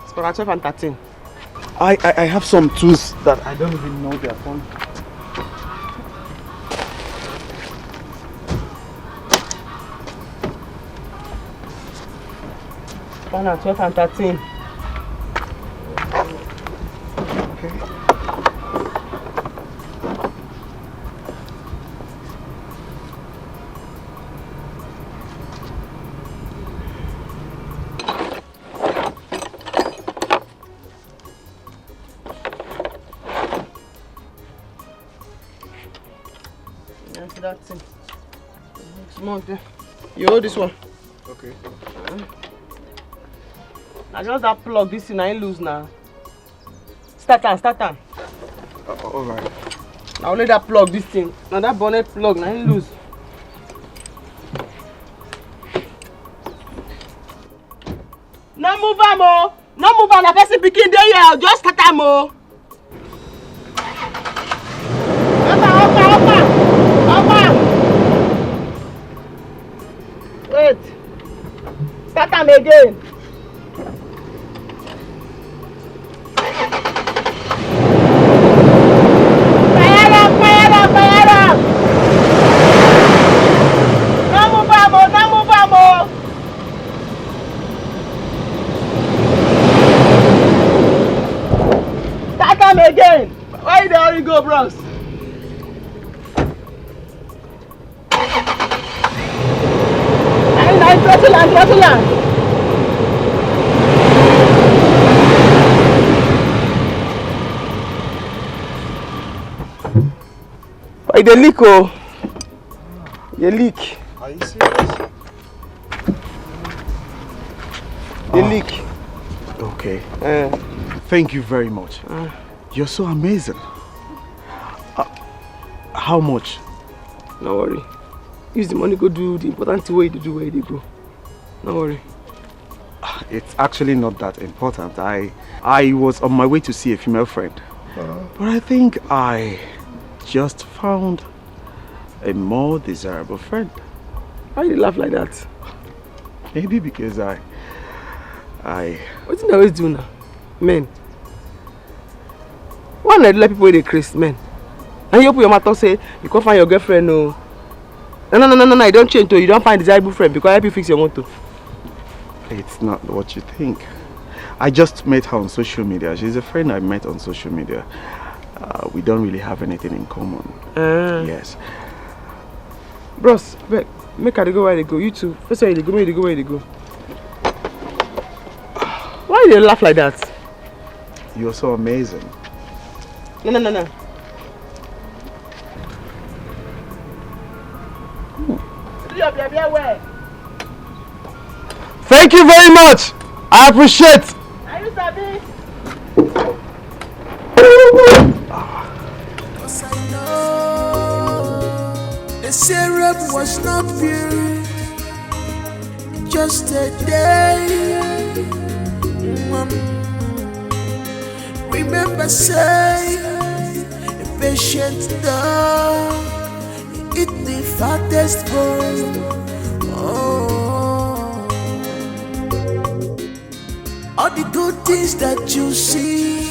It's for 12 and 13. I have some tools that I don't even know they're from. One and 12 and 13. Okay. Yeah, so that's it. Small there. You hold this one. Okay. Now just that plug, this thing I ain't loose now. Start on. Alright. Now only that plug, this thing. Now that bonnet plug, now ain't loose. No move am oh. No move am, na person pikin dey here. Just start am oh. Opa. Wait. Start am again. Again. Why the you go, bros? Throttle land. Why the leak oh? The leak. Are you serious? The leak. Okay. Thank you very much. You're so amazing. How much? No worry. Use the money, go do the important thing where you do where you go. No worry. it's actually not that important. I was on my way to see a female friend. But I think I just found a more desirable friend. Why you laugh like that? Maybe because I... What do you always do now? Men. Why not let people they crazy, men? And you open your mouth and say, you can't find your girlfriend, no. No, you don't change to, you don't find a desirable friend because I help you fix your motor. It's not what you think. I just met her on social media. She's a friend I met on social media. We don't really have anything in common. Yes. Bros, make her go where they go. You too. First where they go, make they go where they go. Why do you laugh like that? You're so amazing. No. Thank you very much. I appreciate. Are you sabi? Cause I know the syrup was not pure, just a day. Remember, say, a patient dog eat the fattest bone. All the good things that you see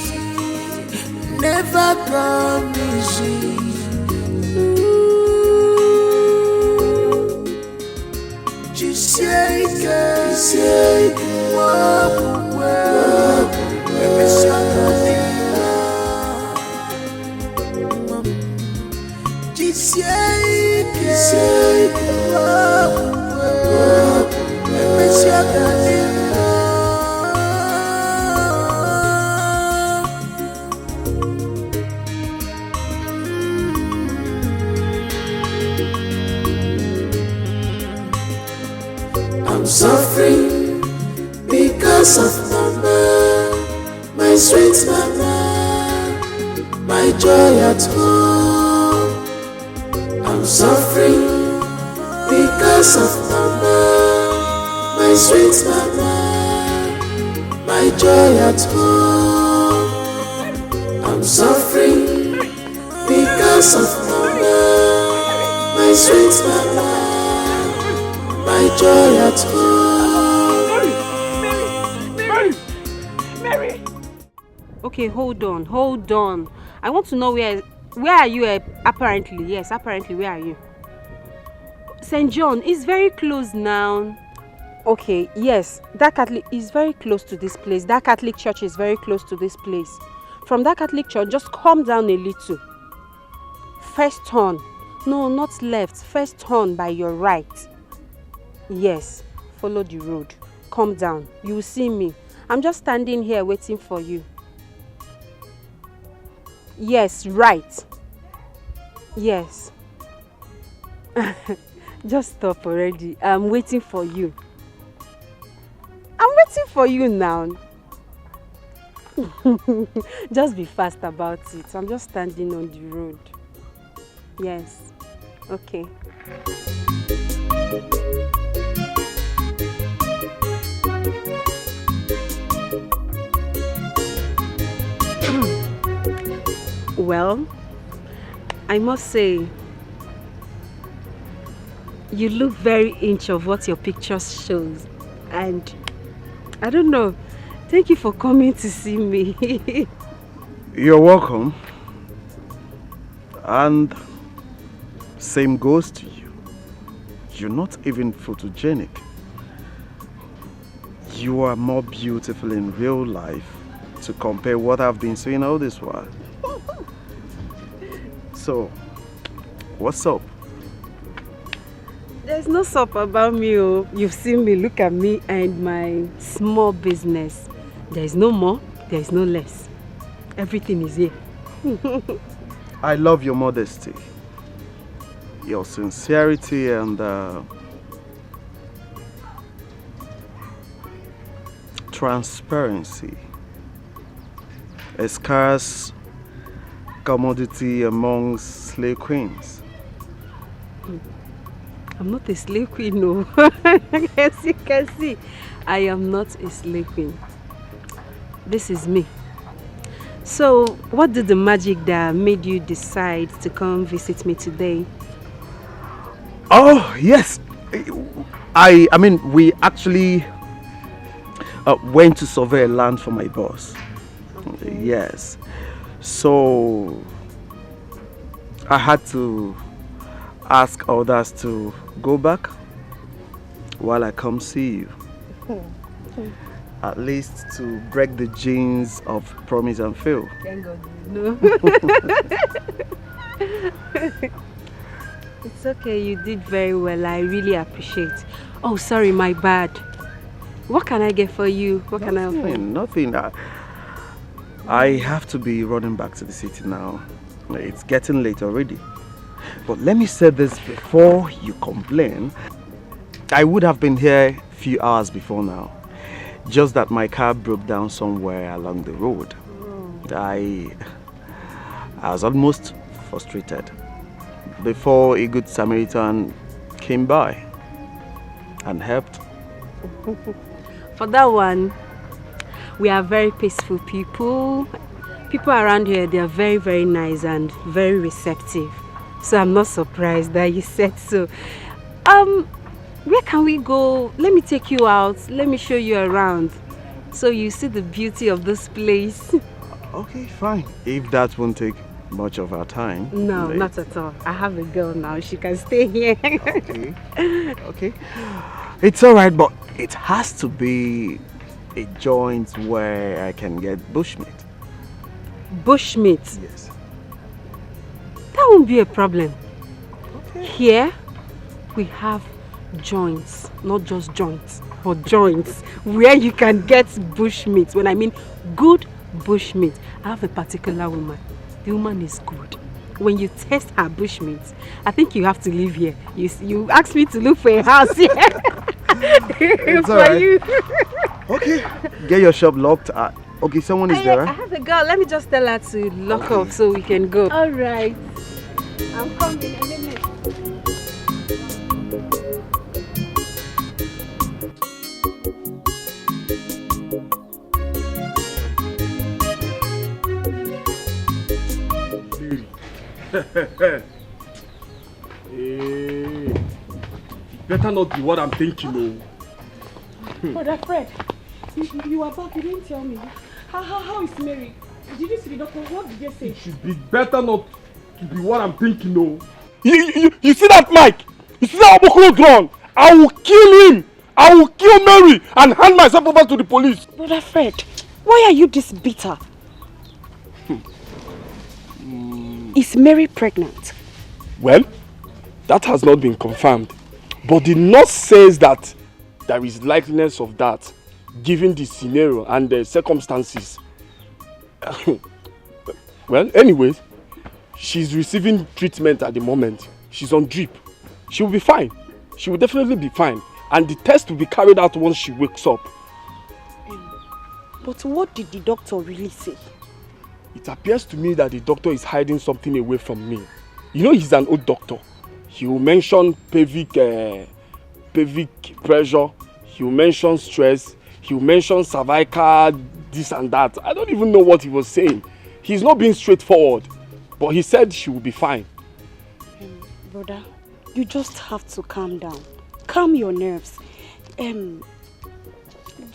never come easy. I'm suffering because of mama, my sweet mama, my joy at home. I'm suffering because of mama, my sweet mama, my joy at home. I'm suffering because of mama, my sweet mama, my joy at home. Mary. Okay, hold on. I want to know where are you apparently? Yes, apparently, where are you? St. John is very close now. Okay, yes, that Catholic is very close to this place. That Catholic church is very close to this place. From that Catholic church, just come down a little. First turn. No, not left. First turn by your right. Yes, follow the road. Come down. You will see me. I'm just standing here waiting for you. Yes, right. Yes. Just stop already. I'm waiting for you. I'm waiting for you now. Just be fast about it. I'm just standing on the road. Yes. Okay. Well, I must say, you look very inch of what your pictures shows, and I don't know. Thank you for coming to see me. You're welcome. And same goes to you. You're not even photogenic. You are more beautiful in real life to compare what I've been seeing all this while. So, what's up? There's no sup about me. Oh. You've seen me, look at me and my small business. There's no more, there's no less. Everything is here. I love your modesty, your sincerity, and transparency. A scarce commodity among slave queens. I'm not a slave queen, no. As you can see, I am not a slave queen. This is me. So, what did the magic that made you decide to come visit me today? Oh, yes. I mean, we actually went to survey land for my boss. Okay. Yes. So, I had to ask others to go back while I come see you. At least to break the genes of promise and fail. Thank God you know. It's okay, you did very well. I really appreciate. Oh, sorry, my bad. What can I get for you? What can I offer you? Nothing. I have to be running back to the city now. It's getting late already. But let me say this before you complain. I would have been here a few hours before now. Just that my car broke down somewhere along the road. I was almost frustrated before a good Samaritan came by and helped. For that one, we are very peaceful people. People around here, they are very, very nice and very receptive. So I'm not surprised that you said so. Where can we go? Let me take you out. Let me show you around so you see the beauty of this place. Okay, fine. If that won't take much of our time. No, not at all. I have a girl now. She can stay here. Okay. Okay. It's all right, but it has to be a joint where I can get bushmeat. Bushmeat? Yes. That won't be a problem. Okay. Here, we have joints, not just joints, but joints where you can get bushmeat. When I mean good bushmeat, I have a particular woman. The woman is good. When you taste her bushmeat, I think you have to live here. You asked me to look for a house here. It's for alright. you. Okay. Get your shop locked. Okay, someone is there, I right? have a girl. Let me just tell her to lock up so we can go. All right. I'm coming. Hey, better not be what I'm thinking, no. Brother Fred, you are back. You didn't tell me. How is Mary? Did you see the doctor? What did they say? It should be better not to be what I'm thinking, no. You see that, Mike? You see that Obokoro drone? I will kill him. I will kill Mary and hand myself over to the police. Brother Fred, why are you this bitter? Is Mary pregnant? Well, that has not been confirmed. But the nurse says that there is likeliness of that, given the scenario and the circumstances. Well, anyways, she's receiving treatment at the moment. She's on drip. She will be fine. She will definitely be fine. And the test will be carried out once she wakes up. But what did the doctor really say? It appears to me that the doctor is hiding something away from me. You know, he's an old doctor. He will mention pelvic pressure. He will mention stress. He will mention cervical this and that. I don't even know what he was saying. He's not being straightforward. But he said she will be fine. Brother, you just have to calm down. Calm your nerves.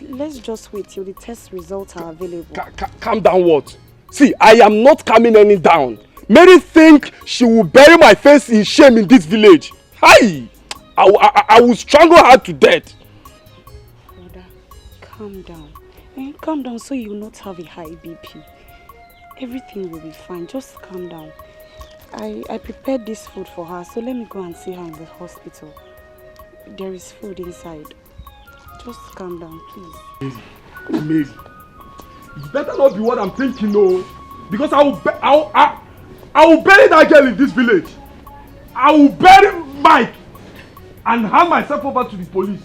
Let's just wait till the test results are available. Calm down what? See, I am not calming any down. Mary think she will bury my face in shame in this village. Hi! I will strangle her to death. Brother, calm down. Calm down so you will not have a high BP. Everything will be fine. Just calm down. I prepared this food for her, so let me go and see her in the hospital. There is food inside. Just calm down, please. Mary, it better not be what I'm thinking, no. Because I will bury that girl in this village. I will bury Mike and hand myself over to the police.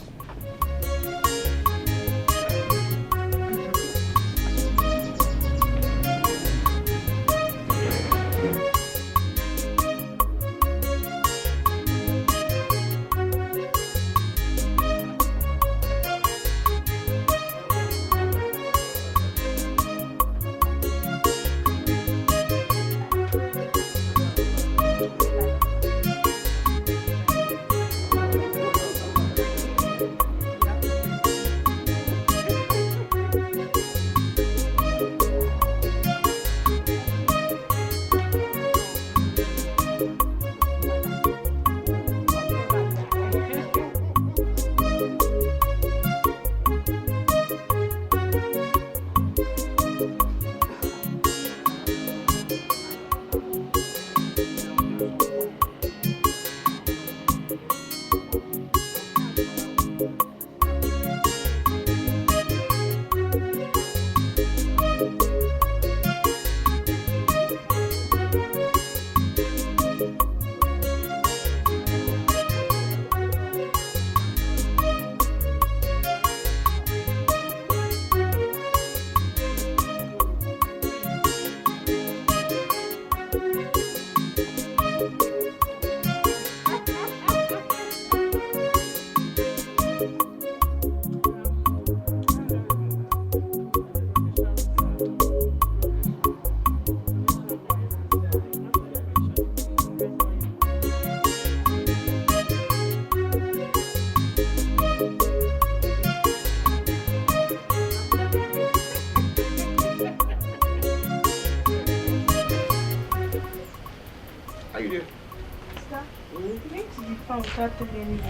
Can't tell anyone.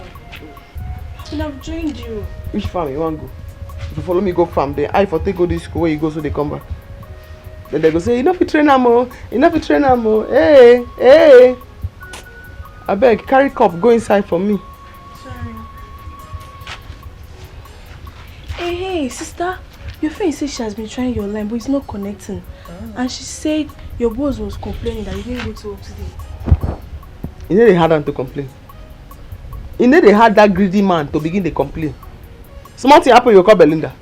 And I've joined you. Which farm you want to go? If you follow me go farm, then I for take go this school where you go so they come back. Then they go say, enough to train am, enough to train am. Hey, hey. I beg, carry cup, go inside for me. Sorry. Hey, sister. Your friend said she has been trying your line, but it's not connecting. And she said your boss was complaining that you didn't go to work today. You know they had them to complain. You know they had that greedy man to begin to complain. Small thing happen, you call Belinda.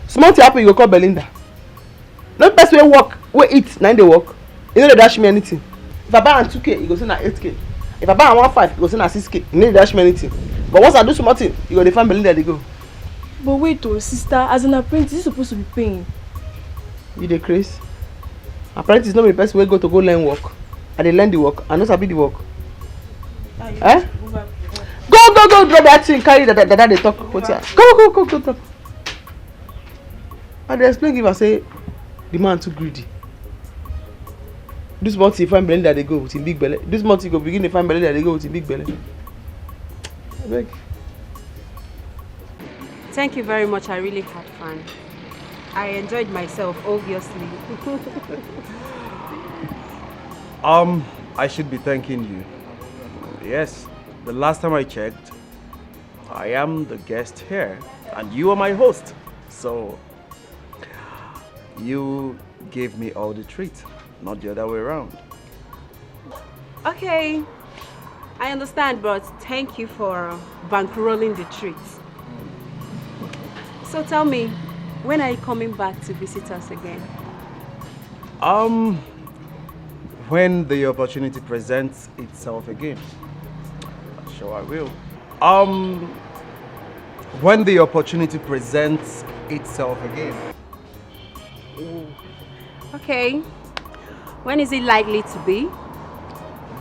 Small thing happen, you call Belinda. No best way work, we eat, 9 day work. You know they dash me anything. If I buy 2K, you go send 8K. If I buy 1.5, you go send 6K. You know they dash me anything. But once I do small thing, you go to find Belinda, they go. But wait, oh, sister, as an apprentice, you're supposed to be paying. You dey craze? Apprentice no be the person wey go to go learn work. I dey learn the work, I no sabi the work. Eh? Go drop that thing, carry that they talk. Go talk. I dey explain give her say the man too greedy. This month he find Belinda they go with him big belly. This month he go begin to find Belinda they go with him big belly. Abeg. Thank you very much. I really had fun. I enjoyed myself, obviously. I should be thanking you. Yes, the last time I checked, I am the guest here, and you are my host. So, you gave me all the treats, not the other way around. Okay, I understand, but thank you for bankrolling the treats. So tell me, when are you coming back to visit us again? When the opportunity presents itself again. Sure I will. When the opportunity presents itself again. Okay. When is it likely to be?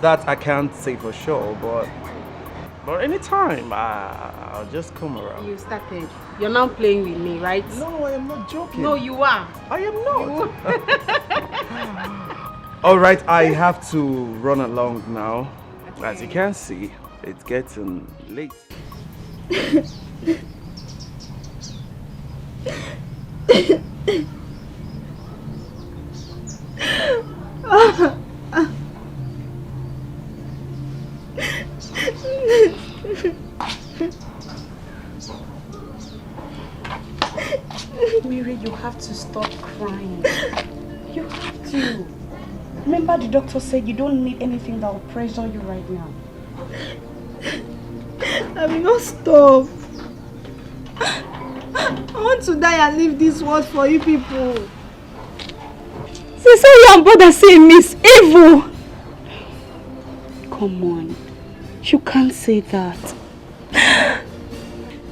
That I can't say for sure, but anytime, I'll just come around. You started. You're now playing with me, right? No, I am not joking. No, you are. I am not. All right, I have to run along now. Okay. As you can see, it's getting late. Mary, you have to stop crying. You have to. Remember the doctor said you don't need anything that will pressure you right now. I will not stop. I want to die and leave this world for you people. Say you and brother say Miss Evil. Come on. You can't say that.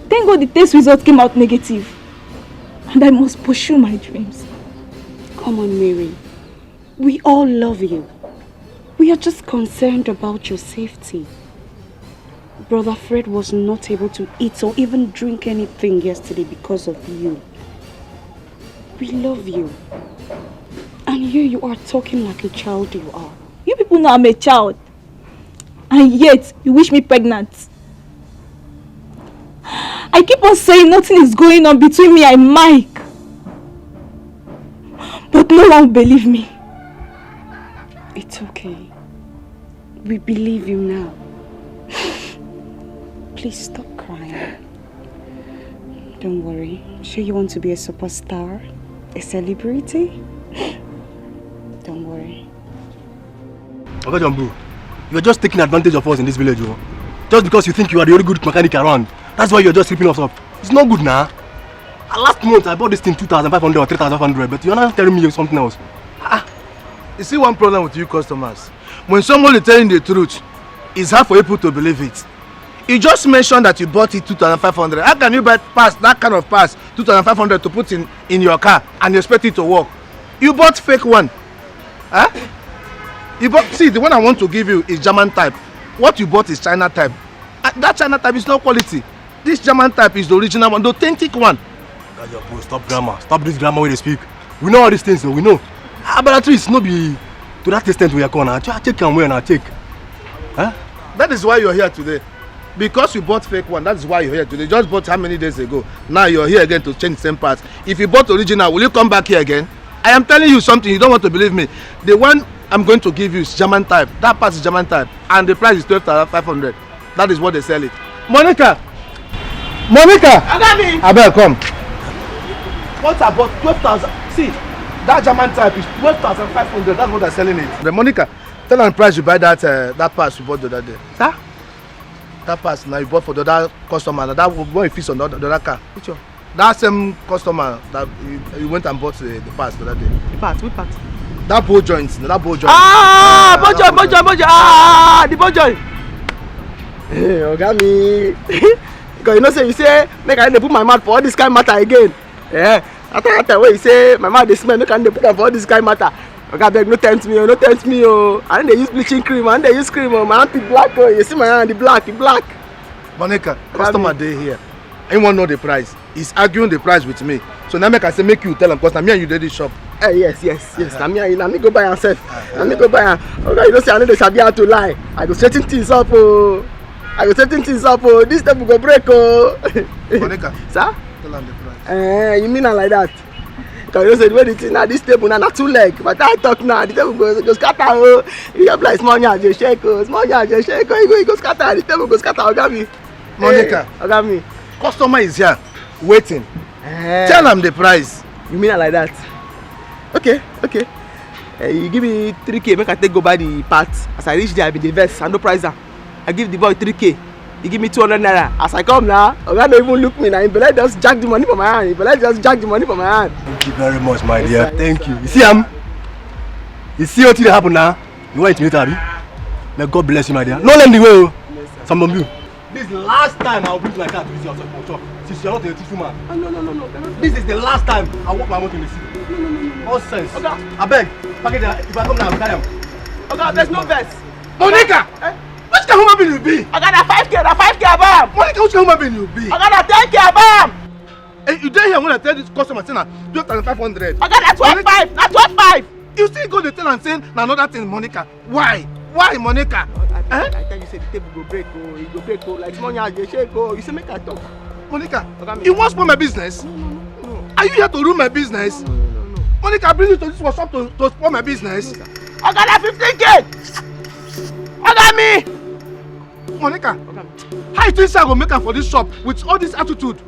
Thank God the test result came out negative. And I must pursue my dreams. Come on, Mary. We all love you. We are just concerned about your safety. Brother Fred was not able to eat or even drink anything yesterday because of you. We love you. And here you are talking like a child you are. You people know I'm a child. And yet, you wish me pregnant. I keep on saying nothing is going on between me and Mike. But no one will believe me. It's okay. We believe you now. Please stop crying. Don't worry. Sure you want to be a superstar? A celebrity? Don't worry. Okay, Jambu. You're just taking advantage of us in this village, oh. Just because you think you are the only good mechanic around. That's why you're just ripping us up. It's not good now. Last month I bought this thing 2,500 or 3,500, but you're not telling me something else. You see one problem with you customers. When someone is telling the truth, it's hard for people to believe it. You just mentioned that you bought it 2,500. How can you buy that kind of parts 2,500 to put in your car and you expect it to work? You bought fake one. Huh? See, the one I want to give you is German type. What you bought is China type. That China type is not quality. This German type is the original one, the authentic one. Stop grammar. Stop this grammar when they speak. We know all these things, so we know. But at least no be to that extent we are going. I take and where and I take. Huh? That is why you're here today. Because you bought fake one, that's why you're here today. You just bought how many days ago? Now you're here again to change the same parts. If you bought original, will you come back here again? I am telling you something, you don't want to believe me. The one I'm going to give you is German type. That part is German type. And the price is 12,500. That is what they sell it. Monica! Monica! Agami! Abel, come. What about 12,000? See, that German type is 12,500. That's what they're selling it. The Monica, tell them the price you buy that pass you bought the other day. Sir? That pass now you bought for the other customer. That one you fix on the other car. Which one? That same customer that you went and bought the pass the other day. The part? Which part? That bow joint. That bow joint. Ah! Bow joint. Ah! The bow joint. Hey, Ogami. Because you know say make I put my mouth for all this kind of matter again. Yeah. After that way you say my mouth dey smell, make I put am for all this kind of matter. Oga beg, no tempt me, oh. I don't dey use bleaching cream, I don't dey use cream, oh. My hand is black, oh. You see my hand, the black. Monica, customer dey here. Anyone know the price? He's arguing the price with me. So now make I say make you tell him because now me and you did this shop. Yes. Now me go buy am sef. Now me go buy am. Oga, you know say I no dey sabi how to lie. I go straighten things up, oh. This table go break, oh. Monica. Sir? Tell him the price. You mean am like that? Because you know say the way the thing now, this table now 2 leg. But I talk now, the table go scatter, oh. You have like small yard, just shake, oh. You go scatter, the table go scatter, Ogami. Monica. Ogami. Customer is here, waiting. Tell him the price. You mean am like that? Okay. You give me 3K, make I take go buy the parts. As I reach there, I be the vest, I no price am. I give the boy 3K. He give me 200 naira. As I come now, Oga don't even look me now. He just jack the money from my hand. Thank you very much, my dear. Thank you. You see You see what happen now? You want it later, abi? May God bless you, my dear. No lend the way, some of you. This is the last time I will bring my car to visit your shop. Since you are not a teacher man. No. This is the last time I walk my motor in the city. No. All sense. Oga. I beg. Package if I come now, I will carry him. Oga, there's no verse. Monica! Which kind of human being you be? Oga, na 5K above. Monica, which kind of human being you be? Oga, na 10K above. Hey, you dare hear when I tell this customer say na 12,500. Oga, na 12,500. You still go to tell and say na another thing, Monica. Why, Monica? I tell you say the table go break, oh. It go break, oh. Like small yard, they shake, oh. You say make I talk. Monica, you want to spoil my business? No. Are you here to ruin my business? No. Monica, bring you to this workshop to spoil my business. Oga, na 15K. Oga me. Monica, how you think I go make am for this shop with all this attitude?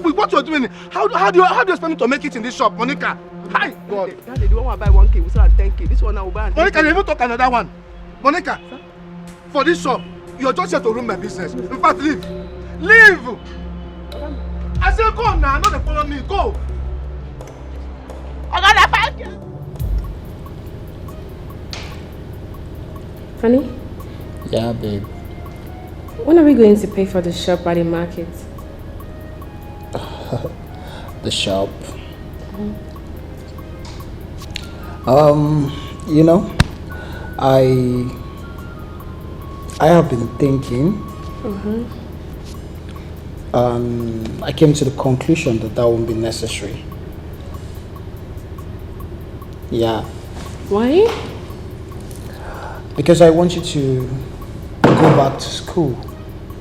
With what you're doing? How do you expect me to make it in this shop, Monica? Hi, God. Daddy, the one I buy 1K, we sell at 10K. This one I will buy at 10K. Monica, you even talk another one. Monica, for this shop, you're just here to ruin my business. In fact, leave. I said go now, not follow me. Go. I got that 5K. Honey? Yeah, babe. When are we going to pay for the shop at the market? The shop? You know, I have been thinking. I came to the conclusion that won't be necessary. Yeah. Why? Because I want you to go back to school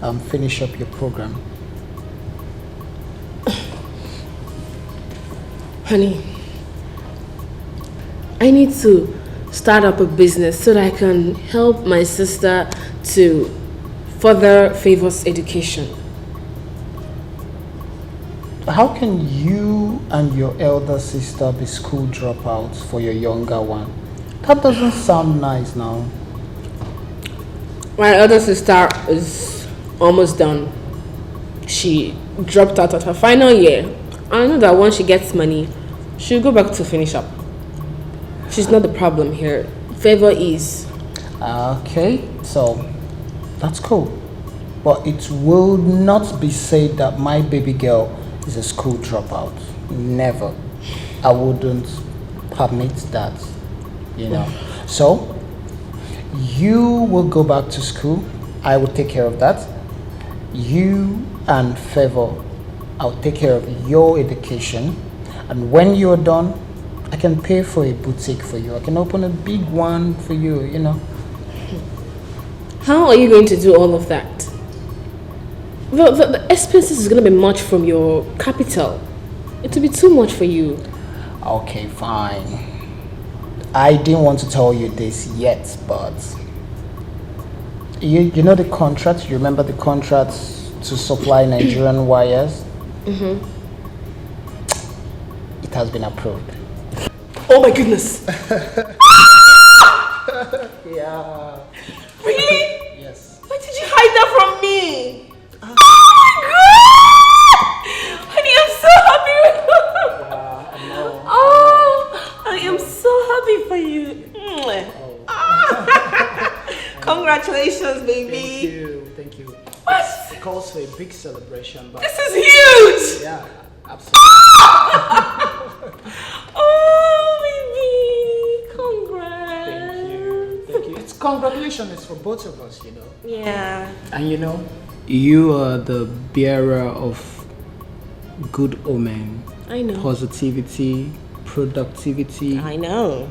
and finish up your program. Honey, I need to start up a business so that I can help my sister to further Favor's education. How can you and your elder sister be school dropouts for your younger one? That doesn't sound nice now. My elder sister is almost done. She dropped out at her final year. I know that once she gets money, she'll go back to finish up. She's not the problem here. Favor is. Okay, so that's cool. But it will not be said that my baby girl is a school dropout. Never. I wouldn't permit that, you know. So, you will go back to school. I will take care of that. You and Favor, I'll take care of your education. And when you're done, I can pay for a boutique for you. I can open a big one for you, you know. How are you going to do all of that? The expenses is going to be much from your capital. It will be too much for you. Okay, fine. I didn't want to tell you this yet, but you know the contract? You remember the contract to supply Nigerian wires? Mm-hmm. It has been approved. Oh my goodness! Yeah. Really? Yes. Why did you hide that from me? Oh my god! Honey, I'm so happy. Oh, I am so happy for you. Congratulations, baby. Thank you. What? It calls for a big celebration, but This is huge! yeah, absolutely. Oh, baby. Congrats. Thank you. It's congratulations is for both of us, you know. Yeah. And you know, you are the bearer of good omen. I know. Positivity, productivity. I know.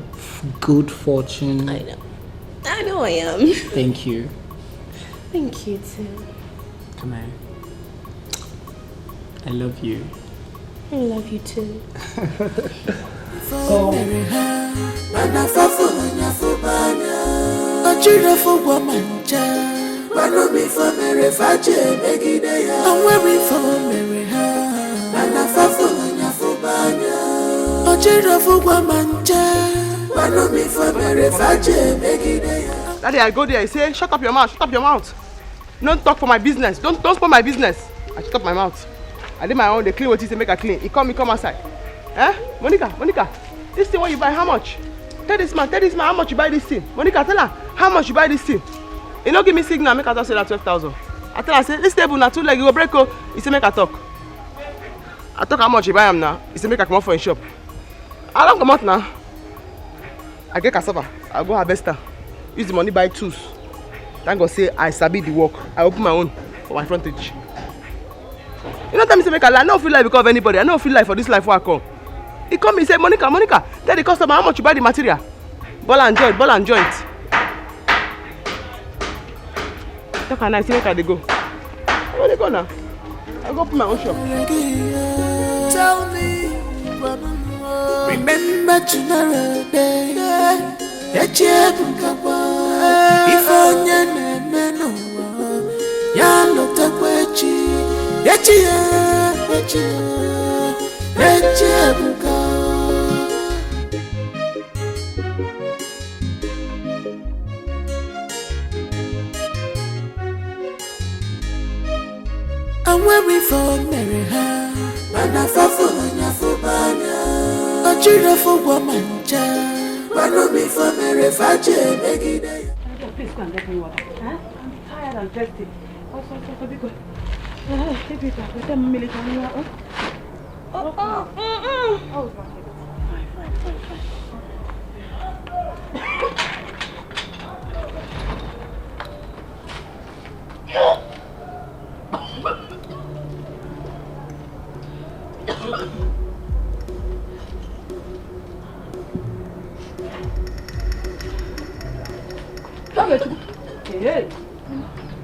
Good fortune. I know. I know I am. Thank you. Thank you too. Come on. I love you. I love you too. Daddy, I go there, I say, shut up your mouth, shut up your mouth. Don't talk for my business. Don't spoil my business. I shut up my mouth. I did my own, they clean what he say, make her clean. He come outside. Eh? Monica, this thing what you buy, how much? Tell this man, how much you buy this thing. Monica, tell her, how much you buy this thing. He no give me signal, make her just say that 12,000. I tell her, say, this table na 2 leg, you go break. He say, make her talk. I talk how much you buy him now. He say, make her come out for his shop. I don't come out now. I get cassava, I'll go harvest her. Use the money buy tools. Thank God say I sabi the work. I open my own for my frontage. You know tell me say make I lie. I don't feel like because of anybody. I don't feel like for this life where I come. He come and say, Monica, tell the customer how much you buy the material. Ball and joint. Talk and I say make I dey go. Where they go now? I go open my own shop. Tell me, remember tomorrow day. If onye na-eme n'ụwa ya lọtakwachi echi ebuka. And when we fall marry her, mana fafo nyafobanya, ochira fo womancha. Please go and get me water. Huh? I'm tired and thirsty. Also, because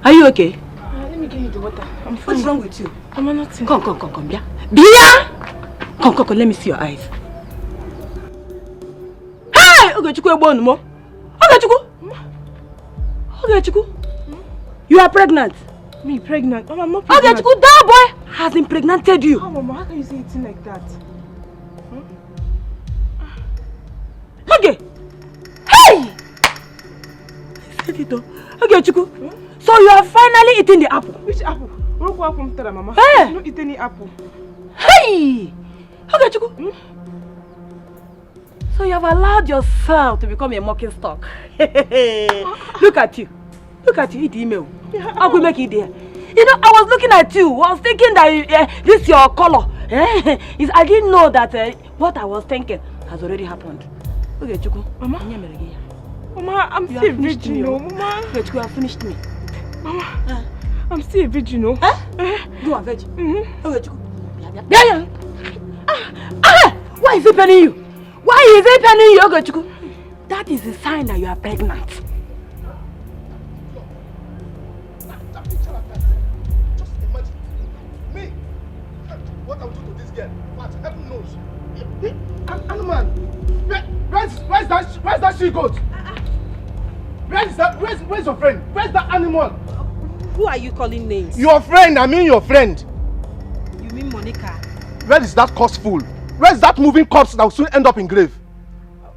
Are you okay? Let me give you the water. I'm fine. What's wrong with you? I'm nothing. Come, Bia. Bia! Come, let me see your eyes. Hey! Ogechukwu! You are pregnant. Me pregnant? Mama, I'm not pregnant. Ogechukwu, that boy has impregnated you. Oh, Mama, how can you say it like that? Okay. Hey! I said it. Ogechukwu. So you are finally eating the apple. Which apple? Mama. Hey! I don't eat any apple. Hey! Ogechukwu. So you have allowed yourself to become a mocking stock. Look at you. Eat the email. How could make it there? You know, I was looking at you. I was thinking that this is your color. I didn't know that what I was thinking has already happened. Okay, Chuku. Mama, I'm still a virgin. Mama, you have finished me. Mama, I'm still a virgin. You are a virgin. Okay, Chuku. Why is it paining you? Okay, Chuku? That is a sign that you are pregnant. what I will do to this girl. What? Heaven knows. Animal. Where's that she-goat? Where's your friend? Where's that animal? Who are you calling names? Your friend, I mean your friend. You mean Monica? Where is that corpse fool? Where's that moving corpse that will soon end up in grave?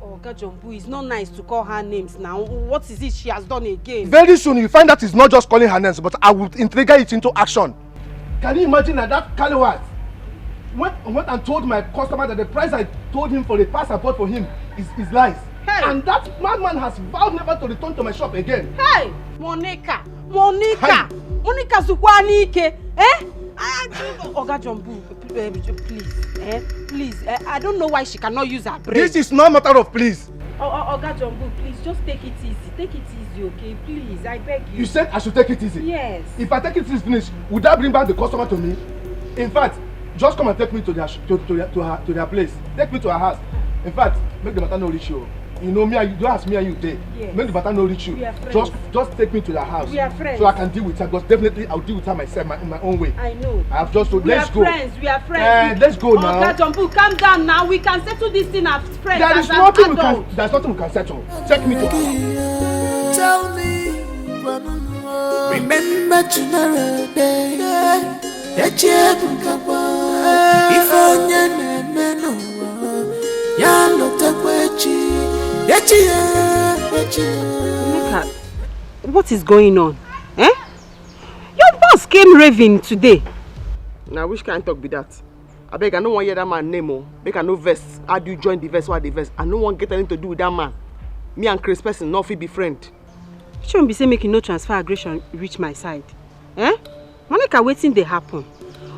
Oga Jumbo, it's not nice to call her names now. What is it she has done again? Very soon you find that it's not just calling her names, but I will trigger it into action. Can you imagine that Caliwat went and told my customer that the price I told him for the pass I bought for him is lies? Hey. And that madman has vowed never to return to my shop again. Hey! Monica! Monica Zukwanike! Eh? Oga Jumbo, please. I don't know why she cannot use her brain. This is not a matter of please. Oga Jumbo, please just take it easy. Take it easy, okay? Please, I beg you. You said I should take it easy? Yes. If I take it easy finish, would that bring back the customer to me? In fact, just come and take me to their place. Take me to her house. In fact, make the matter no reach you. You know me and you, don't ask me and you there. Yes. Make the matter no reach you. We are friends. Just take me to their house. We are friends. So I can deal with her. Because definitely I'll deal with her myself in my own way. I know. I have just to We are friends. Let's go now. Oga Jumbo, calm down now. We can settle this thing as friends. There's nothing we can settle. Take me to her house. Tell me, remember tomorrow day. If Monica, what is going on? Eh? Your boss came raving today. Now which kind of talk be that? I beg, I don't want to hear that man name. Oh. Make I no vest. How do you join the vest? What the vest? I don't want to get anything to do with that man. Me and Chris person, not be friend. Shouldn't be say making no transfer aggression reach my side. Eh? Monica, waiting they happen.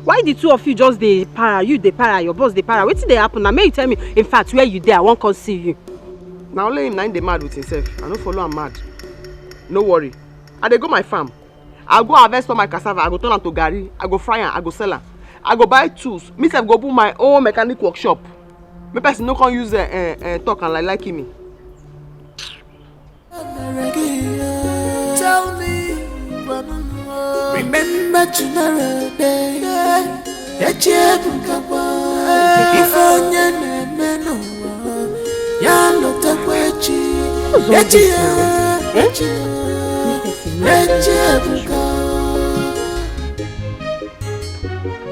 Why the two of you just they para? You they para, your boss they para. Waiting they happen. Now may you tell me, in fact, where you there? I won't come see you. Now only him 9 they mad with himself. I don't follow him mad. No worry. I dey go my farm. I go harvest all my cassava. I go turn am to garri. I go fry am. I go sell am. I go buy tools. Me self go put my own mechanic workshop. Me person no can use talk and like me. Tell me, remember tomorrow day. If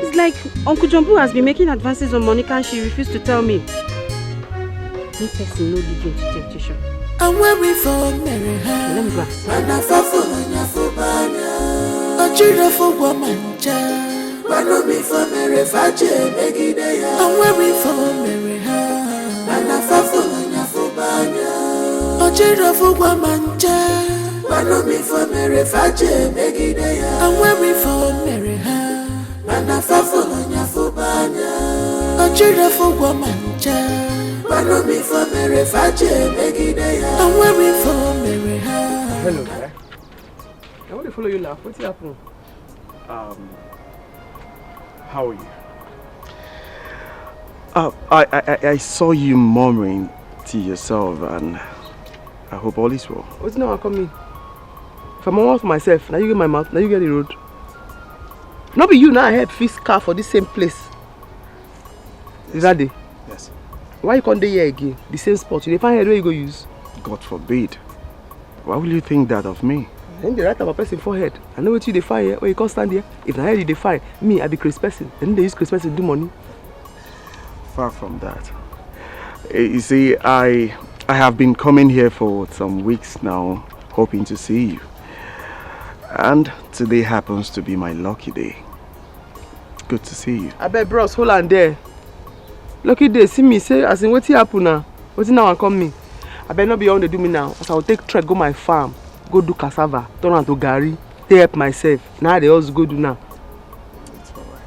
it's like Uncle Jumbo has been making advances on Monica and she refused to tell me. Me person no lead into temptation. I'm waiting for Mary. Let me go. And I fall for Fubanya. A children for woman. I'm waiting for Mary. I'm waiting for Mary. And I fall for Fubanya. A children for woman. I'm waiting for Mary. I'm waiting for Mary. And I fall for Fubanya. A children for woman. I'm waiting for Mary. Hello, guy. I want to follow you now. What's happening? How are you? I saw you murmuring to yourself, and I hope all is well. What's now coming? If I'm on for myself, now you get my mouth, now you get the road. Not be you now. I help fix car for this same place. Is that day? Yes. Why you can't here again? The same spot. You find where you go use? God forbid. Why will you think that of me? Then they write about person forehead. I know what you define here. Where you can't stand here. If I heard you define me, I be Chris person. Then they use Chris person to do money. Far from that. You see, I have been coming here for some weeks now, hoping to see you. And today happens to be my lucky day. Good to see you. I bet bros, hold on there. Lucky day, see me say, as in what's happen now? What's now and come me? I better not be on to do me now. As I will take trek, go my farm, go do cassava, turn on to garri, take help myself. Now they also go do now. It's alright.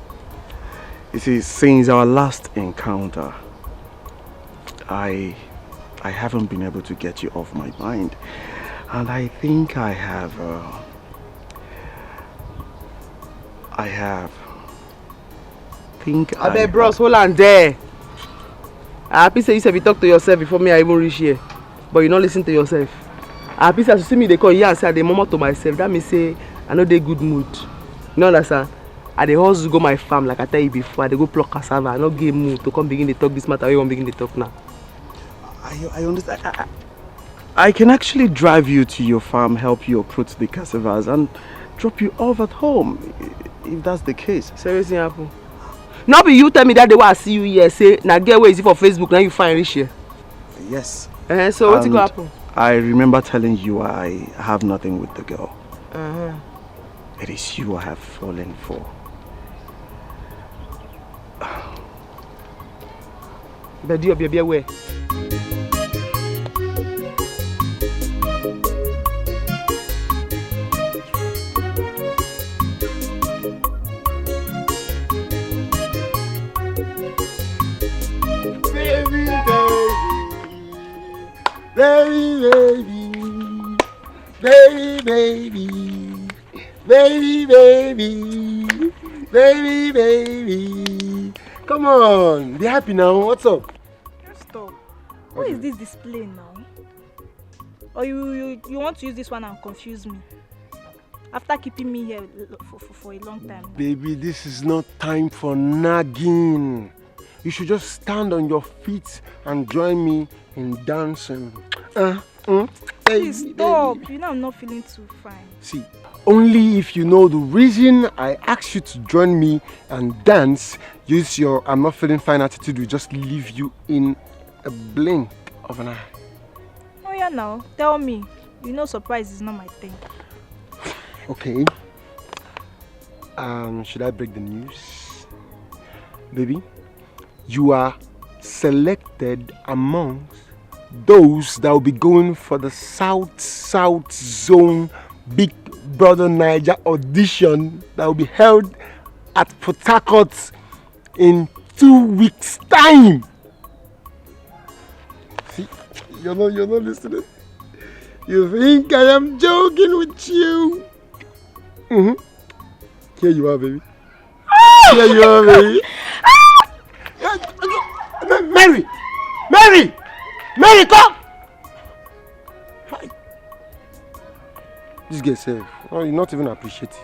You see, since our last encounter, I haven't been able to get you off my mind. And I think I have I bet bros, hold on there. I happy say you said you talk to yourself before me I even reach here. But you not listen to yourself. I happy say as you see me they call here and say I dey murmur to myself. That means say I know they good mood. You know understand? I dey hustle go my farm like I tell you before. I dey go pluck cassava. I no get mood to come begin to talk this matter. We won't begin to talk now. I understand. I can actually drive you to your farm, help you uproot the cassavas, and drop you off at home, if that's the case. Seriously happen. Now be you tell me that day when I see you here, say, now get where is it for Facebook, now you find rich here. Yes. So what's going to happen? I remember telling you I have nothing with the girl. It is you I have fallen for. But do you be aware? Baby. Come on, be happy now. What's up? Stop. What is this display now? Or you want to use this one and confuse me? After keeping me here for a long time. Baby, this is not time for nagging. You should just stand on your feet and join me in dancing. Please stop. You know I'm not feeling too fine. See, only if you know the reason I asked you to join me and dance, use your I'm not feeling fine attitude will just leave you in a blink of an eye. Oh yeah, now tell me. You know surprise is not my thing. Okay. Should I break the news? Baby, you are selected amongst those that will be going for the South Zone Big Brother Niger audition that will be held at Port Harcourt in 2 weeks' time. See, you're not listening. You think I am joking with you? Here you are, baby. Here you are, baby. Mary, come! Hi. This girl safe. Oh, you're not even appreciative.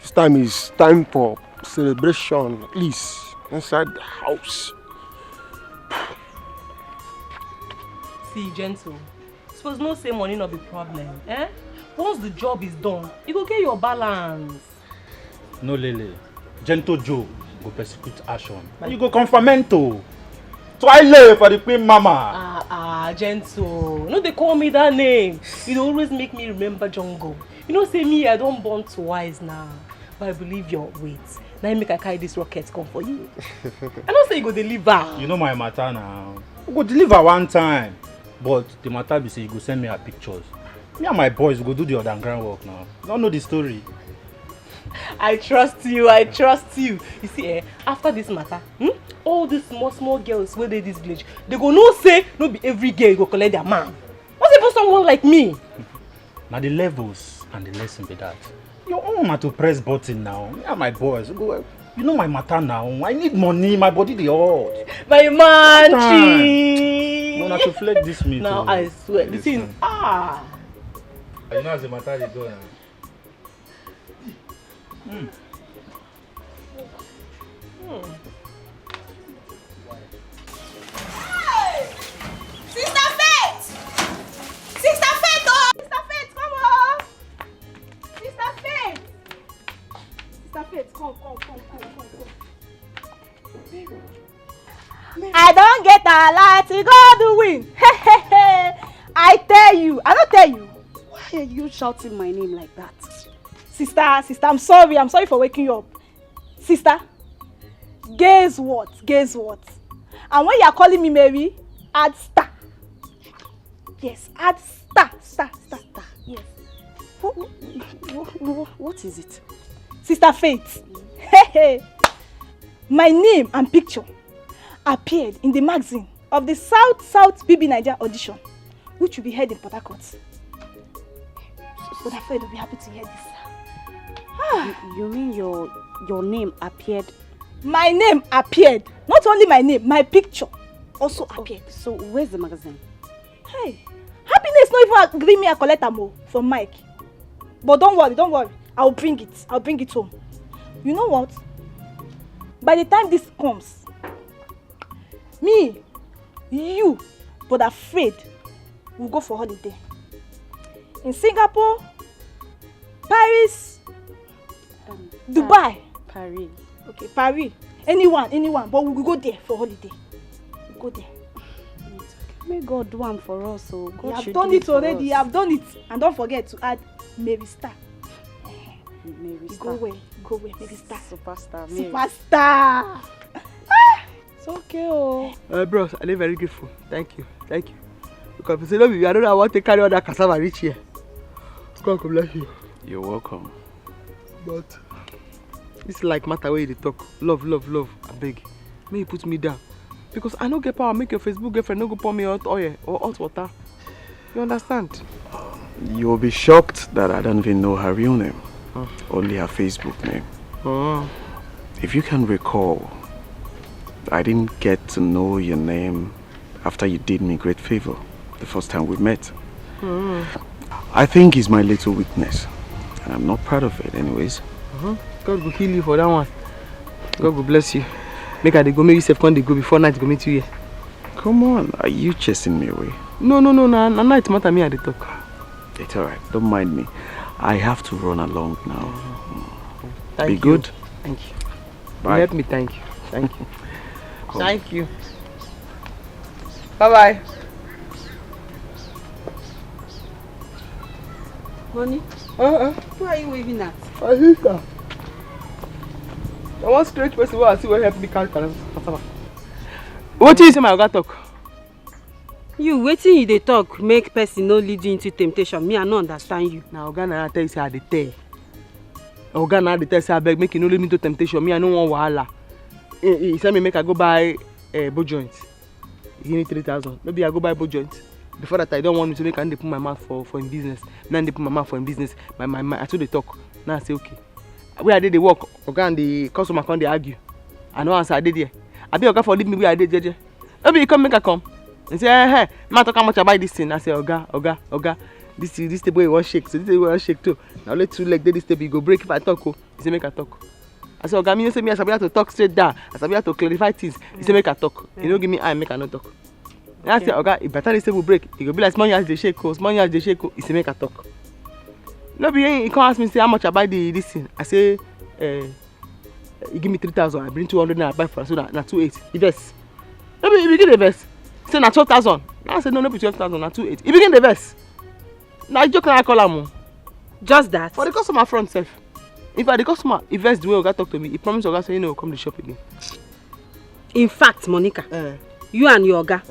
This time is time for celebration, at least inside the house. See, gentle. Suppose no say money not be problem, eh? Once the job is done, you go get your balance. No, Lele. Gentle Joe go persecute action. And you go confirmento. Twilight for the queen mama. Gentle. No, they call me that name. You always make me remember Jungle. You know, say me, I don't born twice now. But I believe your weight. Now you make I carry this rocket come for you. I don't say you go deliver. You know my matter now. You go deliver one time. But the matter be say you go send me her pictures. Me and my boys go do the underground work now. Don't know the story. I trust you. You see, after this matter, all these small girls where they this village, they go no say, no be every girl go collect their man. What's about someone like me? Now the levels and the lesson be that. Your own na to press button now. Me and my boys go. You know my matter now. I need money. My body the hard. My man, no, not to flex this meat. Now I swear, the thing. You know as the matter is going. Sister Faith! Sister Faith, oh! Sister Faith, come on! Sister Faith! Sister Faith, come. I don't get a lot to go to win. I tell you, I don't tell you. Why are you shouting my name like that? Sister, I'm sorry for waking you up. Sister, guess what? And when you are calling me Mary, add star. Yes, add star. Yes. What is it? Sister Faith, my name and picture appeared in the magazine of the South BB Niger audition, which will be held in Port Harcourt. But I feel you'll be happy to hear this. You mean your name appeared? My name appeared. Not only my name, my picture also appeared. So where's the magazine? Hey, Happiness not even agree me a collect am from Mike. But don't worry. I'll bring it home. You know what? By the time this comes, me, you, but afraid, we'll go for holiday. In Singapore, Paris, Dubai. Paris. Okay, Paris. Anyone. But we'll go there for holiday. We'll go there. May God do one for us. So God You have should done do it already. for You have done it. And don't forget to add Mary Star. Mary You Star. Go where? Mary Star. Superstar. Mary. Superstar. It's okay, oh. Bros, I'm very grateful. Thank you. Because if you say no, I don't know, I want to carry all that cassava reach here. God bless you. You're welcome. But this like matter where they talk. Love. I beg. May you put me down. Because I don't get power. Make your Facebook girlfriend no go pour me hot oil or hot water. You understand? You'll be shocked that I don't even know her real name. Only her Facebook name. If you can recall, I didn't get to know your name after you did me a great favor the first time we met. I think it's my little weakness. And I'm not proud of it anyways. God will heal you for that one. God will bless you. Make her they go, maybe safe when they go before night go meet you here. Come on, are you chasing me away? No, night matter me at the talk. It's alright, don't mind me. I have to run along now. Thank Be you. good. Thank you. Bye. Help me, thank you. Thank you. Bye-bye. Honey? Who are you waving at? My sister. I want strange person who I see will help me carry cassava. What do you say my oga talk? You waiting you dey talk make person no lead you into temptation. Me I no understand you. Now oga na tell you say I dey tell. Oga na dey tell say abeg make you no lead me into temptation. Me I no want wahala. He said me make I go buy bow joint. He give me 3,000. Maybe I go buy bow joint. Before that I don't want me to make I dey put my mouth for him business. Now I dey put my mouth for him business. My I told they talk. Now I say okay. Where I did the work, oga and the customer come they argue. I know answer I did there. I be oga for leave me where I did jeje. Maybe you come make I come. And say, hey, man talk how much I buy this thing. I say, oga, this table you want shake, so this table you want shake too. Now let 2 legs this table you go break if I talk. He say make I talk. I say, oga, me you say me I have to talk straight down. I have to clarify things. He say make I talk. You don't give me eye, make I not talk. Now I say, oga, if better this table break, it go be like small yards they shake, small yards they shake. He say make I talk. No be he come ask me say how much I buy this thing. I say, he give me 3,000. I bring 200 and I buy for so na 280. He vex. No be he begin the vex. Say na 12,000. Now I say no be 12,000 na 280. He begin the vex. Na joke na I call am. Just that. For the customer front self. In fact the customer he vex the way oga talk to me. He promise oga say he no go come to shop again. In fact, Monica, you and your oga,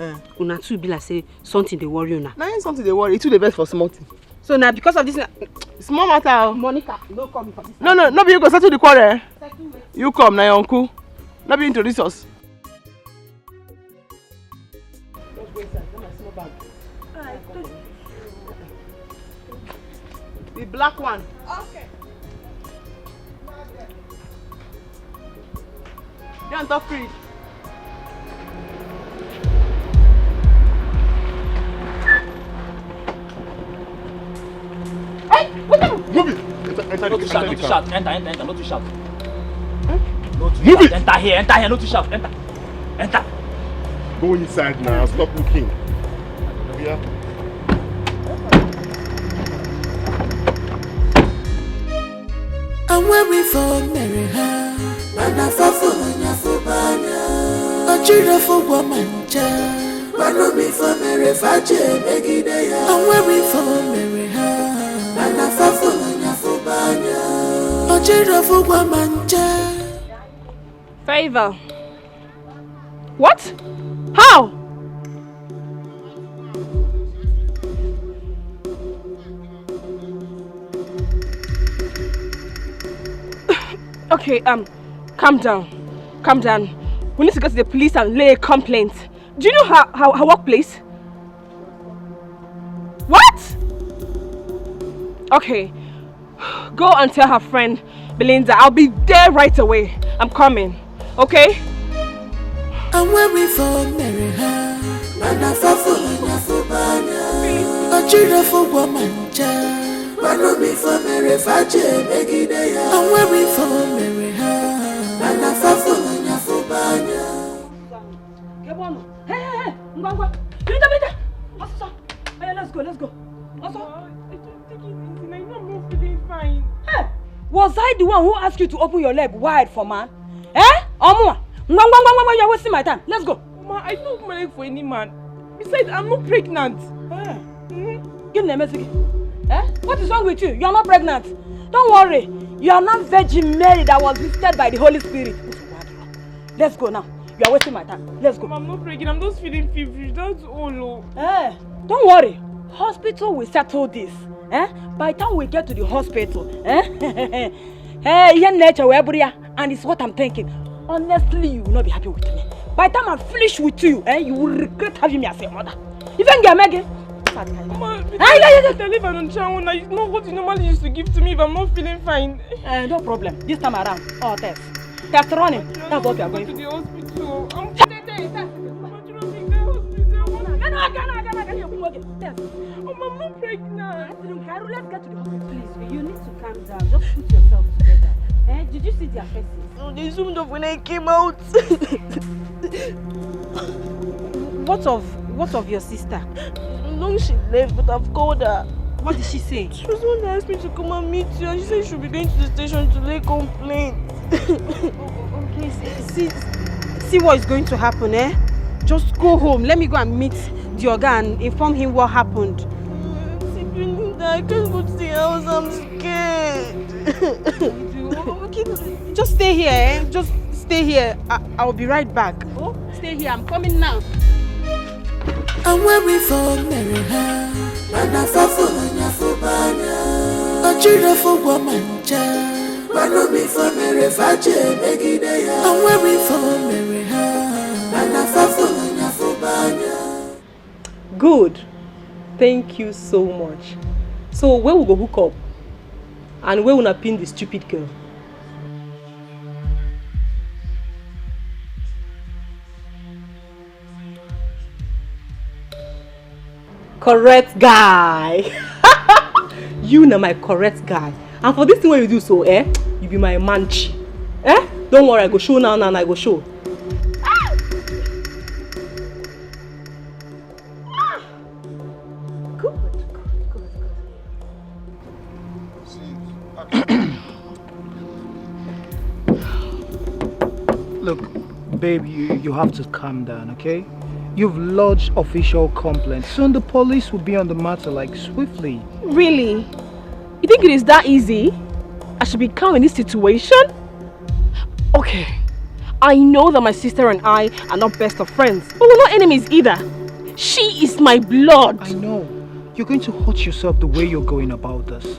una two be like say something dey worry una. Na ain't something they worry. He too the vex for small thing. So now because of this small matter. Monica, no come for this. No be you go settle the quarrel. You come na your uncle. No be introduce us. The black one. Okay. You on top free. Move it! Enter No too shout, no too shout. Enter, no too shout. No too Move shout. it! Enter here, no too shout. Enter. Go inside now, stop looking. Yeah. I'm wearing for Mary, and I fall for Fubana. A cheer for woman, child. Run me for Mary, Fache, make it there. I'm wearing for Mary, and I fall for Fubana. A cheer for woman, child. Favor. What? How? Okay, calm down. We need to go to the police and lay a complaint. Do you know her workplace? What? Okay, go and tell her friend Belinda. I'll be there right away. I'm coming. Okay? I'm wearing for Mary, and I fall for Fubana. A cheer for woman, child. Run me for Mary, Fache, make it there. I'm wearing for Mary, Let's go. I don't take it easy. I know I'm not feeling fine. Hey, was I the one who asked you to open your leg wide for man? Eh? Omwa, you're wasting my time. Let's go. Mama, I don't open my leg for any man. Besides, I'm not pregnant. Give me a message. Eh? What is wrong with you? You are not pregnant. Don't worry. You are not Virgin Mary that was visited by the Holy Spirit. Let's go now. You are wasting my time. Let's go. Mama, I'm not pregnant. I'm just feeling feverish. That's all. Eh? Don't worry. Hospital will settle this. Eh? By the time we get to the hospital, hey, nature and it's what I'm thinking. Honestly, you will not be happy with me. By the time I'm finished with you, you will regret having me as a mother. Even get Megan. Mama, I live on Channel. It's not what you normally used to give to me if I'm not feeling fine. No problem. This time around, test. Test running. That's what we are going to the hospital. I'm not pregnant. Let's get to the hospital. Please, you need to calm down. Just put yourself together. Did you see their faces? Oh, they zoomed off when I came out. What of your sister? No, she left, but I've called her. What did she say? She was the one that asked me to come and meet you, and she said she'll be going to the station to lay complaint. Okay, see what is going to happen, eh? Just go home. Let me go and meet the Oga and inform him what happened. I can't go to the house. I'm scared. Okay, just stay here, eh? Just stay here. I'll be right back. Oh, stay here. I'm coming now. I'm waiting for Mary. And I fall for Nyafubanya. A children for woman, child. But no me for Mary Fache, Megidea. I'm waiting for Mary. And I fall for Nyafubanya. Good. Thank you so much. So where we go hook up? And where we gonna pin the stupid girl? Correct guy. You know my correct guy. And for this thing what you do so, you be my manchi. Don't worry, I go show now and I go show. Look, babe, you have to calm down, okay? You've lodged official complaints. Soon the police will be on the matter, like, swiftly. Really? You think it is that easy? I should be calm in this situation? Okay. I know that my sister and I are not best of friends, but we're not enemies either. She is my blood. I know. You're going to hurt yourself the way you're going about this.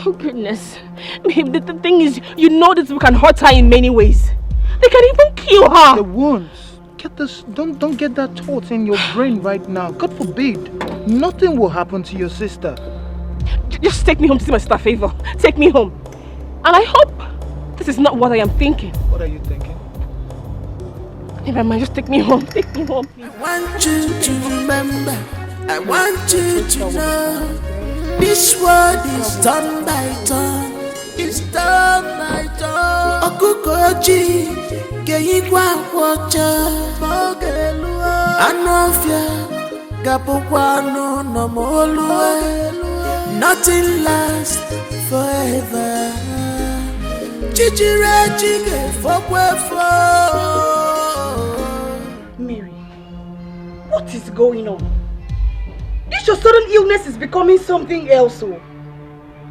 Oh goodness. Babe, the thing is, you know that we can hurt her in many ways. They can even kill her. The wounds. Get this. Don't get that thought in your brain right now. God forbid. Nothing will happen to your sister. Just take me home to see my sister, favor. Take me home. And I hope this is not what I am thinking. What are you thinking? Never mind, just take me home. Take me home, please. I want you to remember. I want you to know. This world is done by turn. It's done by turn. Okukoji, Geigwa Wacha, Mogelua, Anofia, Gapokwano, no Molua. Nothing lasts forever. Chichire chige fokwefo. Mary, what is going on? This your sudden illness is becoming something else.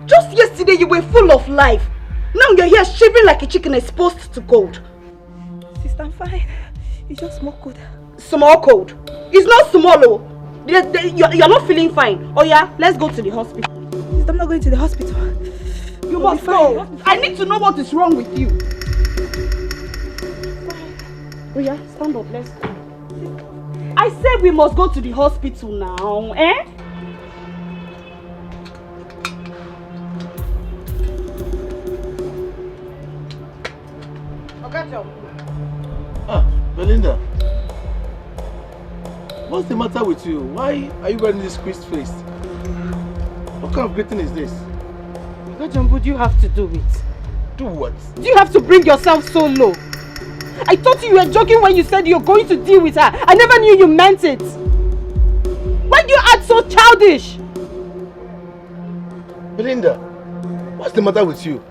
Just yesterday you were full of life. Now you're here shivering like a chicken exposed to cold. Sister, I'm fine. It's just small cold. Small cold? It's not small. You're not feeling fine. Oh yeah, let's go to the hospital. Sister, I'm not going to the hospital. You must go. I need to know what is wrong with you. Oh yeah, stand up, let's go. I said we must go to the hospital now, eh? Belinda, what's the matter with you? Why are you wearing this squeezed face? What kind of greeting is this? What do you have to do it? Do what? Do you have to bring yourself so low? I thought you were joking when you said you're going to deal with her. I never knew you meant it. Why do you act so childish? Belinda, what's the matter with you?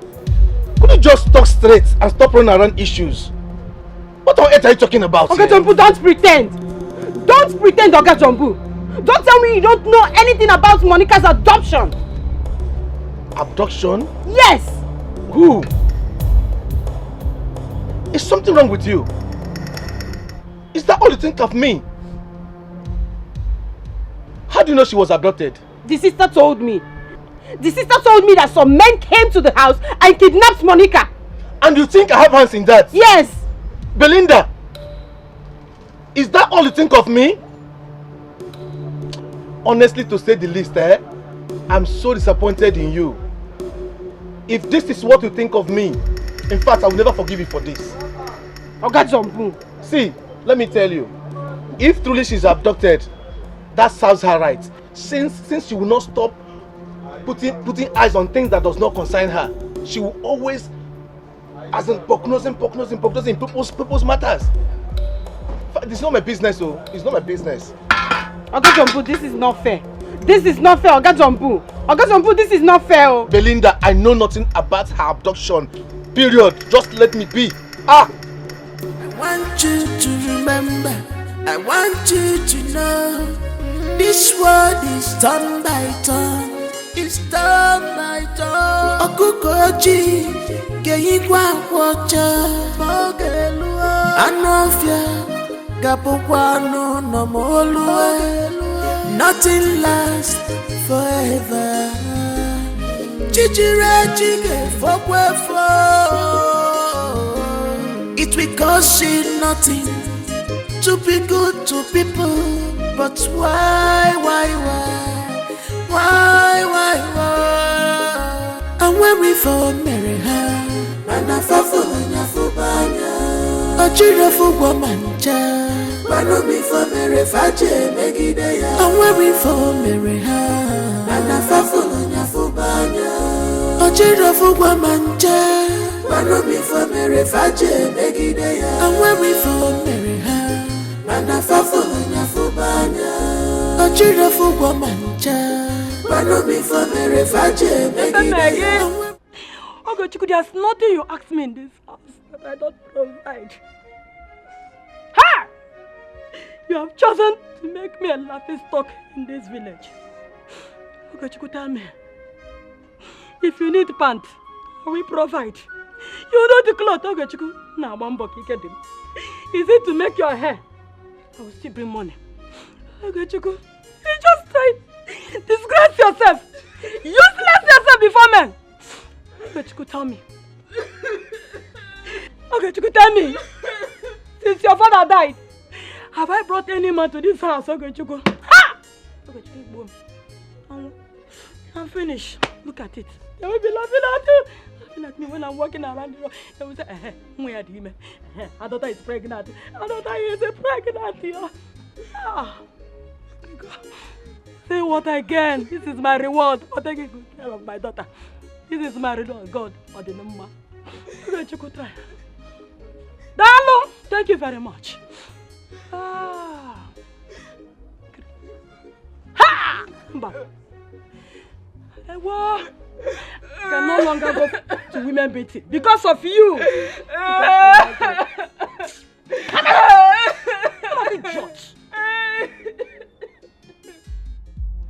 Could you just talk straight and stop running around issues? What on earth are you talking about? Oga Jumbo, don't pretend. Don't pretend, Oga Jumbo. Don't tell me you don't know anything about Monica's adoption. Abduction? Yes. Who? Is something wrong with you? Is that all you think of me? How do you know she was abducted? The sister told me. The sister told me that some men came to the house and kidnapped Monica. And you think I have hands in that? Yes. Belinda, is that all you think of me? Honestly, to say the least, I'm so disappointed in you. If this is what you think of me, in fact, I will never forgive you for this. Oga Jumbo. See, let me tell you, if truly she's abducted, that serves her right. Since she will not stop putting eyes on things that does not concern her, she will always, as in prognosing people's matters. It's not my business, though. It's not my business. Oga Jumbo, this is not fair. This is not fair, Oga Jumbo. Oga Jumbo, this is not fair. Oh. Belinda, I know nothing about her abduction. Period. Just let me be. I want you to remember. I want you to know. This world is turn by turn. It's turn by turn. Okukoji, Geyigwa Wacha, Mogelua, Anofia, Gapokwano, Nomolua. Nothing lasts forever. Chichire chige fokwefo. It will cost you nothing to be good to people. But why? And when we for marry her, and I for Nyafubanya, a children for Womanja, when we for marry Faje, Megidea, and when we for marry her, and I for Nyafubanya, a children for Womanja, when we for marry Faje, Megidea, and when we for marry her, and I for Nyafubanya. Children for Womanja, but no be for me refaje. Okay, Chiku, there's nothing you ask me in this house that I don't provide. Ha! You have chosen to make me a laughing stock in this village. Okay, Chiku, tell me. If you need pants, I will provide. You know the cloth, okay, Chiku. Now, one buck, you get them. Is it to make your hair? I will still bring money. Okay, Chiku. You just try disgrace yourself. Useless yourself before men. Okay, Chiku, tell me. Okay, Chiku, tell me. Since your father died, have I brought any man to this house? Okay, Chiku. Ha! Okay, Chiku, boom. I'm finished. Look at it. They will be laughing at you. Laughing at me when I'm walking around the road. They will say, where are you? Our daughter is pregnant. Our daughter is pregnant. Ah. Say what again? This is my reward for taking good care of my daughter. This is my reward, God, or the number. Dalo, thank you very much. Ah. Ha! I can no longer go to women beating because of you.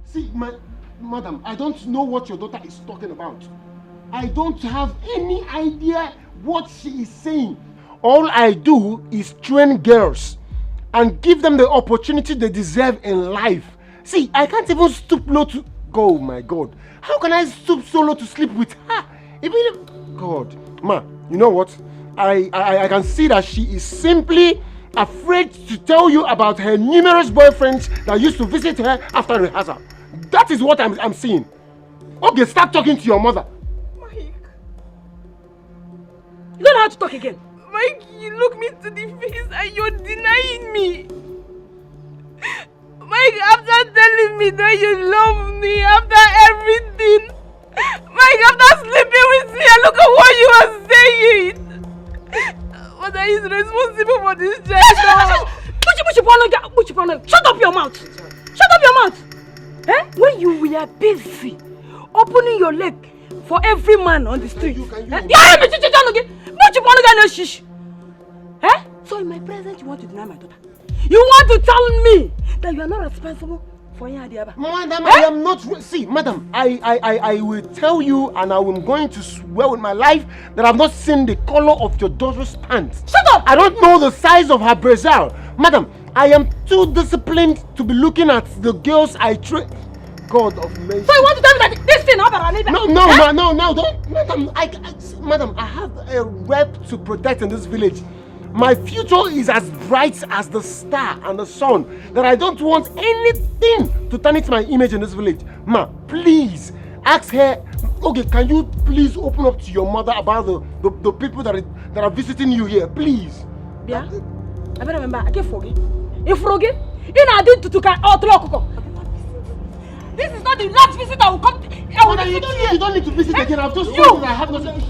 See, madam, I don't know what your daughter is talking about. I don't have any idea what she is saying. All I do is train girls and give them the opportunity they deserve in life. See, I can't even stoop low to... Oh my God. How can I stoop so low to sleep with her? Even... God. Ma, you know what? I can see that she is simply afraid to tell you about her numerous boyfriends that used to visit her after rehearsal. That is what I'm seeing. Okay, start talking to your mother. Mike. You don't know how to talk again. Mike, you look me to the face and you're denying me. Mike, after telling me that you love me, after everything. Mike, after sleeping with me, and look at what you are saying. father is responsible for this child. Shut up your mouth! Shut up your mouth! Eh? When you were busy opening your leg for every man on the street. So in my presence you want to deny my daughter? You want to tell me that you are not responsible for Yadiaba? Madam, I am not. See, madam, I will tell you, and I am going to swear with my life that I've not seen the color of your daughter's pants. Shut up! I don't know the size of her brazier. Madam, I am too disciplined to be looking at the girls I train. God of mercy. So you want to tell me that this thing happened? No, don't. Madam, I have a rep to protect in this village. My future is as bright as the star and the sun, that I don't want anything to tarnish my image in this village. Ma, please, ask her, okay, can you please open up to your mother about the people that are visiting you here, please? Yeah? I better remember, I can't forget. You forget? You know I did to Tuka or Tlokoko. This is not the last visit I will come to. You don't need to visit again. I've just told you that I have nothing.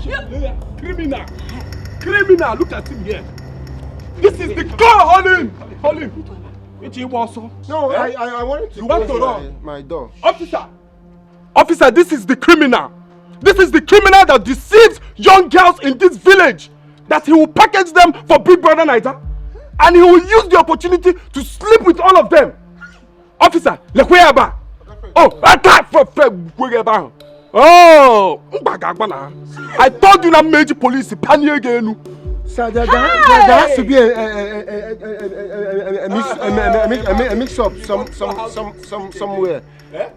Criminal, look at him here. This is the car, hold him. No, I wanted to. You want to run? My door. Officer, this is the criminal. This is the criminal that deceives young girls in this village. That he will package them for Big Brother Niger. And he will use the opportunity to sleep with all of them. Officer, Lekweyaba. Oh, attack for Lekweyaba. Oh, I told you that major police panic again. Sir, there has to be a mix-up somewhere.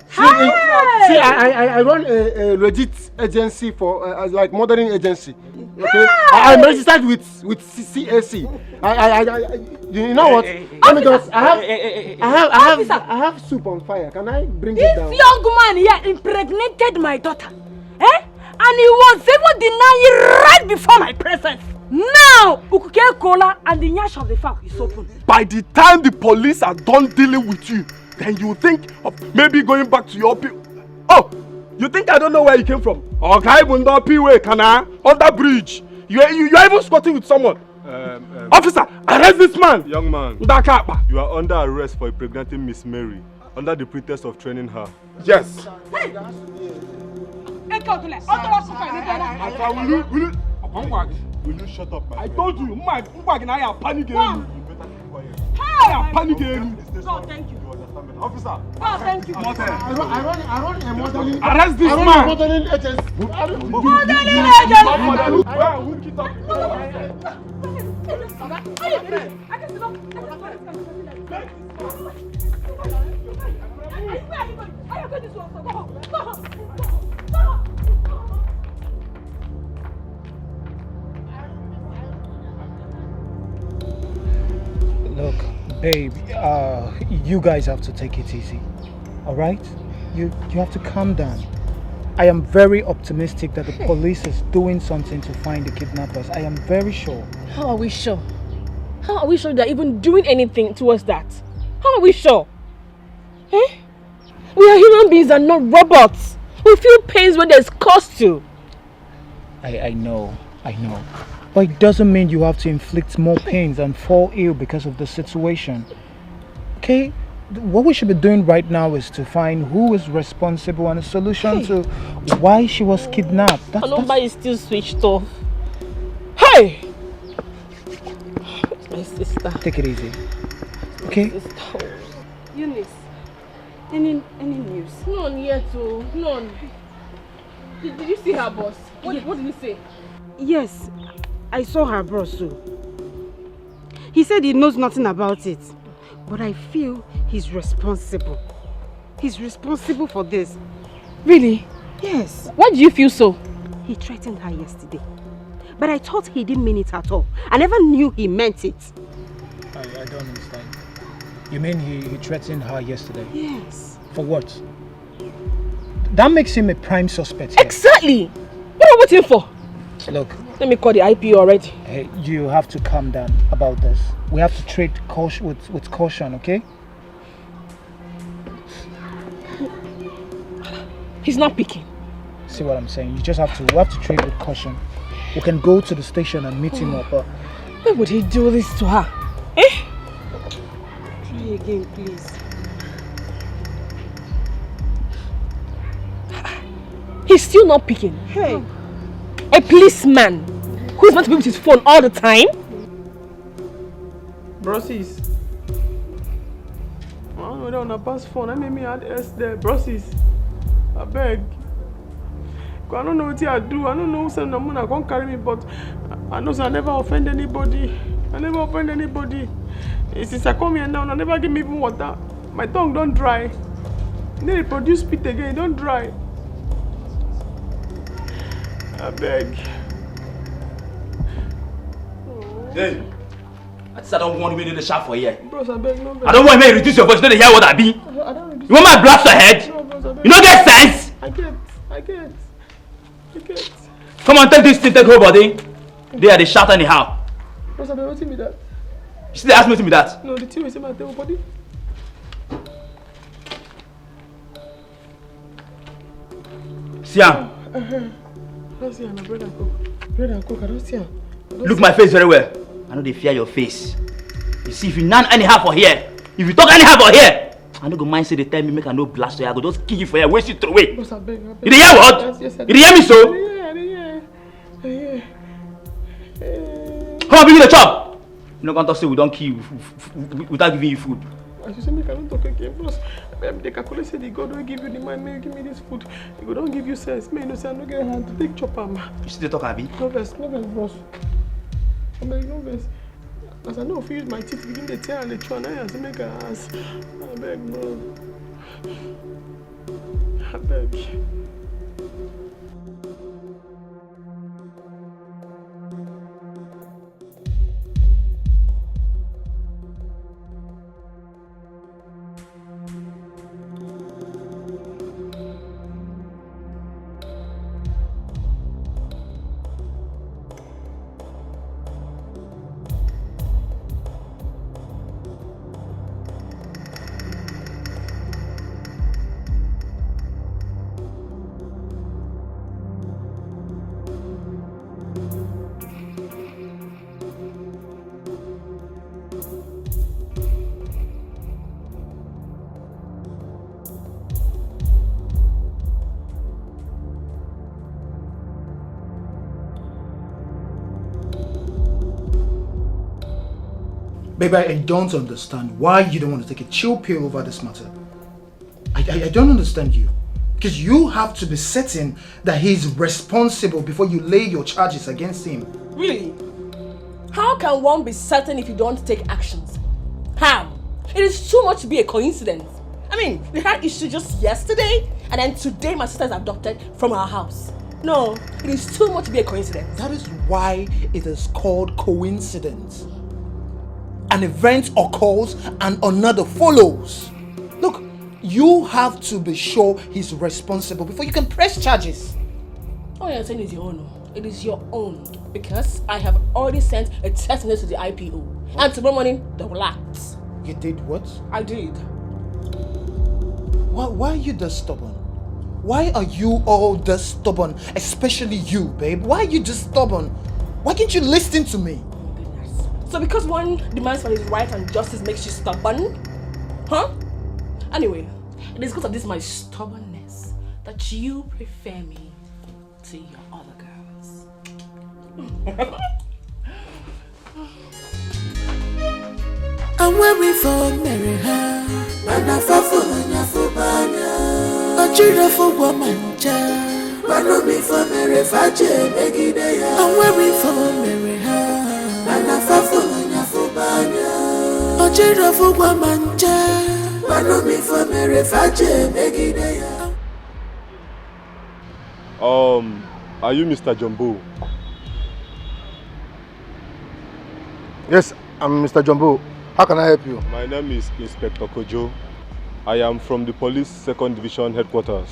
See, I run a legit agency for like modeling agency. Okay, I'm registered with CAC. You know what? Let me just. I have soup on fire. Can I bring it down? This young man here impregnated my daughter, and he was even denying right before my presence. Now, Ukuke Kola and the nyash of the fowl is open. By the time the police are done dealing with you, then you think of maybe going back to your people. Oh, you think I don't know where you came from? Okay, under bridge. You're even squatting with someone. Officer, arrest this man. Young man, you are under arrest for impregnating Miss Mary under the pretext of training her. Yes. Hey. Will you shut up, my I friend? told you, I am panicking. I am panicking. God, thank you. Officer. God, thank you. I run a modeling. Arrest this man. I run a modeling agency. Look, babe, you guys have to take it easy, all right? You have to calm down. I am very optimistic that the police is doing something to find the kidnappers. I am very sure. How are we sure? How are we sure they're even doing anything towards that? How are we sure? Eh? We are human beings and not robots. We feel pains when there's cause to. I know. But it doesn't mean you have to inflict more pains and fall ill because of the situation. Okay? What we should be doing right now is to find who is responsible and a solution to why she was kidnapped. Her number is still switched off. Hey! My sister. Take it easy. Okay? Eunice, any news? None yet, oh. None. Did you see her boss? What did he say? Yes, I saw her boss too. He said he knows nothing about it. But I feel he's responsible. He's responsible for this. Really? Yes. Why do you feel so? He threatened her yesterday. But I thought he didn't mean it at all. I never knew he meant it. I don't understand. You mean he threatened her yesterday? Yes. For what? That makes him a prime suspect here. Exactly! What are we waiting for? Look. Let me call the IPO already. Hey, you have to calm down about this. We have to treat caution with caution, okay? He's not picking. See what I'm saying? We have to treat with caution. We can go to the station and meet him up, but Why would he do this to her? Eh? Try again, please. He's still not picking. Hey. A policeman who's meant to be with his phone all the time? Brossies. I don't know, they're on a pass phone. I made me add S there. Brossies. I beg. I don't know what I do. I don't know who's saying I can't carry me, but I know I never offend anybody. I never offend anybody. Since I come here now, I never give me even water. My tongue don't dry. Then they produce spit again, don't dry. I beg. Hey, I don't want to be in the shop for here. Bros, I beg, no beg. I don't want you to reduce your voice. You don't hear what I be. I don't reduce. You want my blast your head? No, bros, I beg. You don't get sense? I get. Come on, take this thing, take whole body. They are the shout anyhow. Bros, I beg, what's me that? You still ask me to be that? No, the thing is in my table body. Siam. I don't see her, bread and coke. Bread and coke, I don't see her. Look my face very well. I know they fear your face. You see, if you none anyhow for here, if you talk anyhow for here, I don't go mind say they tell me make I no blast you. I go just kill you for here, waste you throw away. Boss, I beg. You dey hear what? Yes, you dey hear me so? I hear. Come on, give me the chop. You no gonna talk say we don't kill you without giving you food. As you say, make I don't talk again. Plus, they calculate say the God don't give you the man, may you give me this food. The God don't give you sense. May you know say I no get hand to take chop am. You still talk, Abi? No vex, boss. I beg, no vex. As I know if you use my teeth, begin to tear and the chew, and I say make I ask. I beg, no. I beg. Baby, I don't understand why you don't want to take a chill pill over this matter. I don't understand you. Because you have to be certain that he's responsible before you lay your charges against him. Really? How can one be certain if you don't take actions? How? It is too much to be a coincidence. I mean, we had issue just yesterday, and then today my sister is abducted from our house. No, it is too much to be a coincidence. That is why it is called coincidence. An event occurs and another follows. Look, you have to be sure he's responsible before you can press charges. All you're saying is your own. It is your own. Because I have already sent a text message to the IPO. And tomorrow morning, they will act. You did what? I did. Why are you this stubborn? Why are you all this stubborn? Especially you, babe. Why are you just stubborn? Why can't you listen to me? So because one demands for his right and justice makes you stubborn? Huh? Anyway, it is because of this my stubbornness that you prefer me to your other girls. I'm waiting for Mary Ha. Mana fafolanya fubanya. Ochira fugwa manja. Mano mi for Mary Fache Megideya. I'm waiting for Mary Ha. Mana fafolanya fubanya. Ochira fugwa manja. Mano mi for Mary Fache Megideya. Are you Mr. Jumbo? Yes, I'm Mr. Jumbo. How can I help you? My name is Inspector Kojo. I am from the Police 2nd Division Headquarters.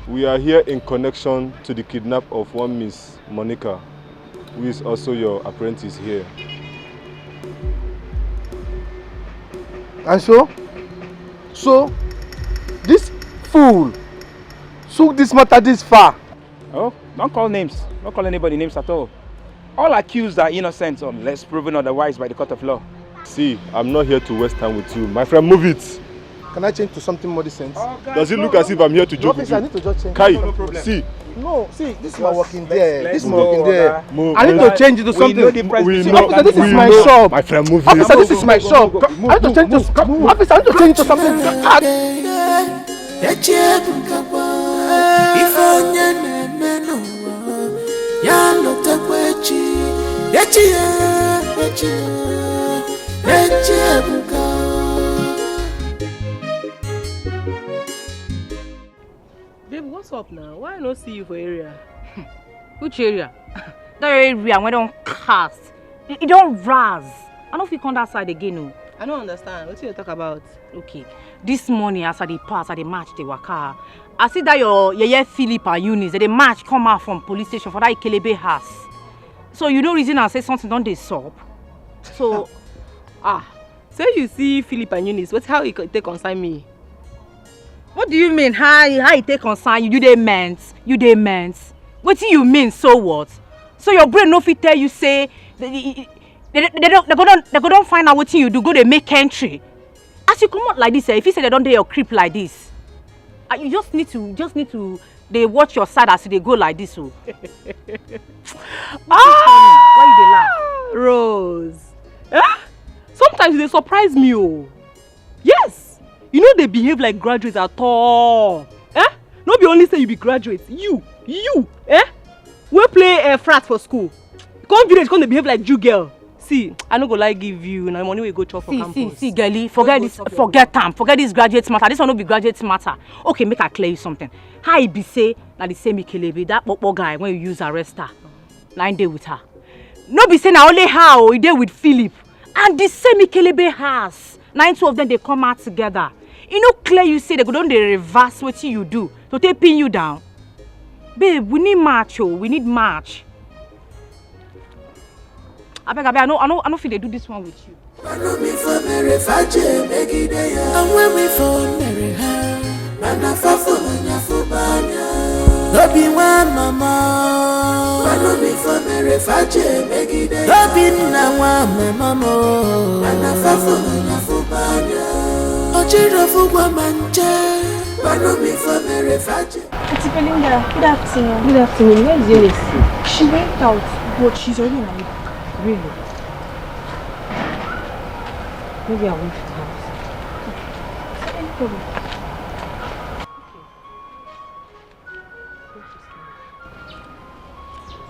We are here in connection to the kidnap of one Miss Monica, who is also your apprentice here. And so this fool took this matter this far. Oh, don't call names. Don't call anybody names at all. All accused are innocent unless proven otherwise by the court of law. See, I'm not here to waste time with you. My friend, move it. Can I change to something more decent? Does it look as if I'm here to joke with you? I need to just change. Kai, no problem. See. No, see, this is my working there. This is my working there. Move. I need to change it to something. Officer, this is my shop. My friend, move Officer, it. this is my shop. I need to change this. Officer, I need to change it to something. Babe, what's up now? Why I not see you for area? Which area? That area where don't cast. It don't raz. I don't feel come that side again. No. I don't understand. What you talk about? Okay. This morning as I pass, at the match the waka. I see that your Philip and Eunice, they match come out from police station for that Ikelebe house. So you know reason I say something don't they stop. So so you see Philip and Eunice, what's how it take consign me? What do you mean? How it take concern you? You they meant. What do you mean? So what? So your brain no fit tell you say they don't find out what you do. Go they make entry. As you come out like this, if you say they don't do your creep like this, you just need to they watch your side as they go like this. So. Why you they laugh? Rose. Sometimes they surprise me. Oh. Yes. You know they behave like graduates at all. No be only say you be graduates. You. We play frat for school. Come village, come they behave like Jew girl. See, I no go like give you na money we go chop for campus. See, girlie, forget this graduate matter. This one no be graduate matter. Okay, make I clear you something. How it be say na the same Ikelebe, that popo guy when you use arrest her, line day with her. No be say na only how he dey with Philip, and the same Ikelebe house. 9 two of them they come out together. You know clear you say they go down they reverse what you do to take pin you down. Babe, we need match, we need match. I beg, I don't feel they do this one with you. Auntie Belinda, good afternoon. Good afternoon. Where is Eunice? She went out, but she's already in her room. Really? Maybe I went to the house. No problem.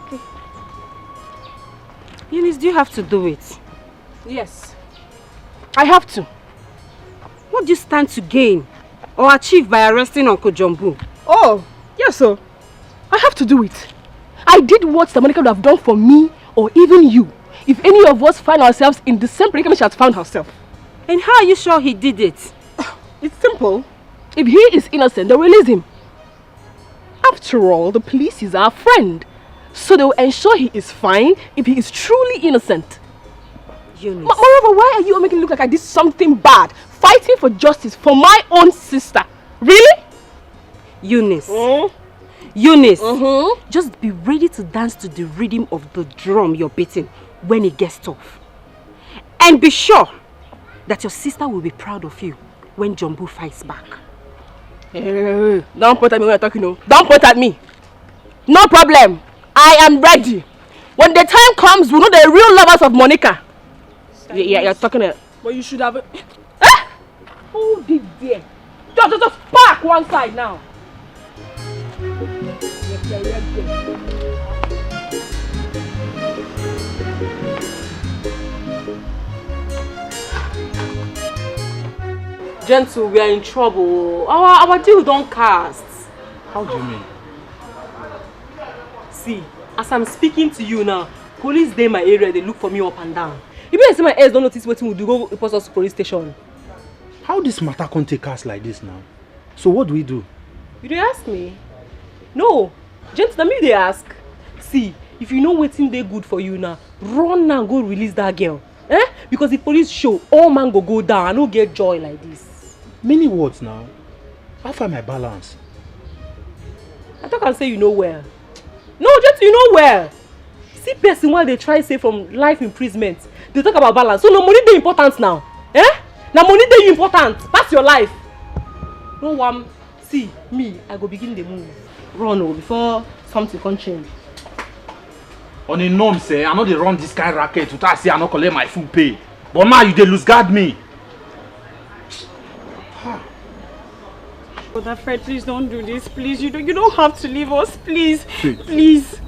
Okay. Eunice, do you have to do it? Yes. I have to. What do you stand to gain or achieve by arresting Uncle Jumbo? Oh, yes, sir. I have to do it. I did what Monica would have done for me or even you if any of us find ourselves in the same predicament she has found herself. And how are you sure he did it? It's simple. If he is innocent, they'll release him. After all, the police is our friend. So they'll ensure he is fine if he is truly innocent. Eunice. Moreover, why are you making it look like I did something bad? Fighting for justice for my own sister. Really? Eunice. Eunice. Just be ready to dance to the rhythm of the drum you're beating when it gets tough. And be sure that your sister will be proud of you when Jumbo fights back. Hey, don't point at me when you're talking, no. Don't point at me. No problem. I am ready. When the time comes, we'll know the real lovers of Monica. Yeah, you're talking it. But you should have... Hold it there. Just park one side now. Gentle, we are in trouble. Our deal don't cast. How do you mean? See, as I'm speaking to you now, police dey my area, they look for me up and down. You better say my ears don't notice what we do, go report us to police station. How this matter can't take us like this now? So what do we do? You dey ask me? No, Gentle, let me they ask. See, if you know waiting they good for you now, run now go release that girl. Because if police show, all man go down, I don't get joy like this. Many words now. How find my balance? I thought I say you know well. No, Gentle, you know well. see person while they try say from life imprisonment. They talk about balance. So no money dey important now. Eh? Now money dey important. Pass your life. No one see me, I go begin the move. Run before something can change. On a norm say, I know they run this kind of racket to try say I not collect my full pay. But now you dey lose guard me. Brother Fred, please don't do this. Please, you don't have to leave us. Please, Faith. please.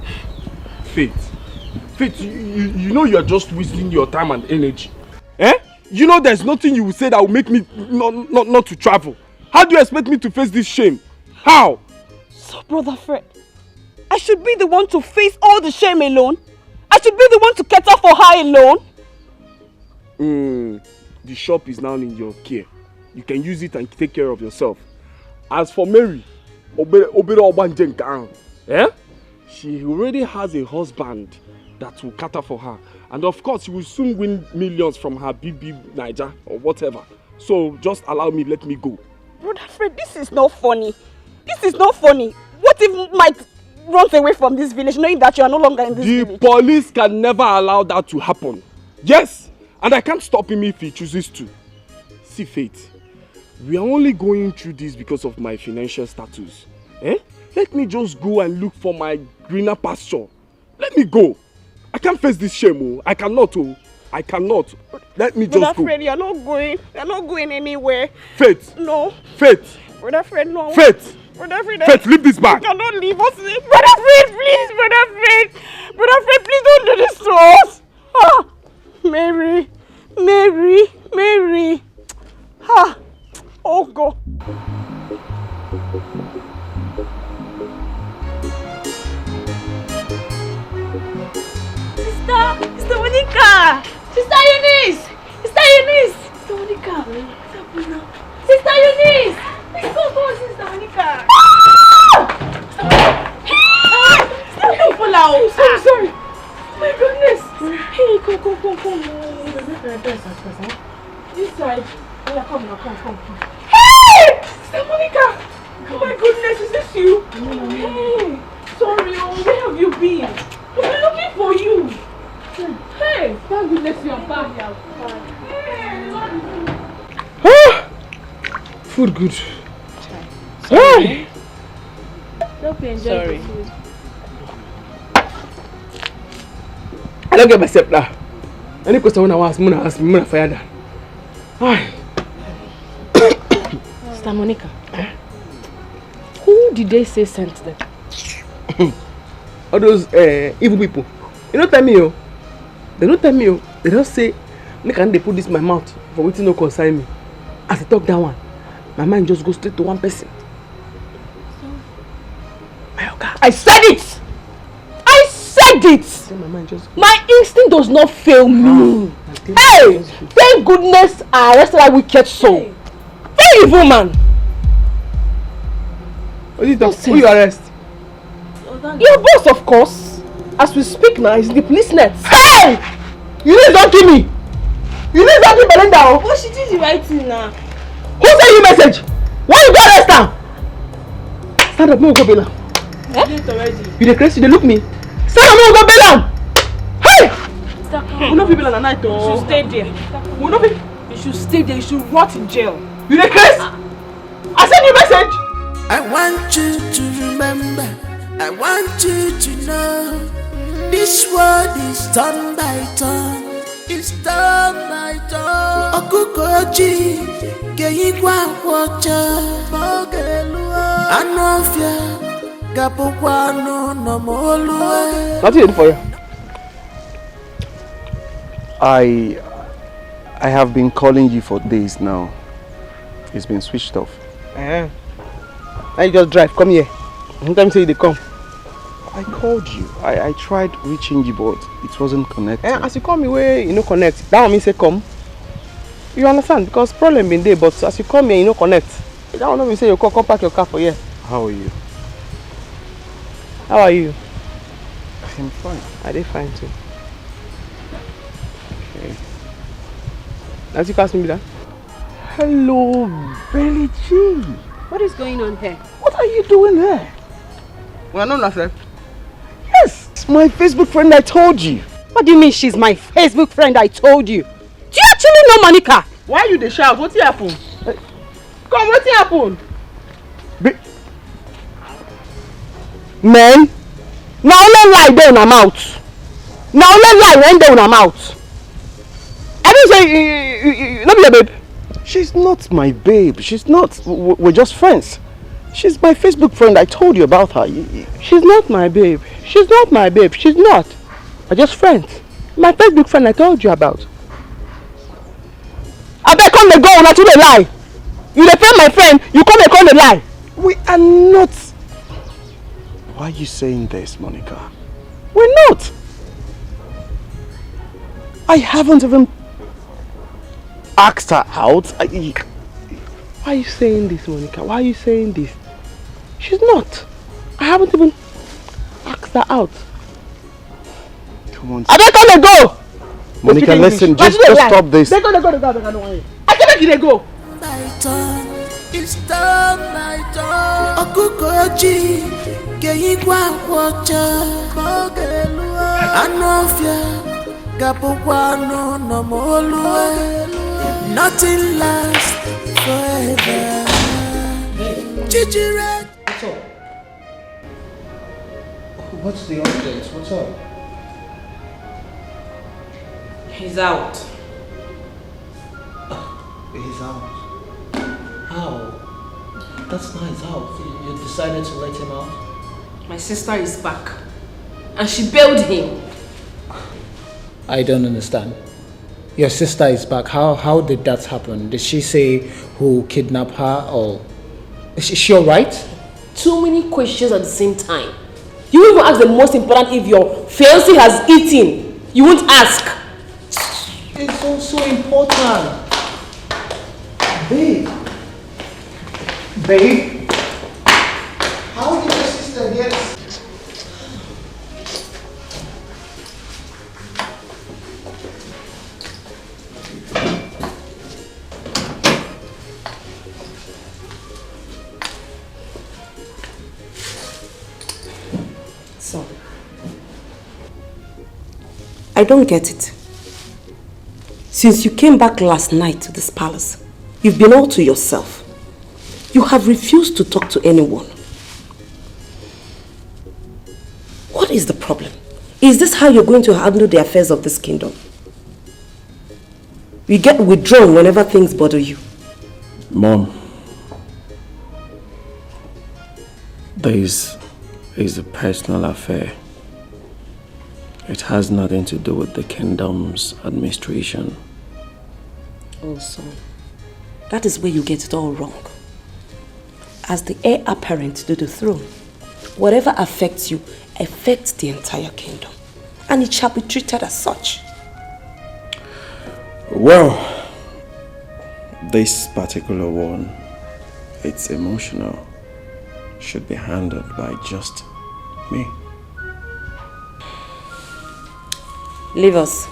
Faith, you know you are just wasting your time and energy. Eh? You know there's nothing you will say that will make me not to travel. How do you expect me to face this shame? How? So, Brother Fred, I should be the one to face all the shame alone? I should be the one to cater for her alone? The shop is now in your care. You can use it and take care of yourself. As for Mary, she already has a husband that will cater for her. And of course, she will soon win millions from her BB Niger or whatever. So just allow me, let me go. Brother Fred, this is not funny. This is not funny. What if Mike runs away from this village knowing that you are no longer in this village? The police can never allow that to happen. Yes, and I can't stop him if he chooses to. See, Faith, we are only going through this because of my financial status. Let me just go and look for my greener pasture. Let me go. I can't face this shame. I cannot. I cannot. Let me just go. Brother Fred, you're not going. You're not going anywhere. Faith. No. Faith. Brother Fred, no. Faith. Brother Fred. Faith, leave this bag. You cannot leave us. Brother Fred, please. Brother Fred. Brother Fred, please don't do this to us. Ah. Mary. Ah. Oh, God. Sister Monica! Sister Eunice! Sister Eunice! Sister Monica! Sister Eunice! Go, Sister Monica! Don't fall out! Sorry. My goodness! Hey, come. This side. Yeah, come. Hey! Sister Monica! Oh my goodness, is this you? Hey! Sorry, where have you been? We've been looking for you. Hey, thank goodness you're back. Food good. Sorry. Don't be enjoying the food. I don't get myself now. Any question when I ask me, I'm fire that. Sister Monica, who did they say sent them? All those evil people. You don't tell me, oh. They don't tell me, oh. They don't say, make and they put this in my mouth for waiting no concern me. As I talk that one, my mind just goes straight to one person. I said it! I said it! My instinct does not fail me. Hey! Thank goodness I arrested that wicked soul. Very evil man. Who you arrest? Your boss, of course. As we speak now, he's in the police net. Hey! You need don't kill me! You need don't kill Belinda! What she did the right thing now? Who sent you message? Why you go arrest her? Stand up, no go bail am. You dey crazy, you dey look me. Stand up, no go bail am. Hey! We no fit bail am at night, You oh. should stay there. We no fit. You should stay there. You should rot in jail. You dey crazy? I send you message. I want you to remember. I want you to know. This world is turn by turn. It's turn by turn. Okukoji, Geigwa Wacha, Mogelua, Anofia, Gapokwano, Nomolua. What you doing for you? I have been calling you for days now. It's been switched off. Now you just drive, come here. Sometimes say they come. I called you. I tried reaching you, but it wasn't connected. As you call me, where you no connect, that one mean say come. You understand? Because problem been there, but as you come here, you no connect. That one mean say you come park your car for here. How are you? How are you? I'm fine. I dey fine too. Okay. As you ask me that. Hello, Belly G. What is going on here? What are you doing here? Well, I know nothing. Yes, my Facebook friend I told you. What do you mean she's my Facebook friend I told you? Do you actually know Monica? Why you dey shout? What happened? Come, what happened? Man, now only lie there in her mouth. Now only lie when there in her mouth. I didn't say, not be your babe. She's not my babe. She's not. We're just friends. She's my Facebook friend. I told you about her. She's not my babe. She's not my babe. She's not. We're just friends. My Facebook friend I told you about. I bet come the go, not to the lie. You defend my friend, you come and call the lie. We are not. Why are you saying this, Monica? We're not. I haven't even asked her out. Why are you saying this, Monica? Why are you saying this? She's not. I haven't even asked her out. Come on. I bet come go. Monica, listen, just stop this. They go. I can't make it go. My turn, it's time, my turn. Okukoji, Geyigwa Wacha, Mogelua, Anofia, Gapuano, no Molue, nothing lasts forever. Chichire. What's up? What's the update? What's up? He's out. He's out. How? That's not his house. You decided to let him out? My sister is back. And she bailed him. I don't understand. Your sister is back. How did that happen? Did she say who kidnapped her or... Is she alright? Too many questions at the same time. You even ask the most important if your fiancé has eaten. You won't ask. It's also important. Babe. Babe. How did your sister get... So, I don't get it. Since you came back last night to this palace, you've been all to yourself. You have refused to talk to anyone. What is the problem? Is this how you're going to handle the affairs of this kingdom? You get withdrawn whenever things bother you. Mom, this is a personal affair. It has nothing to do with the kingdom's administration. Oh, son, that is where you get it all wrong. As the heir apparent to the throne, whatever affects you affects the entire kingdom, and it shall be treated as such. Well, this particular one, it's emotional, should be handled by just me. Leave us.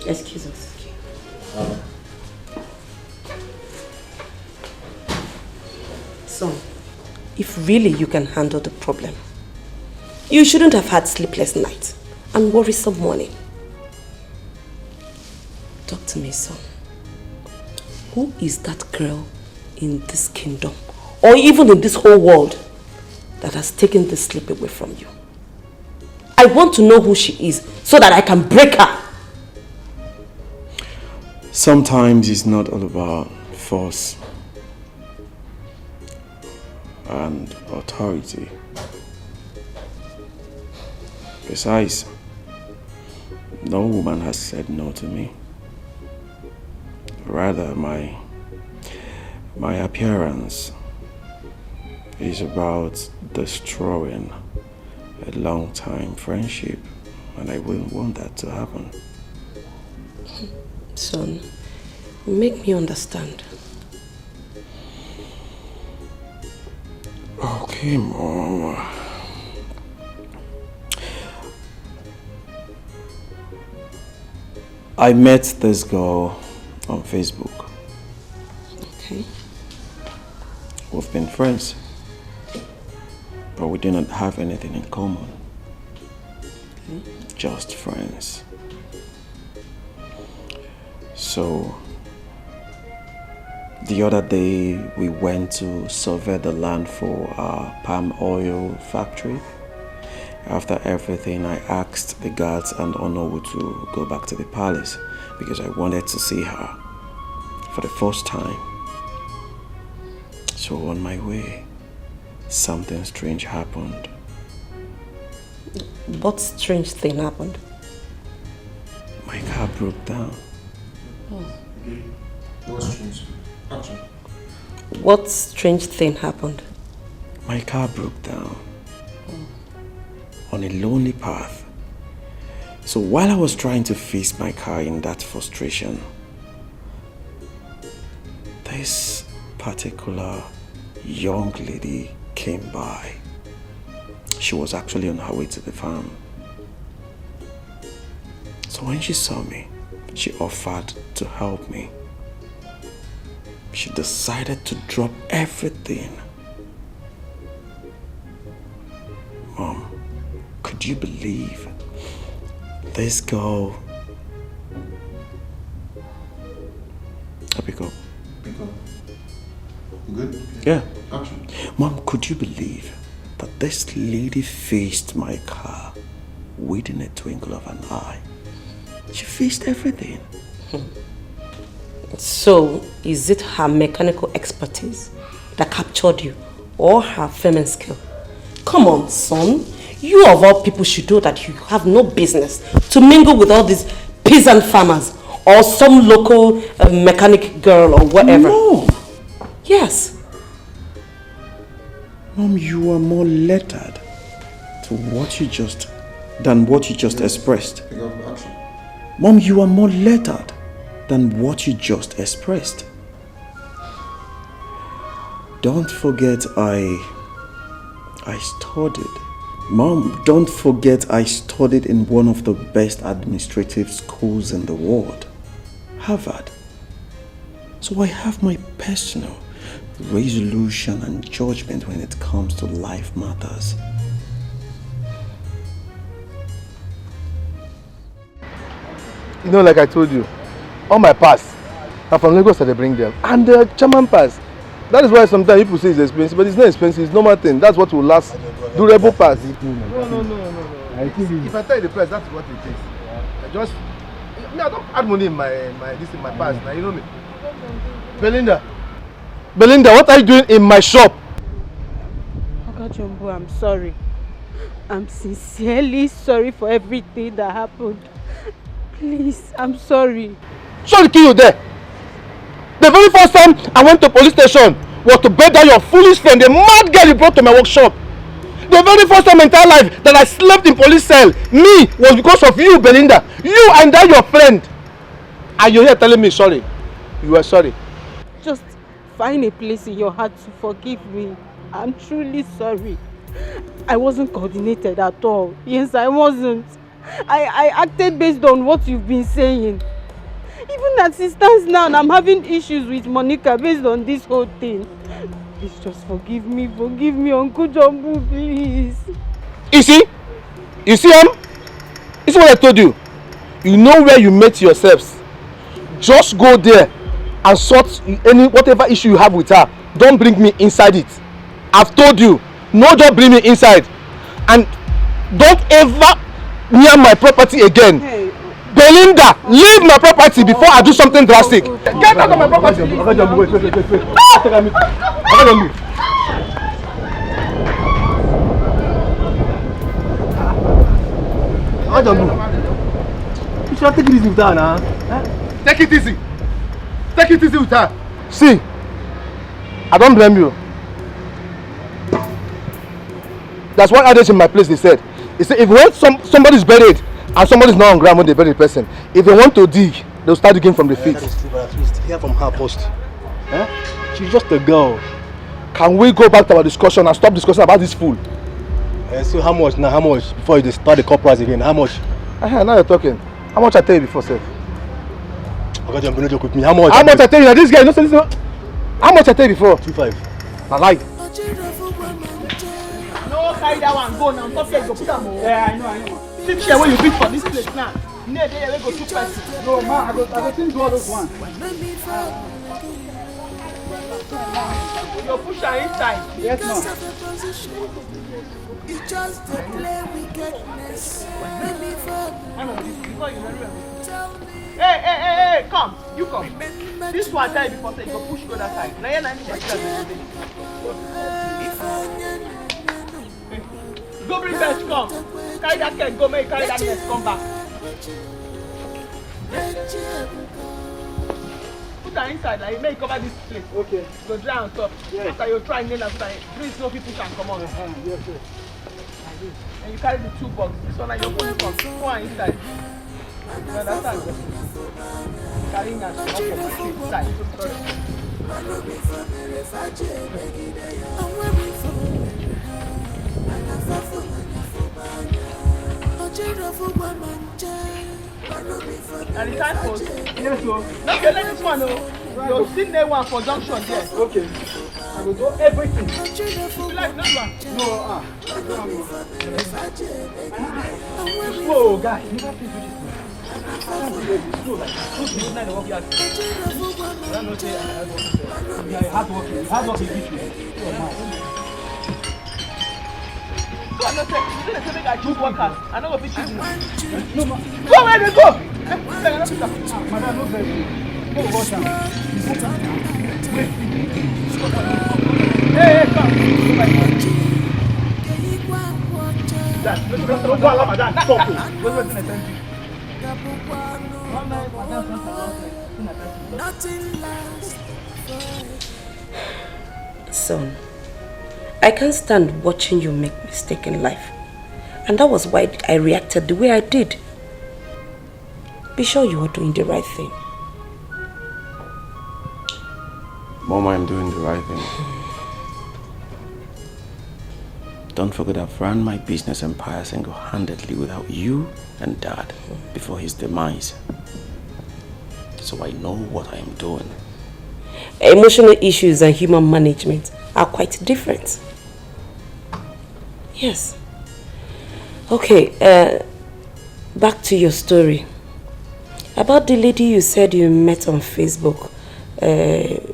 Excuse us. Son, if really you can handle the problem, you shouldn't have had sleepless nights and worrisome morning. Talk to me, son. Who is that girl in this kingdom, or even in this whole world, that has taken this sleep away from you? I want to know who she is so that I can break her. Sometimes it's not all about force and authority. Besides, no woman has said no to me. Rather, my appearance is about destroying a long-time friendship, and I wouldn't want that to happen. Son, make me understand. Okay, Mom. I met this girl on Facebook. Okay. We've been friends. but we did not have anything in common. Just friends. So, the other day we went to survey the land for our palm oil factory. After everything, I asked the guards and Onowu to go back to the palace because I wanted to see her for the first time. So on my way, something strange happened. What strange thing happened? My car broke down. What strange thing happened? My car broke down on a lonely path. So while I was trying to fix my car in that frustration, this particular young lady came by. She was actually on her way to the farm. So when she saw me, she offered to help me. She decided to drop everything. Mom, could you believe this girl? Abigail. Good? Yeah. Action. Mom, could you believe that this lady faced my car within a twinkle of an eye? She faced everything. So, is it her mechanical expertise that captured you or her feminine skill? Come on, son. You of all people should know that you have no business to mingle with all these peasant farmers or some local mechanic girl or whatever. No. Yes. Mom, you are more lettered than what you just expressed. Mom, you are more lettered than what you just expressed. Don't forget I studied. Mom, don't forget I studied in one of the best administrative schools in the world, Harvard. So I have my personal resolution and judgment when it comes to life matters. You know, like I told you, all my pass are from Lagos that they bring them. And the German pass. That is why sometimes people say it's expensive, but it's not expensive, it's normal thing. That's what will last. Durable pass. No. If I tell you the price, that's what it is. I don't add money in my pass now, you know me. Belinda, what are you doing in my shop? Oga Jumbo, I'm sorry. I'm sincerely sorry for everything that happened. Please, I'm sorry. Sorry to kill you there. The very first time I went to police station was to beg down your foolish friend, the mad girl you brought to my workshop. The very first time in my entire life that I slept in police cell, was because of you, Belinda. You and that your friend. And you're here telling me sorry. You are sorry. Just find a place in your heart to forgive me. I'm truly sorry. I wasn't coordinated at all. Yes, I wasn't. I acted based on what you've been saying. Even as it stands now, I'm having issues with Monica based on this whole thing. Please just forgive me, Uncle Jumbo, please. You see this is what I told you. You know where you met yourselves. Just go there and sort whatever issue you have with her. Don't bring me inside it. I've told you, no, don't bring me inside. And don't ever near my property again. Hey. Belinda, leave my property before I do something drastic. Get out of my property. Wait. You should take it easy with her now. Take it easy. Take it easy with her. See, I don't blame you. That's what others in my place they said. They said if when somebody's buried and somebody's not on ground when they bury the person, if they want to dig, they'll start digging from the feet. At least hear from her first. She's just a girl. Can we go back to our discussion and stop discussing about this fool? So how much now? How much before you start the cop price again? How much? Now you're talking. How much I tell you before, sir? Okay, jump in, joke with me. How much? How much I tell you? Now this guy, no, listen. How much I tell you before? 2.5. I lied. carry that one go now. Stop here, go put them on. Yeah, I know. Sit here when you beat for this place now. Near there, we go to person. No, man, I go think do all those ones. You push her inside. Yes, ma'am. It's just to play wickedness. Hey, come. You come. This one tell you before say you go push go that side. Now you're not go bring bench, come. Carry that keg, go make carry that mess, come back. Put her inside, like make cover this place. Okay. Go dry on top. Yes. After you try nail and so that breeze no people can come on. Yes, yes. And you carry the two boxes. This one and your phone come. Go on inside. You understand? Carrying that up on my feet inside. And the time goes. Yes, sir. Now you let this one know. You'll see there one for junction there. Okay. I will do everything. You like this one? No, Whoa, guy. You have to do this. Slow, like, don't be midnight work yard. I don't know, say, yeah, hard work is different. So I'm not saying, you didn't say make I choose workers. I'm not going to be choosing. No, ma. Go where they go! Madam, no very good. Go wash am. Hey, come. Go allow madam talk. Son, I can't stand watching you make mistakes in life. And that was why I reacted the way I did. Be sure you are doing the right thing. Mama, I'm doing the right thing. Don't forget I've run my business empire single-handedly without you and Dad before his demise. So I know what I am doing. Emotional issues and human management are quite different. Yes. Okay, back to your story. About the lady you said you met on Facebook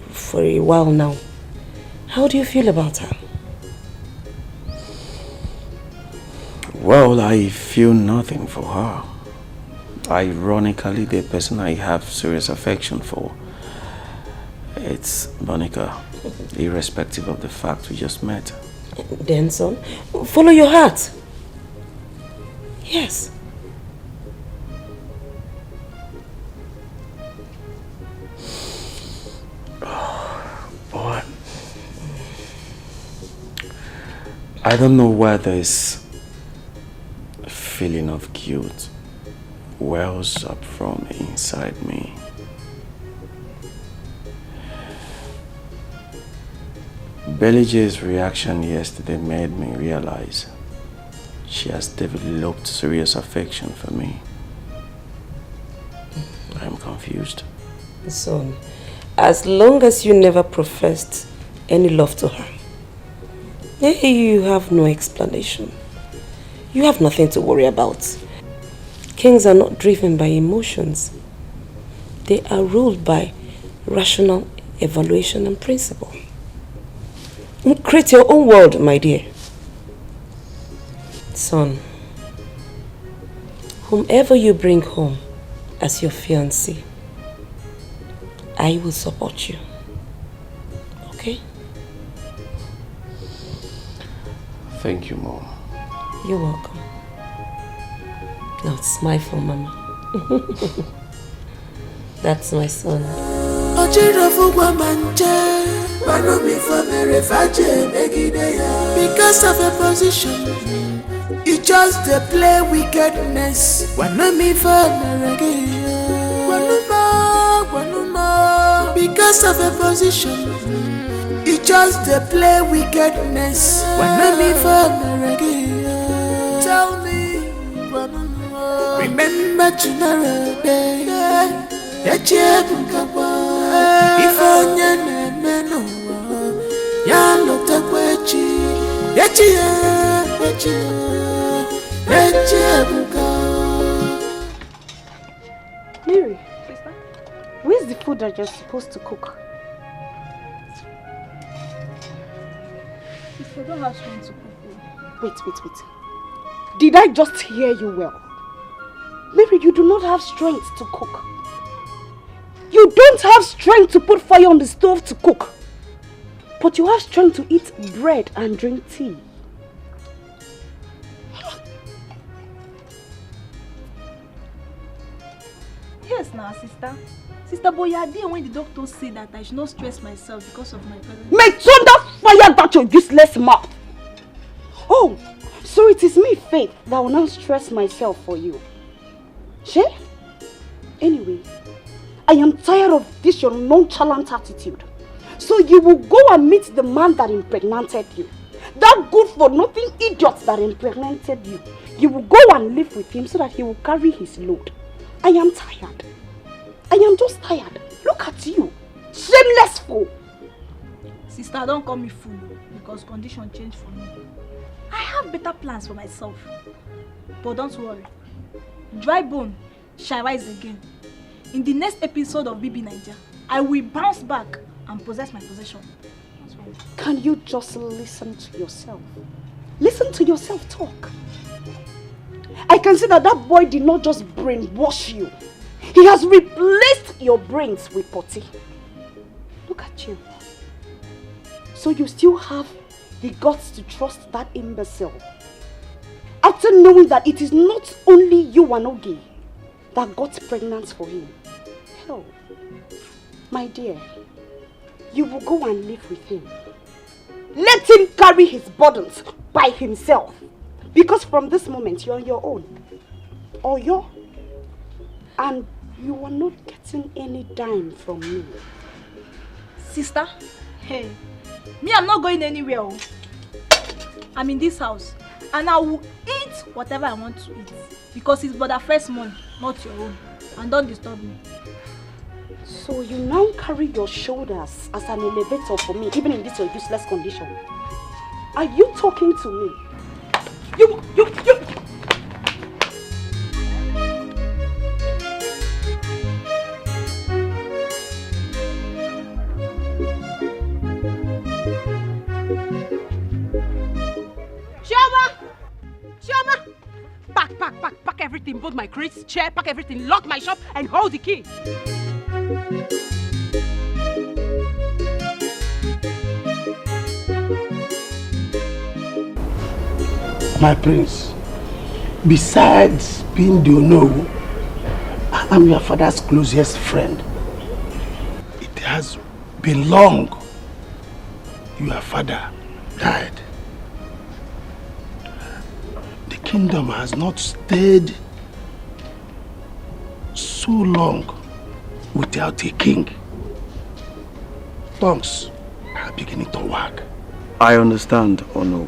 for a while now. How do you feel about her? Well, I feel nothing for her. Ironically, the person I have serious affection for, it's Monica, irrespective of the fact we just met. Then, son, follow your heart. Yes. Boy, I don't know where this feeling of guilt wells up from inside me. Bellev's reaction yesterday made me realize she has developed serious affection for me. I'm confused. Son, as long as you never professed any love to her, you have no explanation. You have nothing to worry about. Kings are not driven by emotions. They are ruled by rational evaluation and principle. Create your own world, my dear. Son, whomever you bring home as your fiancé, I will support you. Okay? Thank you, Mom. You're welcome. Now smile for Mama. That's my son. Because of a position, you just play wickedness. Because of a position, you just play wickedness. Tell me, remember tomorrow, baby. If Mary, where's the food that you're supposed to cook? If I don't have strength to cook. Wait. Did I just hear you well? Mary, you do not have strength to cook. You don't have strength to put fire on the stove to cook. But you have strength to eat bread and drink tea. Yes, now, sister. Sister, but you are there when the doctor said that I should not stress myself because of my present. May thunder fire that your useless mouth! Oh, so it is me, Faith, that will now stress myself for you. She? Anyway, I am tired of this your nonchalant attitude. So you will go and meet the man that impregnated you. That good-for-nothing idiot that impregnated you. You will go and live with him so that he will carry his load. I am tired. I am just tired. Look at you. Shameless fool. Sister, don't call me fool because condition changed for me. I have better plans for myself. But don't worry. Dry bone shall rise again. In the next episode of BB Niger, I will bounce back and possess my possession. Can you just listen to yourself? Listen to yourself talk. I can see that boy did not just brainwash you. He has replaced your brains with potty. Look at you. So you still have the guts to trust that imbecile. After knowing that it is not only you, Wanogi, that got pregnant for him. Hell, my dear, you will go and live with him. Let him carry his burdens by himself. Because from this moment, you're on your own. Or and you are not getting any dime from me. Sister, hey, me, I'm not going anywhere. I'm in this house. And I will eat whatever I want to eat. Because it's but the first month, not your own. And don't disturb me. So you now carry your shoulders as an elevator for me, even in this your useless condition. Are you talking to me? You! Chioma! Pack everything, both my crates, chair, pack everything, lock my shop and hold the key. My prince, besides being the Ono, I am your father's closest friend. It has been long your father died. The kingdom has not stayed so long without a king. Tongues are beginning to wag. I understand, Ono.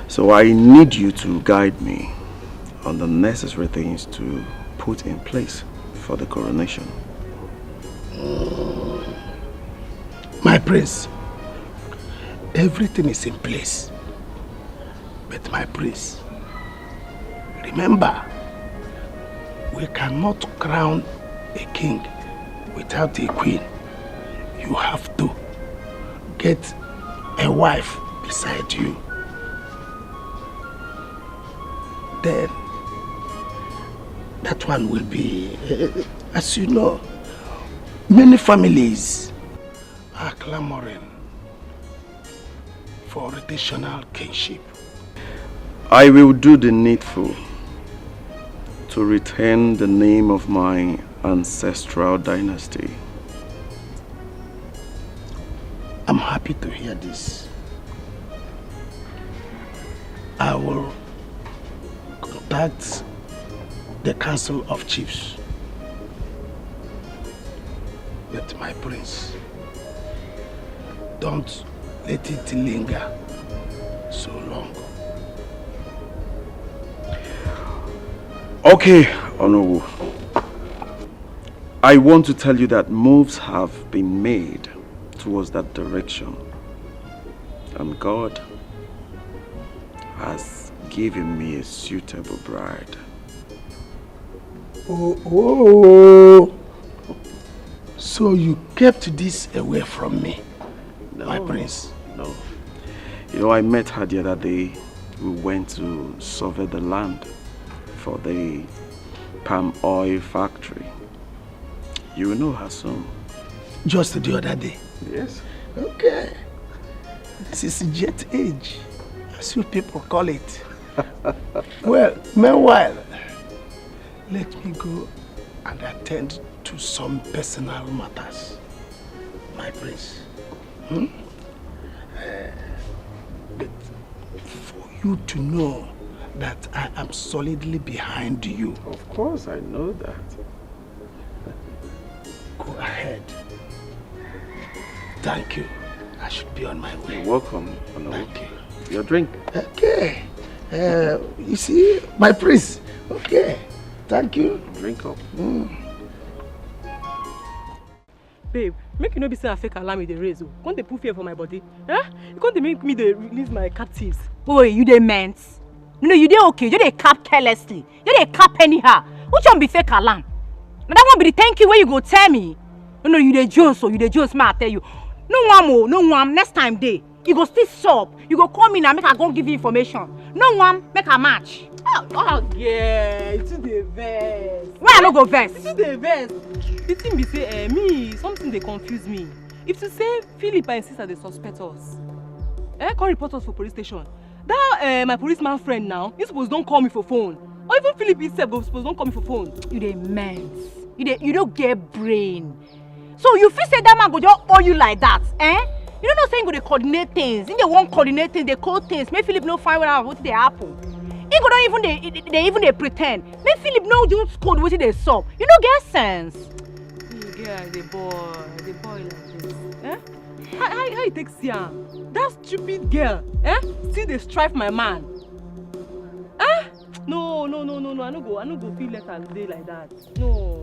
So I need you to guide me on the necessary things to put in place for the coronation. My prince, everything is in place. But my prince, remember, we cannot crown a king without a queen. You have to get a wife beside you. Then that one will be, as you know, many families are clamoring for rotational kingship. I will do the needful to retain the name of my ancestral dynasty. I'm happy to hear this. I will contact the Council of Chiefs. But my prince, don't let it linger so long. Okay, Onowu. I want to tell you that moves have been made to towards that direction. And God has given me a suitable bride. Oh. So you kept this away from me, my prince? No. You know, I met her the other day. We went to survey the land for the palm oil factory. You will know her soon. Just the other day? Yes. Okay. This is jet age, as you people call it. Well, meanwhile, let me go and attend to some personal matters, my prince. But for you to know that I am solidly behind you. Of course, I know that. Go ahead. Thank you. I should be on my way. You're welcome. Thank you. Your drink. Okay. You see, my prince. Okay. Thank you. Drink up. Babe, make you no be say I fake alarm with the raise. Can't they put fear for my body? Huh? You can't make me they release my captives. Oh, you dey meant? No, you dey okay. You dey cap carelessly. You dey cap anyhow. Which one be fake alarm? Now that one be the thank you where you go tell me. No, you dey Jones, so you dey Jones, man, I tell you. No one, next time day. You go still sup. You go call me now, make I go give you information. No one, make a match. Oh yeah, it's the verse. Why I no go verse? It's the verse. The thing be say, me, something they confuse me. If to say Philip and sister they suspect us, call report us for police station. That my policeman friend now, he suppose don't call me for phone. Or even Philip himself go suppose don't call me for phone. You dey mense. You don't get brain. So you feel say that man go just owe you like that, You don't know saying go they coordinate things. In the one coordinate things, they code things. Make Philip no find what they happen. He go don't even they pretend. Make Philip no just code what they solve. You don't get sense. Yeah, the boy like this. How you take Siam? That stupid girl, still they strive my man. No. I no go feel letter today like that. No.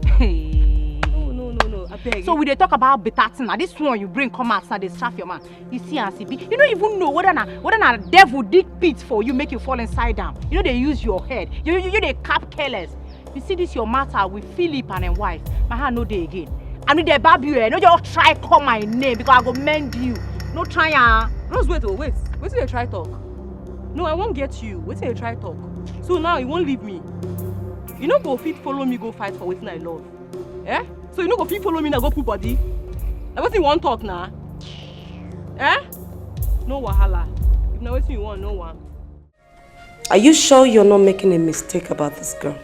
No. I beg. So we they talk about better thing. Now this one you bring come out and they strap your man. You see and see. You don't even know whether na devil dig pit for you make you fall inside down. You know they use your head. You they cap careless. You see this your matter with Philip and his wife. My hand no day again. I mean they bab you. No just try call my name because I go mend you. No try Rose, wait. Wait till they try talk. No, I won't get you. Wait till they try talk. So now you won't leave me. You no go fit follow me go fight for wetin I love. So you no go fit follow me now go put body. Na wetin you wan talk now? No wahala. If na wetin you want, no one. Are you sure you're not making a mistake about this girl?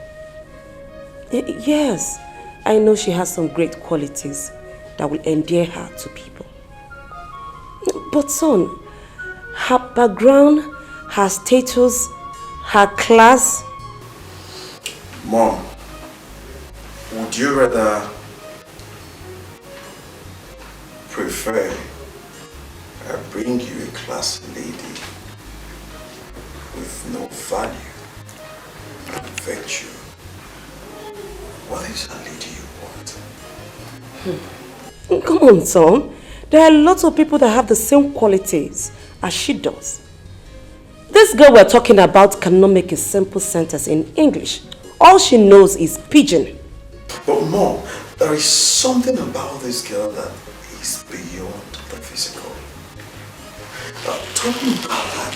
Yes, I know she has some great qualities that will endear her to people. But son, her background, her status, her class. Mom, would you rather prefer I bring you a classy lady with no value and virtue? What is a lady you want? Come on, son. There are lots of people that have the same qualities as she does. This girl we're talking about cannot make a simple sentence in English. All she knows is pidgin. But Mom, there is something about this girl that is beyond the physical. Talking about that,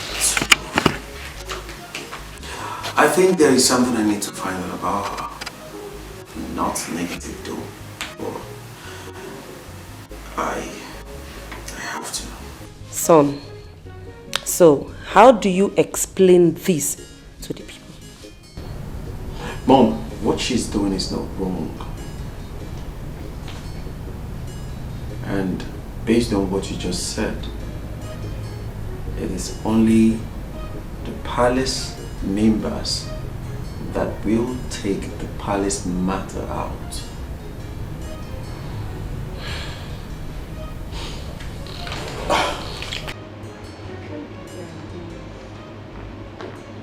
I think there is something I need to find out about her. Not negative though, but I have to. Son, so how do you explain this to the people? Mom, what she's doing is not wrong. And based on what you just said, it is only the palace members that will take the palace matter out.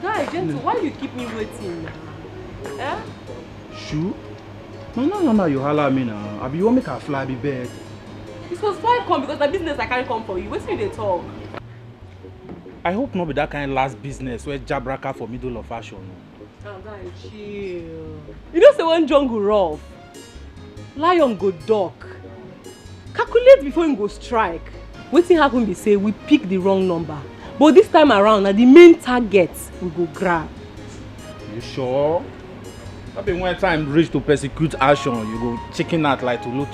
Guy, gentle, why you keep me waiting now? Shoo? No, you holler at me now. I be want make her fly be bed. It was why I come because my business I can't come for you. Wait till they talk. I hope not be that kind of last business where jabraka for middle of fashion. Calm down, chill. You know say when jungle rough, lion go duck. Calculate before him go strike. Wetin happen be say we pick the wrong number. But this time around, na the main target we go grab. You sure? That be when time reach to persecute action, you go chicken out like tulu.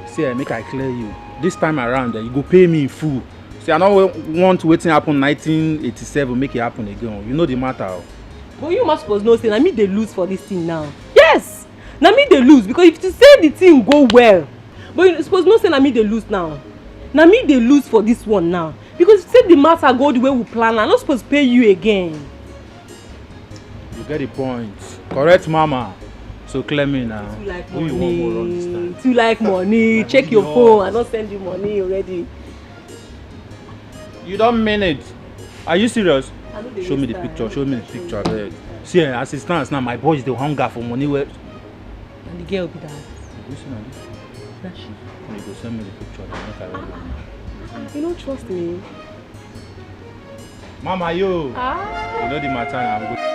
See, make I clear you. This time around, you go pay me in full. See, I don't want wetin happen 1987 make it happen again. You know the matter. But you must suppose know say na me dey lose for this thing now. Yes, na me dey lose because if you say the thing go well, but you suppose know say na me dey lose now. Na me dey lose for this one now. Because if you say the matter go the way we plan, I'm not supposed to pay you again. You get the point. Correct, mama. So clear me now. Too like who you want more run this time? Too like money. Check your phone. I don't send you money already. You don't mean it. Are you serious? Show me the time. picture. Show me the picture. Abeg. See, as it stands now, my boys dey hunger for money. Where? And the girl be that. You see now? That she. You go send me the picture. Make I read am. You don't trust me. Mama, yo. You know the matter now.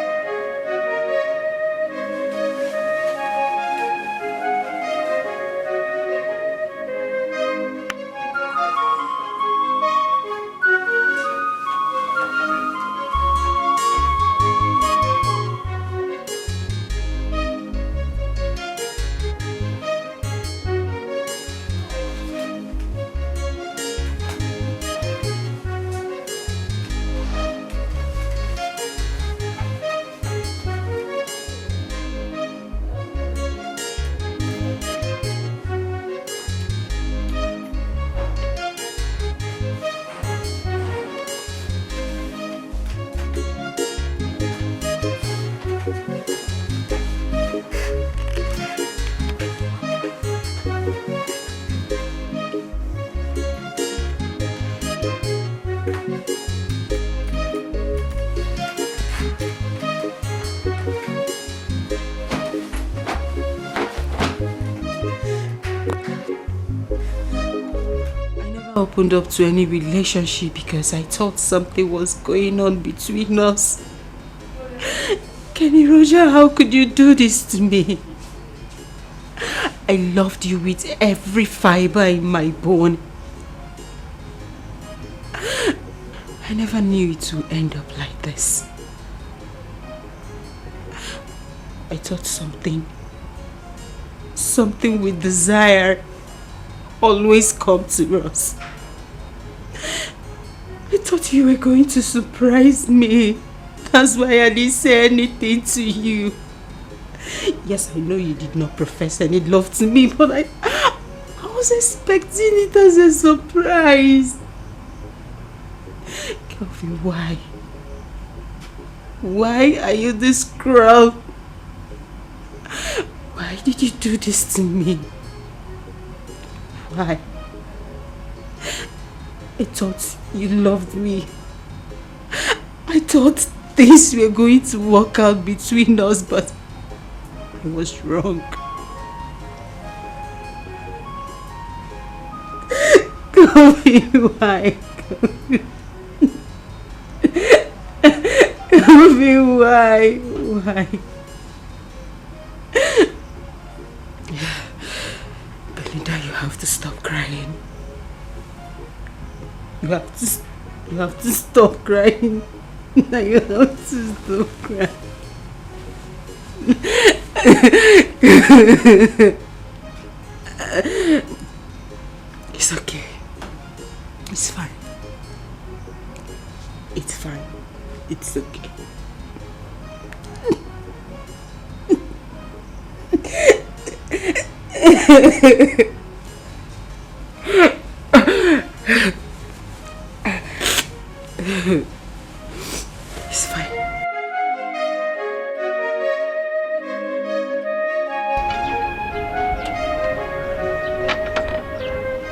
Opened up to any relationship because I thought something was going on between us. Kenny Roger, how could you do this to me? I loved you with every fiber in my bone. I never knew it would end up like this. I thought something with desire always come to us. I thought you were going to surprise me. That's why I didn't say anything to you. Yes, I know you did not profess any love to me, but I was expecting it as a surprise. Kelvin, why? Why are you this cruel? Why did you do this to me? Why? I thought you loved me. I thought things were going to work out between us, but I was wrong. Kobe, why? Kobe, why? Why? Belinda, you have to stop crying. You have to stop crying. Now you have to stop crying. It's okay. It's fine. It's fine. It's okay. It's fine.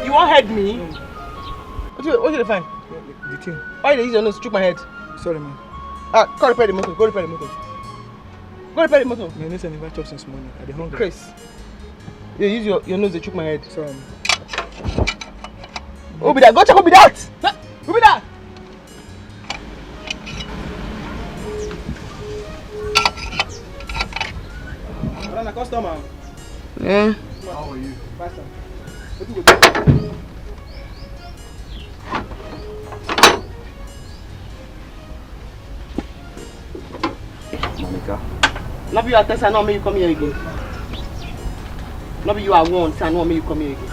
You won't hurt me? What you find? The thing. Why did you use your nose to choke my head? Sorry, man. Go repair the motor. Go repair the motor. Go repair the motor. My nose never chopped since morning. I dey hungry. Chris. You use your nose to choke my head. Sorry, man. Who be that? Go check who be that! Who be that? I'm a customer. Yeah. How are you? Faster. Monica. Not be you at test, I know me you come here again. Not be you at once, I know me you come here again.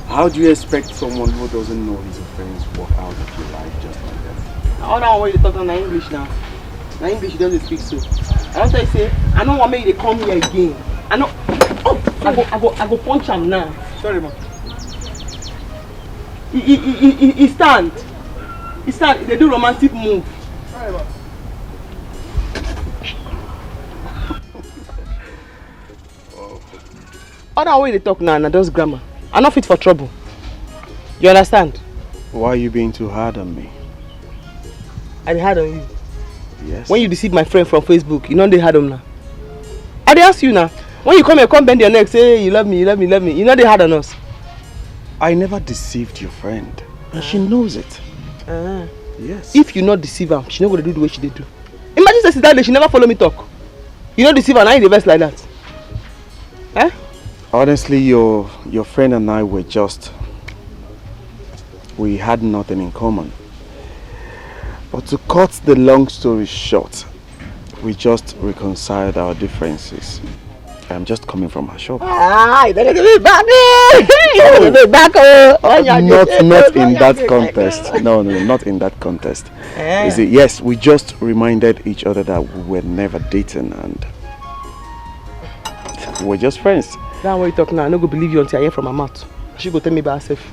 How do you expect someone who doesn't know his friends walk out of your life just like that? All that one you talk in English now. Now English doesn't speak so. I don't say, I don't want me to come here again. I know. Oh, I go punch him now. Sorry, man. He stand. He stand. They do romantic move. Sorry, man. All that way they talk now, that's grammar. I'm not fit for trouble. You understand? Why are you being too hard on me? I hard on you. Yes. When you deceive my friend from Facebook, you know they hard on now. I ask you now. When you come here, come bend your neck, say hey, you love me, you love me, you love me. You know they hard on us. I never deceived your friend. And she knows it. Yes. If you not deceive her, she not gonna do the way she did do. Imagine since that day she never follow me talk. You not deceive her, now you the best like that. Eh? Honestly, your friend and I were we had nothing in common. But to cut the long story short, we just reconciled our differences. I'm just coming from her shop. You better give me back. You better back. Not in that context. No, not in that context. Is it? Yes, we just reminded each other that we were never dating and we're just friends. That's what you talk now. I don't go believe you until I hear from her mouth. She go tell me by herself.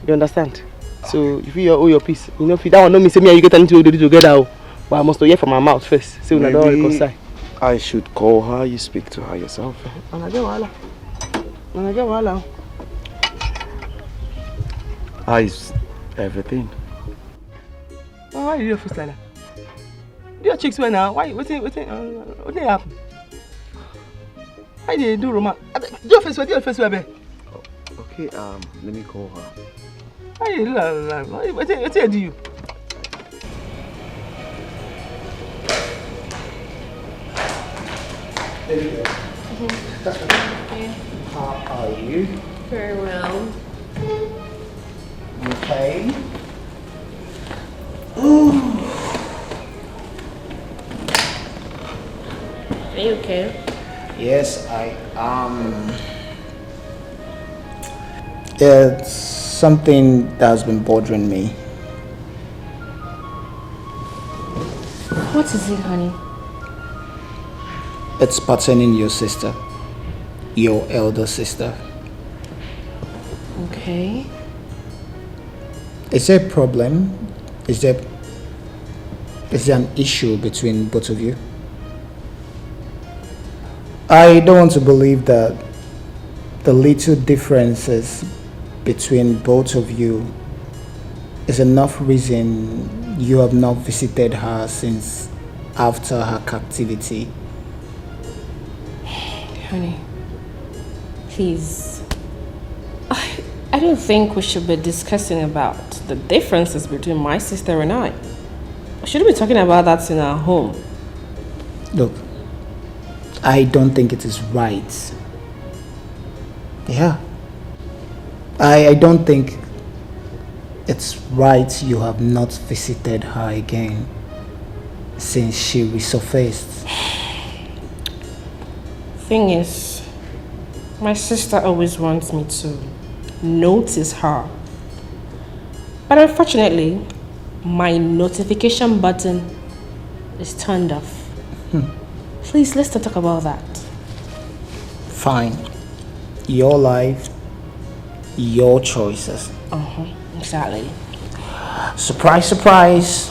You understand? So if you owe your peace, you know, if that one know me say me and you get anything to do together, but I must hear from her mouth first. So we don't reconcile. I should call her. You speak to her yourself. How is everything? Why you do your face like that? Do your cheeks well now? Why? What happened? Why did you do romance? Do your face well, babe. Okay, let me call her. Why you do that? What do you? How are you? Very well. Okay. Are you okay? Yes, I am. It's something that's been bothering me. What is it, honey? It's pertaining your sister, your elder sister. Okay. Is there a problem? Is there an issue between both of you? I don't want to believe that the little differences between both of you is enough reason you have not visited her since after her captivity. Honey, please. I don't think we should be discussing about the differences between my sister and I. We shouldn't be talking about that in our home. Look, I don't think it is right. Yeah. I don't think it's right you have not visited her again since she resurfaced. Thing is, my sister always wants me to notice her. But unfortunately, my notification button is turned off. Please, let's not talk about that. Fine. Your life, your choices. Exactly. Surprise, surprise.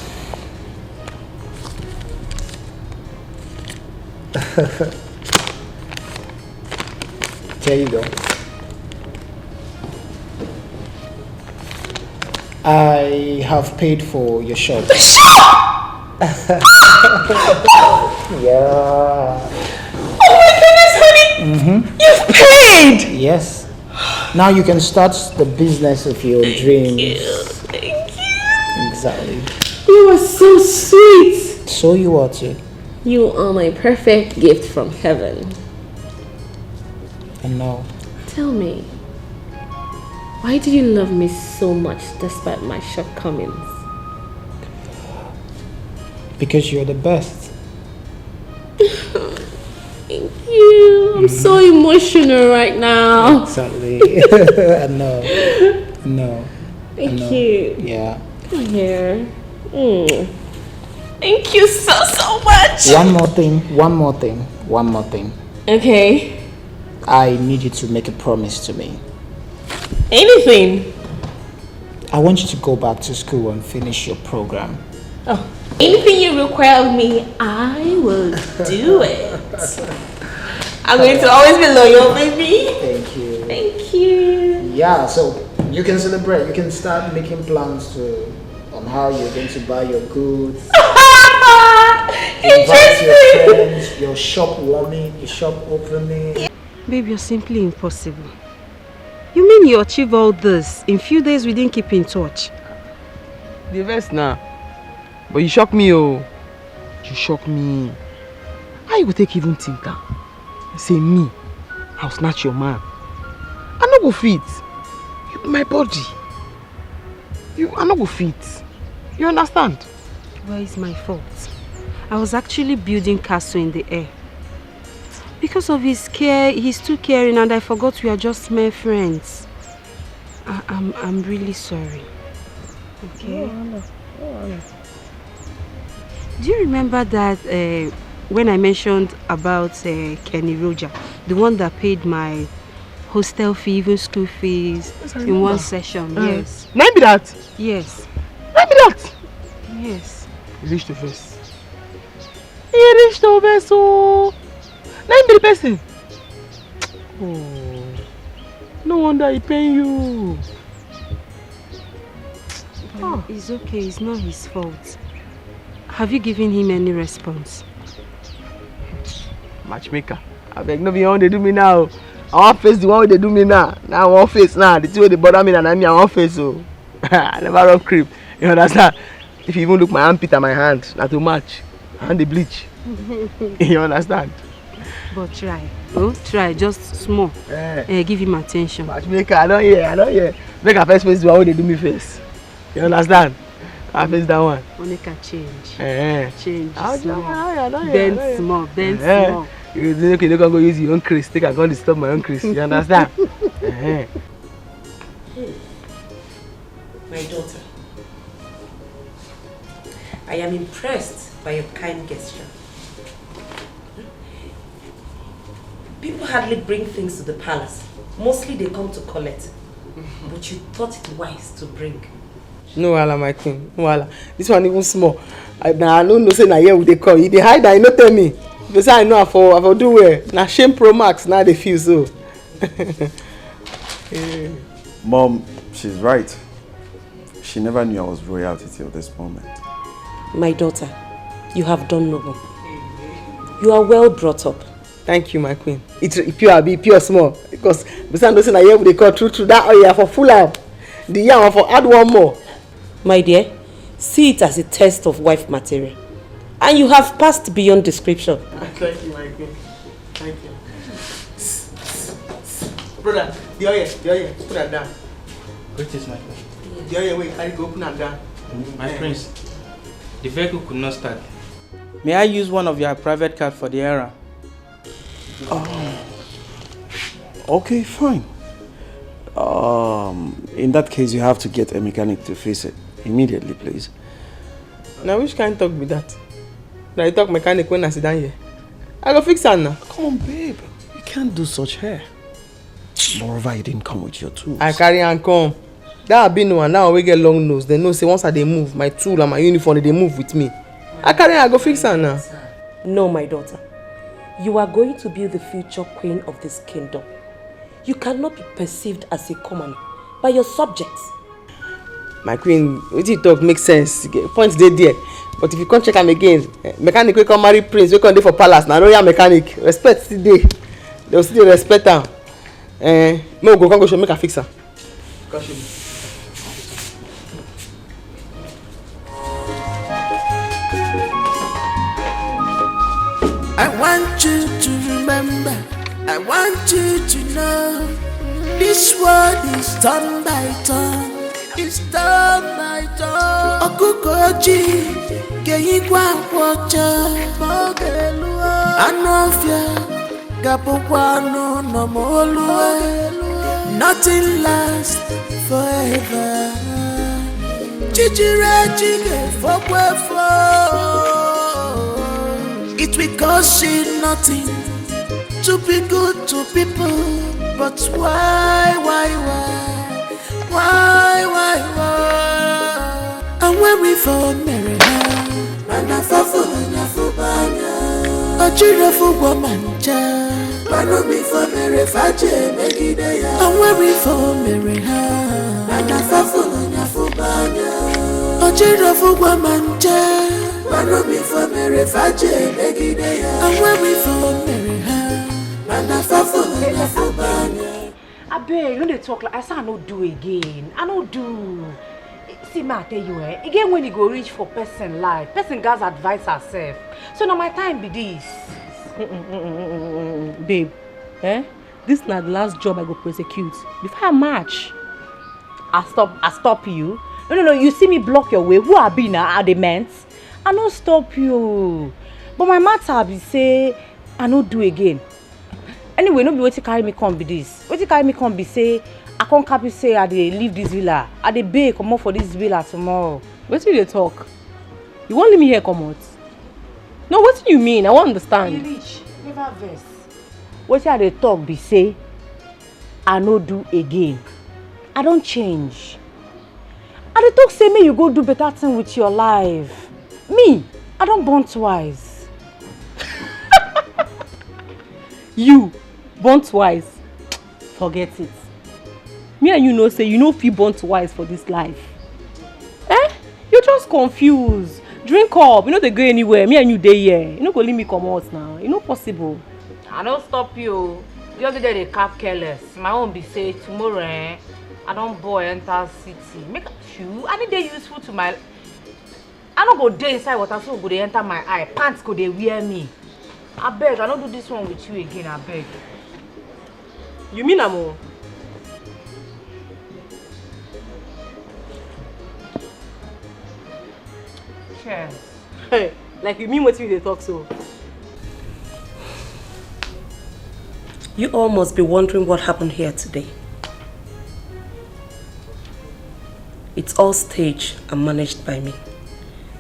There you go. I have paid for your shop. The shop! Yeah. Oh my goodness, honey! You've paid! Yes. Now you can start the business of your dreams. Thank you. Exactly. You are so sweet. So you are too. You are my perfect gift from heaven. I know. Tell me, why do you love me so much despite my shortcomings? Because you're the best. Thank you. I'm so emotional right now. Exactly. I know. Thank you. Yeah. Come here. Thank you so much. One more thing. Okay. I need you to make a promise to me. Anything. I want you to go back to school and finish your program. Oh, anything you require of me, I will do it. I'm going to always be loyal, baby. Thank you. Thank you. Yeah, so you can celebrate. You can start making plans on how you're going to buy your goods. Invite your friends, your shop warming, your shop opening. Babe, you're simply impossible. You mean you achieve all this in few days we didn't keep in touch? The best now. But you shock me, oh. You shock me. How you go take even think that? Say me, I'll snatch your man. I no go fit. You my body. I no go fit. You understand? Well, it's my fault. I was actually building castle in the air. Because of his care, he's too caring and I forgot we are just mere friends. I'm really sorry. Okay? No. Do you remember that when I mentioned about Kenny Roger, the one that paid my hostel fee, even school fees in one session? Yes. Name be that? Yes. Name be that? Yes. He reached the face. Oh. Name be the person. Oh. No wonder he paying you. Oh. It's okay, it's not his fault. Have you given him any response? Matchmaker. I beg no be how they do me now. I want face the one they do me now. Now I want face now. The two way they bother me and I want face so. I never run creep. You understand? If you even look my armpit and my hand, not too much. And the bleach. You understand? But try. Oh, try just small. Give him attention. Matchmaker, I don't hear. Make a face the one way they do me face. You understand? I face that one. Monica change. Change. Bend small. You don't go use your own crease. Take a gun to stop my own crease. You understand? My daughter, I am impressed by your kind gesture. People hardly bring things to the palace. Mostly they come to collect. But you thought it wise to bring. No wala, my queen. No wala. This one even small. I don't know say na here they come. They hide that, you no tell me. Because I know I for do well. Na shame pro max now they feel so. Mom, she's right. She never knew I was royalty till this moment. My daughter, you have done noble. You are well brought up. Thank you, my queen. It's pure small. Because besides those na here they call through that oil for full out. The yarn for add one more. My dear, see it as a test of wife material. And you have passed beyond description. Thank you, my queen. Thank you. Brother, the oil, put that down. Greetings, my queen. The oil, wait, carry go open that down. My prince, the vehicle could not start. May I use one of your private cars for the errand? Okay, fine. In that case, you have to get a mechanic to fix it immediately, please. Now, which kind of talk be that? Now you talk mechanic when I sit down here. I go fix it now. Come on, babe. You can't do such hair. Moreover, you didn't come with your tools. I carry and come. That have been one. Now we get long nose. They know say once I they move, my tool and my uniform they move with me. I carry and I go fix it now. No, my daughter. You are going to be the future queen of this kingdom. You cannot be perceived as a commoner by your subjects. My queen, what you talk makes sense. Points they there. But if you can't check them again, mechanic will come marry prince, we can do for palace. Now royal mechanic. Respect still there. They will still respect them. May go congo show make a fix her. I want you to remember, I want you to know, this world is turn by turn, it's turn by turn. Okukoji, geyi kwa kwacha, mogelua, anofia, gapokwano no molua, nothing lasts forever. Chichire chige fokwefo. It will cost you nothing to be good to people, but why? And when we for America, and I for Nafubanya, a children for Womanja, and we for America, and when we for America, and I for Nafubanya, a children for Womanja. Man be for Mary Faje, and when we for Mary, man I for I beg, you don't talk like I say I no do again. I no do. See, ma, I tell you, again when you go reach for person life, person guys advise herself. So now my time be this. Babe, this not the last job I go prosecute. Before I march, I stop you. No, you see me block your way. Who I be now? Are the men? I no stop you. But my matter be say I no do again. Anyway, no be what you carry me come be this. What you carry me come be say I can't happy say I dey leave this villa. I dey beg come out for this villa tomorrow. What do you talk? You won't leave me here come out? No, what do you mean? I won't understand. You reach, never vex. What you dey talk be say I no do again. I don't change. I dey talk say me you go do better thing with your life. Me, I don't born twice. You born twice? Forget it. Me and you know say you know if you born twice for this life. You just confused. Drink up, you know they go anywhere. Me and you dey here. You know go leave me come out now. You know possible. I don't stop you. The other day they cap careless. My own be say tomorrow I don't boy enter city. Make shoe. I need they useful to my. I don't go there inside water so go they enter my eye. Pants go they wear me. I beg, I don't do this one with you again, I beg. You mean Amo? Cheers. Hey, like you mean what you they talk so? You all must be wondering what happened here today. It's all staged and managed by me.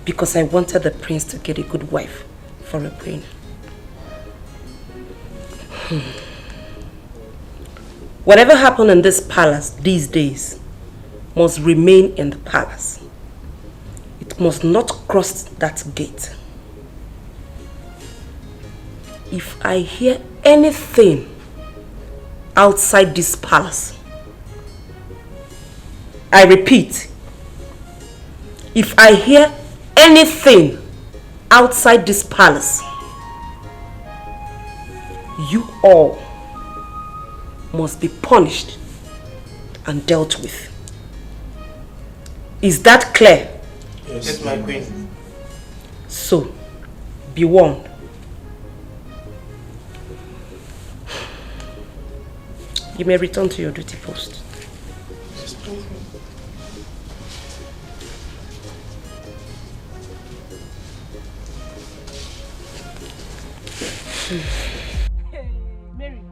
Because I wanted the prince to get a good wife for a queen. Whatever happened in this palace these days must remain in the palace. It must not cross that gate. If I hear anything outside this palace, I repeat, if I hear anything outside this palace, you all must be punished and dealt with. Is that clear? Yes, my queen. So, be warned. You may return to your duty post. Hey, Mary,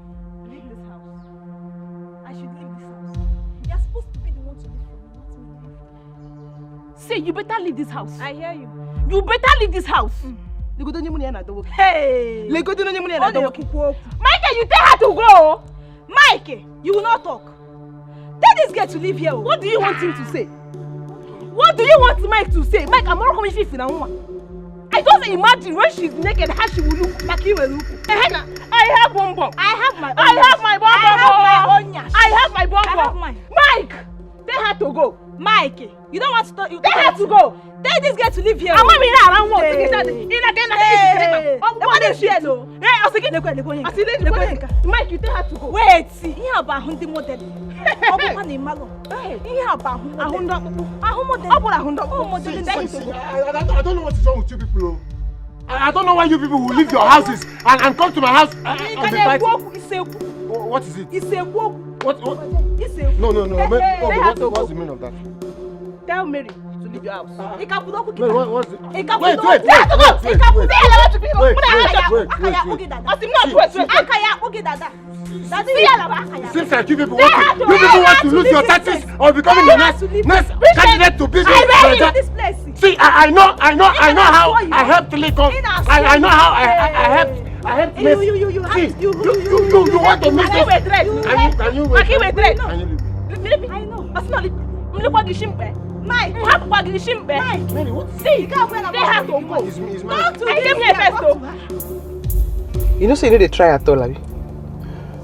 leave this house. I should leave this house. You're supposed to be the one to leave from me, not me. Say, you better leave this house. I hear you. You better leave this house. Hey! Michael, you tell her to go. Mike, you will not talk. Tell this girl to leave here. What do you want him to say? What do you want Mike to say? Mike, I'm not coming to now. I just imagine when she's naked how she will look like you will look. I have one bomb. I have my bomb. I have my bomb. Mike, tell her to go. Mike, you don't want to talk. They have to go. Tell this girl to leave here. I'm not around one. Hey. Mike, you tell her to go. Wait, see, here about Hundi model. I don't know what is wrong with you people. I don't know why you people will leave your houses and come to my house and be fighting. What is it? It's a walk. What? It's a No. What's the meaning of that? Tell Mary to leave your house. What's it? Wait. Seems like you people want to lose your taxes or becoming the next candidate to be the. See, I know how I helped Telecom. I know how I helped. You want to miss it? Can you wait? I know. Mike, Mary, what? See, they have to go. I came here first though. You know, say you know they try at all, Abi.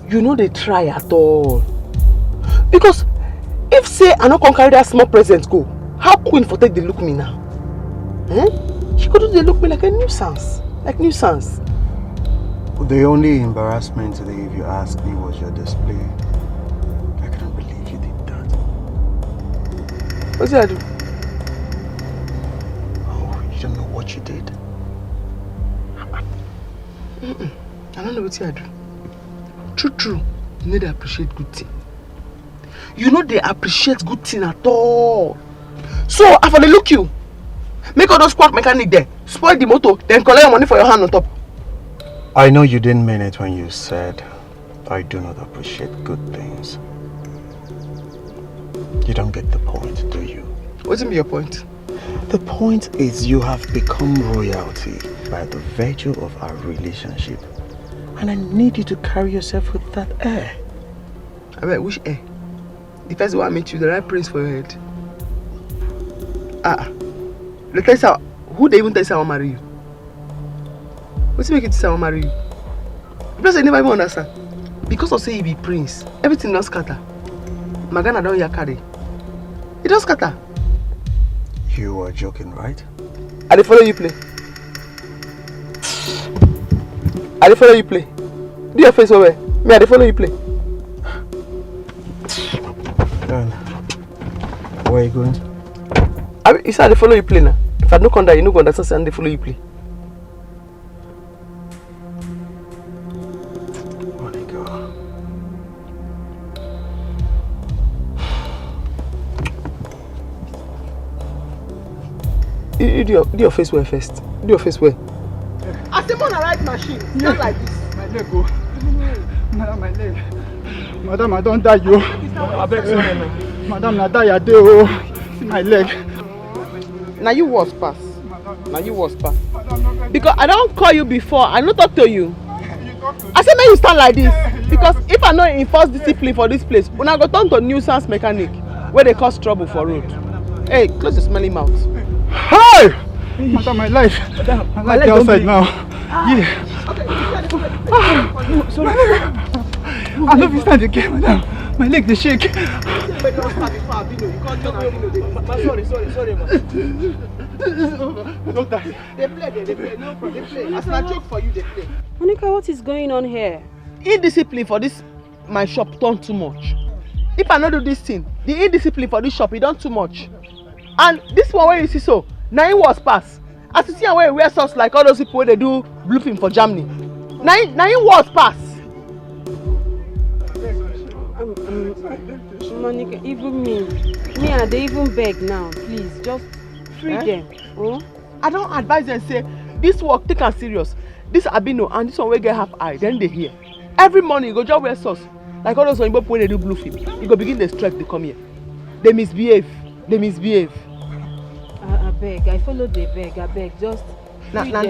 You know they try at all. Because if say I no come carry that small present go, how Queen for take they look me now? She could they look me like a nuisance. The only embarrassment today, if you ask me, was your display. I can't believe you did that. What did I do? Oh, you don't know what you did? I don't know what I do. True. You know they appreciate good thing. You know they appreciate good thing at all. So, I finally look you. Make all those quack mechanic there. Spoil the motor, then collect your money for your hand on top. I know you didn't mean it when you said, I do not appreciate good things. You don't get the point, do you? What's your point? The point is you have become royalty by the virtue of our relationship. And I need you to carry yourself with that air. I mean, which air? The first one I met you, the right prince for your head. Who they even tell you I want to marry you? What's make you say I want to marry you? Because I never even understand. Because of say you be prince, everything don't scatter. Magana don't ya carry. It don't scatter. You are joking, right? I dey follow you play. Do your face over. Me, I dey follow you play. Where are you going? You said I dey follow you play now. If I don't come there, you no go understand. I dey follow you play. Do your face wear first. Do your face wear. I say on the right machine. Not like this. My leg go. Madam, my leg. Madam, I don't die you. I beg sorry. Madam, I die a day. Oh, see my leg. Now you was pass. Because I don't call you before. I don't talk to you. I said make you stand like this. Because if I know enforce discipline for this place, when I go turn to nuisance mechanic where they cause trouble for road. Hey, close your smelly mouth. Hey! Madam, my life. My life outside now. Yeah. Okay. Sorry. I love you stand again, madam. My leg they shake. Sorry, man. Don't die. They play. No problem. They play. As I joke for you, they play. Monica, what is going on here? Indiscipline for this my shop done too much. If I not do this thing, the indiscipline for this shop it done too much. And this one where you see so, now it was pass. As you see where you wear socks like all those people where they do blue film for Germany. Now it was pass. Monica, even me, I they even beg now. Please, just free them. Oh? I don't advise them say this work take am serious. This Abino and this one will get half eye. Then they hear. Every morning you go just wear socks like all those people when they do blue film. You go begin the strike. They come here. They misbehave. I beg. I follow the beg. I beg. Just free now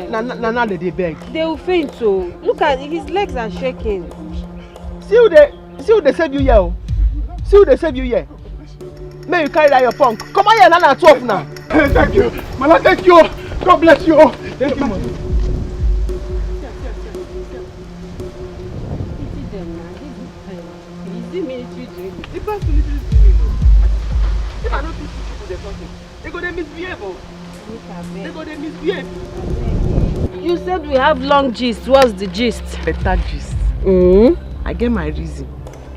they beg. They will faint. So look at his legs are shaking. See who they save you here. See who they save you here. May you carry that your punk. Come on here, Nana 12 now. Thank you. Mama, thank you. God bless you. Thank you, Mama. If I don't something. They go they misbehave. They go they misbehave. You said we have long gist. What's the gist? Better gist. I get my reason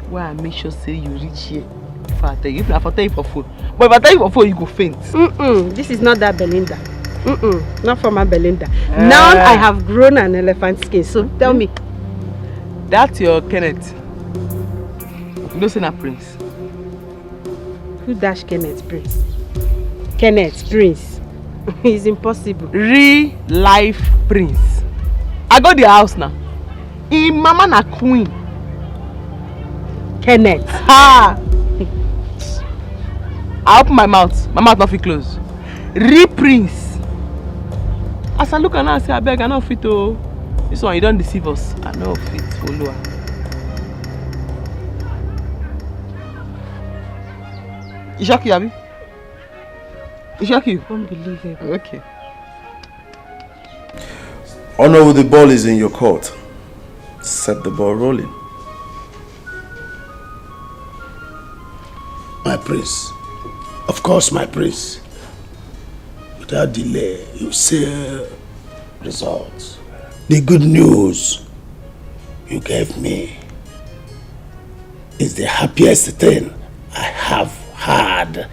why I make sure say you reach here. If I tell you, if I tell you for phone. But if I tell you for phone, you go faint. This is not that Belinda. Not from my Belinda. Now I have grown an elephant skin. So tell me. That's your Kenneth. You know, say na Prince. Who dash Kenneth Prince? Kenneth Prince. It's impossible. Real life Prince. I go to the house now. In mama na queen. Kenneth. Ha! I open my mouth not fit close. Real Prince. As I look at her and say, I beg, I no fit to. This one, you don't deceive us. I no fit follow her. You shock you, Abi? You shock you? Unbelievable. Okay. Honor, the ball is in your court. Set the ball rolling. My prince. Of course, my prince. Without delay, you see results. The good news you gave me is the happiest thing I have had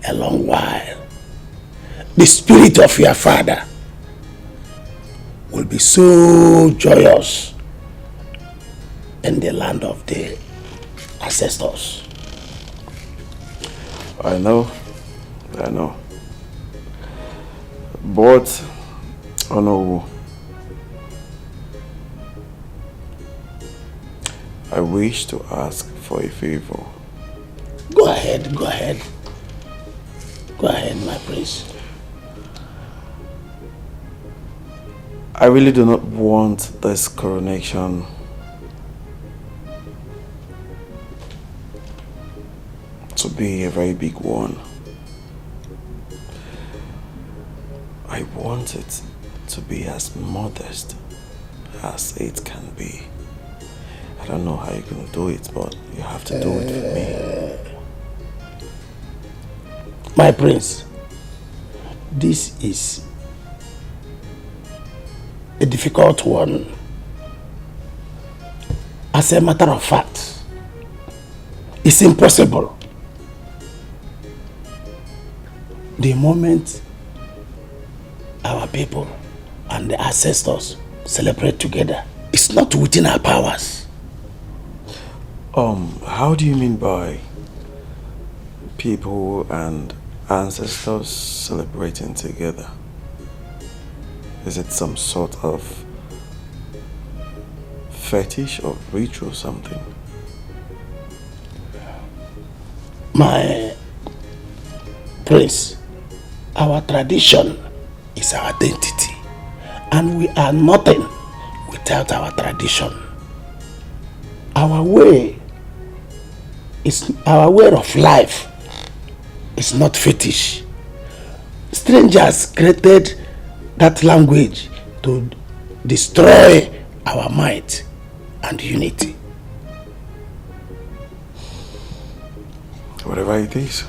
a long while. The spirit of your father will be so joyous in the land of the ancestors. I know. But, Honor, I wish to ask for a favor. Go ahead. Go ahead, my prince. I really do not want this coronation to be a very big one. I want it to be as modest as it can be. I don't know how you're going to do it, but you have to do it for me. My prince, this is a difficult one. As a matter of fact, it's impossible. The moment our people and the ancestors celebrate together, it's not within our powers. How do you mean by people and ancestors celebrating together? Is it some sort of fetish or ritual or something? My prince, our tradition is our identity, and we are nothing without our tradition. Our way of life is not fetish. Strangers created that language to destroy our might and unity. Whatever it is,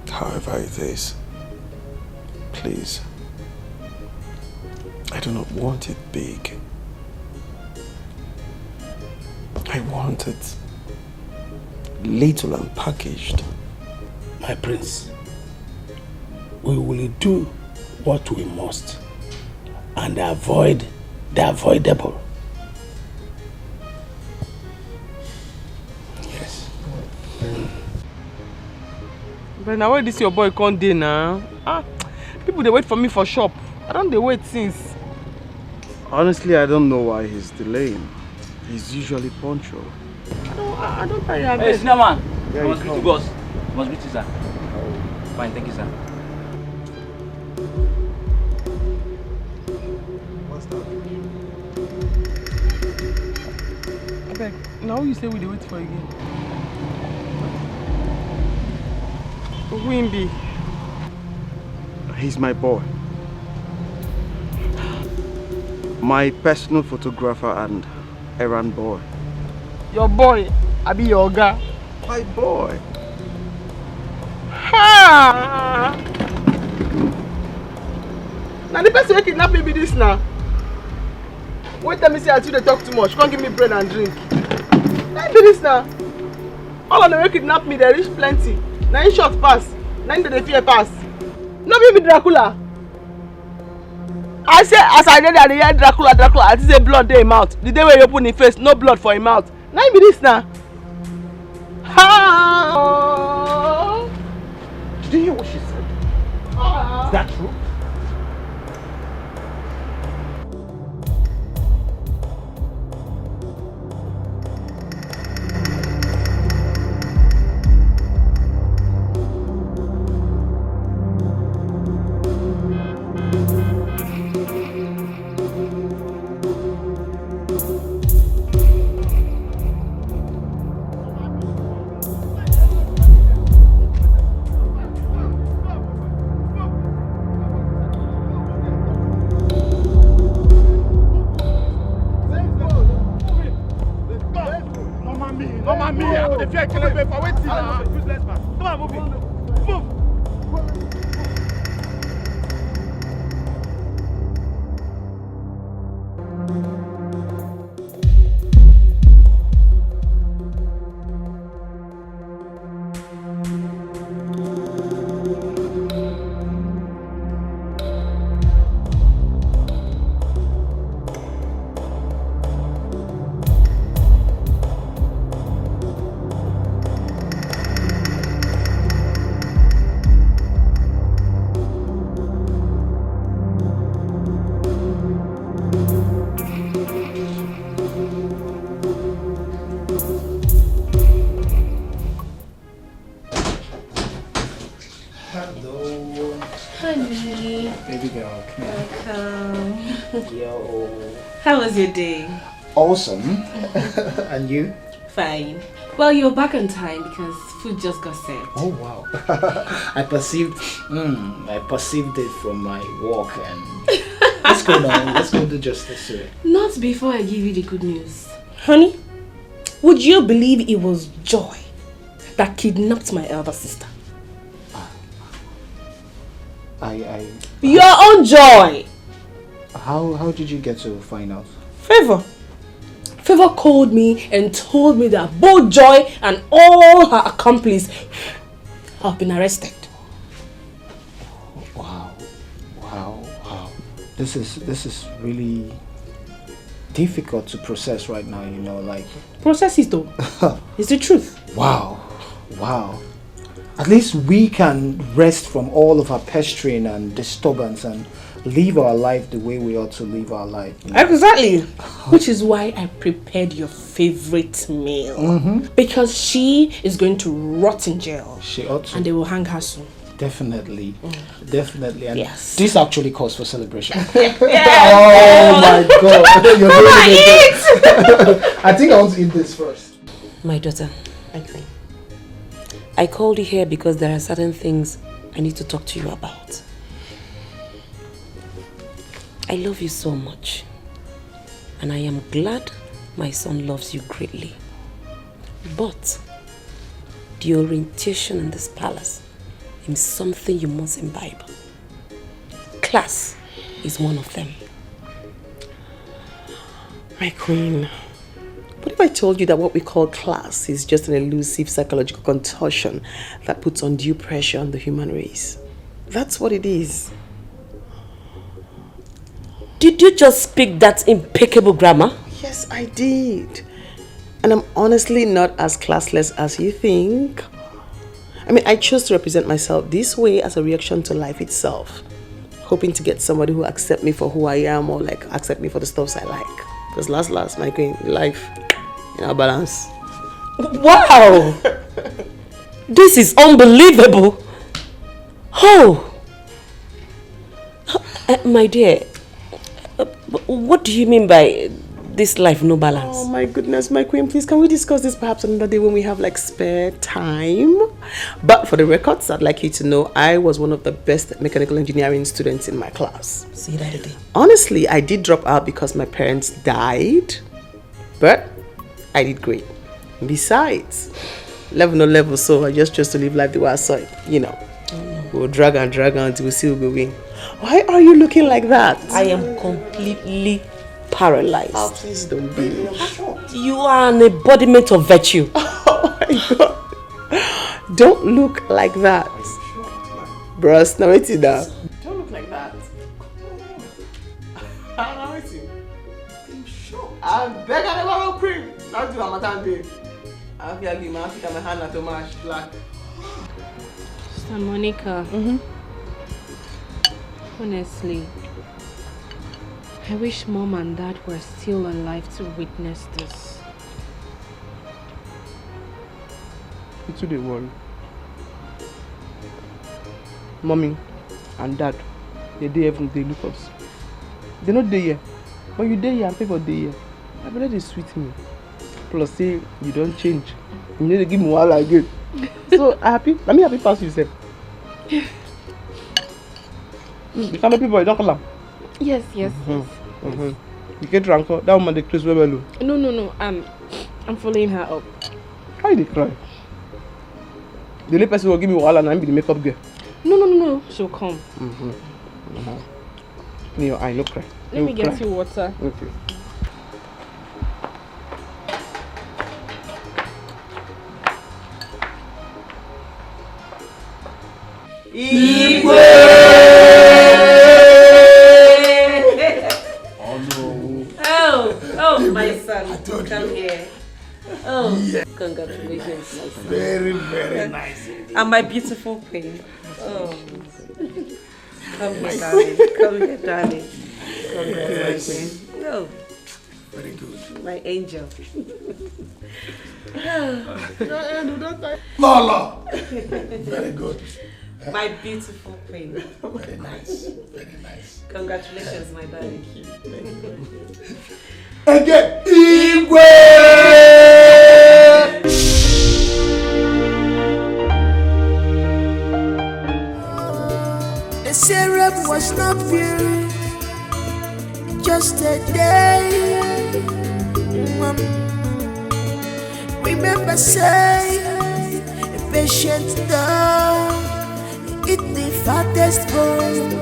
however it is, please, I do not want it big. I want it little and packaged. My prince, we will do what we must and avoid the avoidable. Yes. But now where this your boy can't dey now? People they wait for me for shop. I don't they wait since. Honestly, I don't know why he's delaying. He's usually punctual. I don't tell you. Hey, senior man. Yeah, I must greet you, boss. I must greet you, sir. Fine, thank you, sir. I beg. Now you say we dey wait for again. Wimby. He's my boy. My personal photographer and errand boy. Your boy, I be your guy. My boy. Ha! Ah! Now the person who kidnap me be this now. Wait, tell me say until they talk too much. Come give me bread and drink. Let be this now. All of them who kidnap me, they reach plenty. Now in short pass. Now in the fear pass. No be Dracula. I say as I did that they hear Dracula, I say blood in his mouth. The day when you open his face, no blood for his mouth. Now be this now. Ha! Did you hear what she said? Is that true? How was your day? Awesome. And you? Fine. Well, you're back on time because food just got served. Oh wow. I perceived it from my walk, and let's go now. Let's go do justice to it. Not before I give you the good news. Honey, would you believe it was Joy that kidnapped my elder sister? Your own Joy! How did you get to find out? Favor called me and told me that both Joy and all her accomplices have been arrested. Wow. This is really difficult to process right now, you know, like... Process it though. It's the truth. Wow. At least we can rest from all of our pestering and disturbance and live our life the way we ought to live our life. You know? Exactly. Which is why I prepared your favorite meal. Because she is going to rot in jail. She ought to. And they will hang her soon. Definitely. And yes. This actually calls for celebration. Yeah. Oh my God. I think I want to eat this first. My daughter, I called you here because there are certain things I need to talk to you about. I love you so much, and I am glad my son loves you greatly. But the orientation in this palace is something you must imbibe. Class is one of them. My queen, what if I told you that what we call class is just an elusive psychological contortion that puts undue pressure on the human race? That's what it is. Did you just speak that impeccable grammar? Yes, I did. And I'm honestly not as classless as you think. I mean, I chose to represent myself this way as a reaction to life itself. Hoping to get somebody who accept me for who I am or like accept me for the stuffs I like. Because last, my queen, life, balance. Wow! This is unbelievable. Oh! My dear, what do you mean by this life no balance? Oh my goodness, my queen, please can we discuss this perhaps another day when we have like spare time? But for the records, I'd like you to know I was one of the best mechanical engineering students in my class. See that again? Honestly, I did drop out because my parents died, but I did great. Besides, level no level, so I just chose to live life the way I saw it, you know. We'll drag until we see who will win. Why are you looking like that? I am completely paralyzed. Oh, please don't be. You are an embodiment of virtue. Oh my God. Don't look like that. Bros, now wait it down. Don't look like that. Now wait it. I beg I never will cream. Not do a matter day. I feel like my feet and my hand are too much black. Sister Monica. Honestly, I wish Mom and Dad were still alive to witness this. It's the worry. Mommy and Dad, they look us. They're not there here. But you there here and pay for day here. I better they sweet me. Plus say you don't change. You need to give me one again. So I happy. Let me happy pass yourself. You can't make people don't come up. Yes. You get drunk. That woman they close well. No. I'm following her up. Why they cry? The only person who will give me wahala and I'm be the makeup girl. No. She'll come. In your eye, no cry. Let me get you water. Okay. Oh, my son, come here. Oh, yeah. Congratulations, my son. Very, very nice. And my beautiful queen. Oh, come here, darling. Congratulations. Oh, very good. My angel. Lala. Very good. My beautiful queen. Very nice. Very nice. Congratulations, my darling. Again, Igwe! The syrup was not pure, just a day. Remember, say, a patient dog, eat the fattest bone.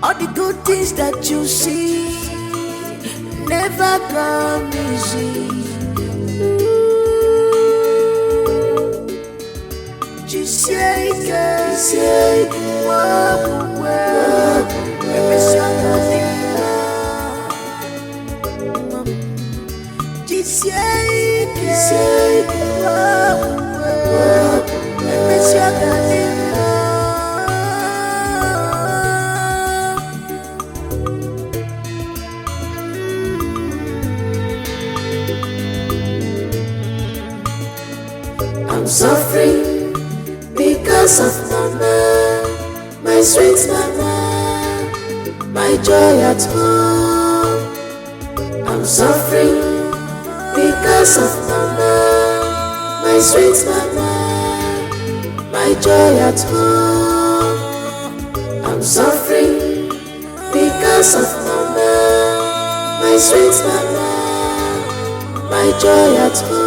All the good things that you see never come easy. I'm suffering because of mama, my sweet mama, my joy at home. I'm suffering because of mama, my sweet mama, my joy at home. I'm suffering because of mama, my sweet mama, my joy at home.